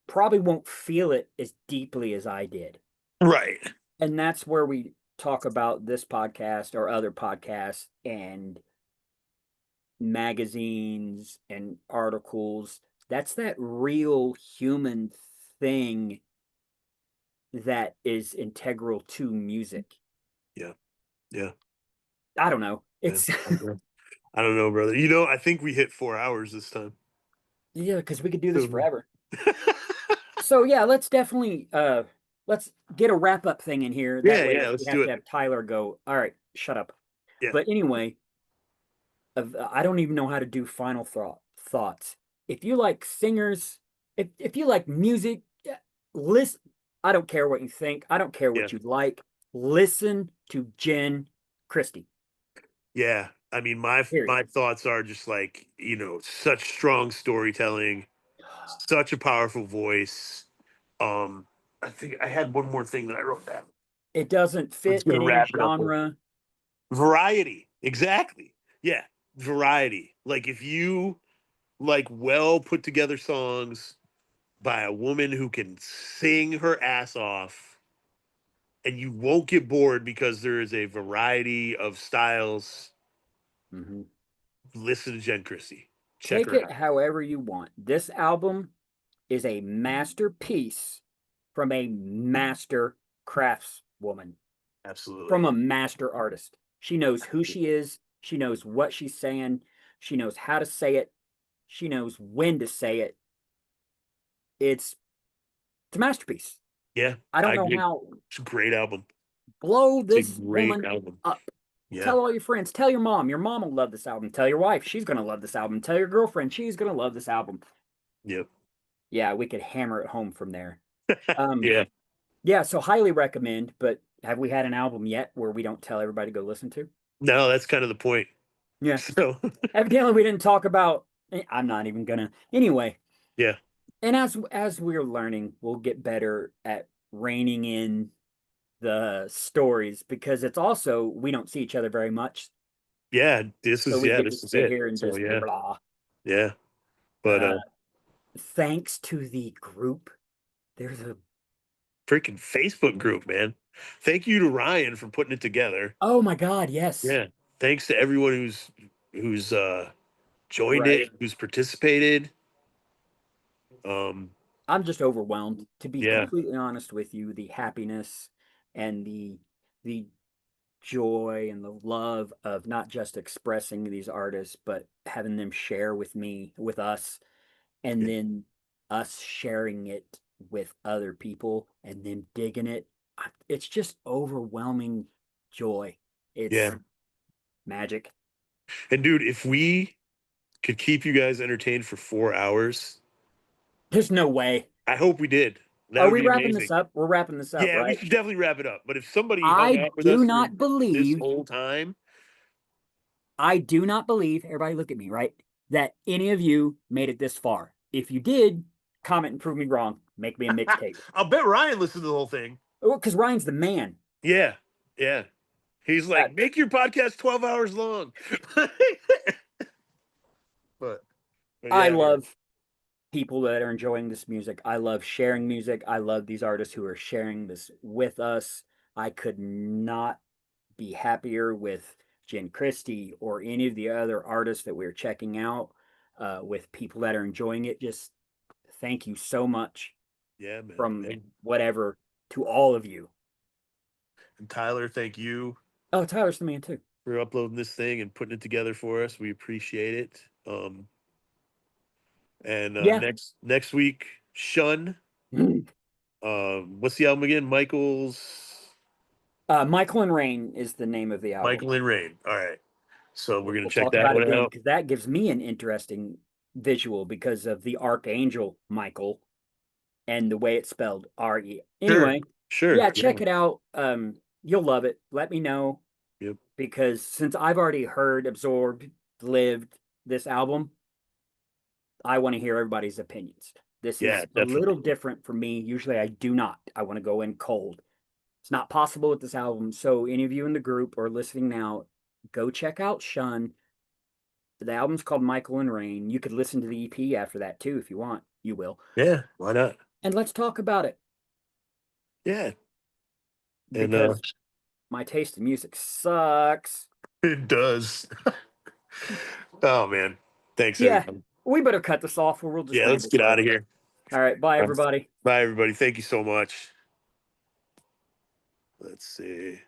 probably won't feel it as deeply as I did. Right. And that's where we talk about this podcast or other podcasts and magazines and articles. That's that real human thing that is integral to music. Yeah. Yeah. I don't know. Yeah. It's I don't know, brother. I think we hit 4 hours this time. yeah, because we could do this So- forever. So yeah, let's definitely let's get a wrap up thing in here. That way let's we do have it. to have Tyler go, all right, shut up. Yeah. But anyway, I don't even know how to do final thoughts. If you like singers, if you like music, listen. I don't care what you think. I don't care what Yeah. you like. Listen to Jen Christie. Yeah. I mean, my Period. thoughts are just like, such strong storytelling, such a powerful voice. I think I had one more thing that I wrote down. It doesn't Let's fit gonna in any wrap it up with genre. variety. Exactly. Yeah. Variety. Like if you like well put together songs by a woman who can sing her ass off, and you won't get bored because there is a variety of styles. Mhm. Listen to Jen Christie. Check Take her it out. however you want. This album is a masterpiece from a master craftswoman, Absolutely. from a master artist. She knows who she is. She knows what she's saying. She knows how to say it. She knows when to say it. It's a masterpiece. Yeah. I don't I know agree. how. It's a great album. Blow It's a this great woman album. up. Yeah. Tell all your friends. Tell your mom. Your mom will love this album. Tell your wife. She's going to love this album. Tell your girlfriend. She's going to love this album. Yep. Yeah, we could hammer it home from there. Yeah. Yeah, so highly recommend, but have we had an album yet where we don't tell everybody to go listen to? No, that's kind of the point. Yeah. So Evidently we didn't talk about I'm not even gonna. Anyway. yeah. And as we're learning, we'll get better at reining in the stories because it's also we don't see each other very much. Yeah. This So is we get to this is sit it. here and So just yeah. blah. Yeah. But Thanks to the group. There's a freaking Facebook group, man. Thank you to Ryan for putting it together. oh my god, yes. Yeah. Thanks to everyone who's joined Right. it, who's participated. I'm just overwhelmed, to be Yeah. completely honest with you. The happiness and the joy and the love of not just expressing these artists, but having them share with me, with us, and Yeah. then us sharing it with other people and then digging it. It's just overwhelming joy. It's Yeah. magic. And dude, if we could keep you guys entertained for 4 hours, There's no way. I hope we did. That Are would we be wrapping amazing. this up? We're wrapping this up, Yeah, we right? should definitely wrap it up. But if somebody hung I out with do us not through this believe whole time, I do not believe, everybody look at me, right? That any of you made it this far. If you did, comment and prove me wrong. Make me a mixtape. I'll bet Ryan listened to the whole thing. Because Ryan's the man. Yeah, yeah. He's like, make your podcast 12 hours long. but I yeah, love people that are enjoying this music. I love sharing music. I love these artists who are sharing this with us. I could not be happier with Jen Christie or any of the other artists that we're checking out, with people that are enjoying it. Just thank you so much yeah, man. from whatever to all of you. And Tyler, thank you Oh, Tyler's the man too. for uploading this thing and putting it together for us. We appreciate it. And Yeah. next week, Shun. What's the album again? Michael Michael and Rain is the name of the album. Michael and Rain. All right. So we're gonna We'll check talk that about it one then, out. because that gives me an interesting visual because of the Archangel Michael and the way it's spelled R-E. Anyway, Sure. yeah, check it out. You'll love it. Let me know. Yep. Because since I've already heard, absorbed, lived this album, I want to hear everybody's opinions. This Yeah, is a definitely. little different for me. Usually I do not. I want to go in cold. It's not possible with this album. So any of you in the group or listening now, go check out Shun. The album's called Michael and Rain. You could listen to the EP after that too if you want. You will. Yeah, why not? And let's talk about it. Yeah. And Because my taste in music sucks. it does. Oh man, thanks. Yeah, everyone. we better cut this off, or we'll just Yeah, let's ramble get out of forever. here. All right, bye everybody. Bye, everybody. Thank you so much. Let's see.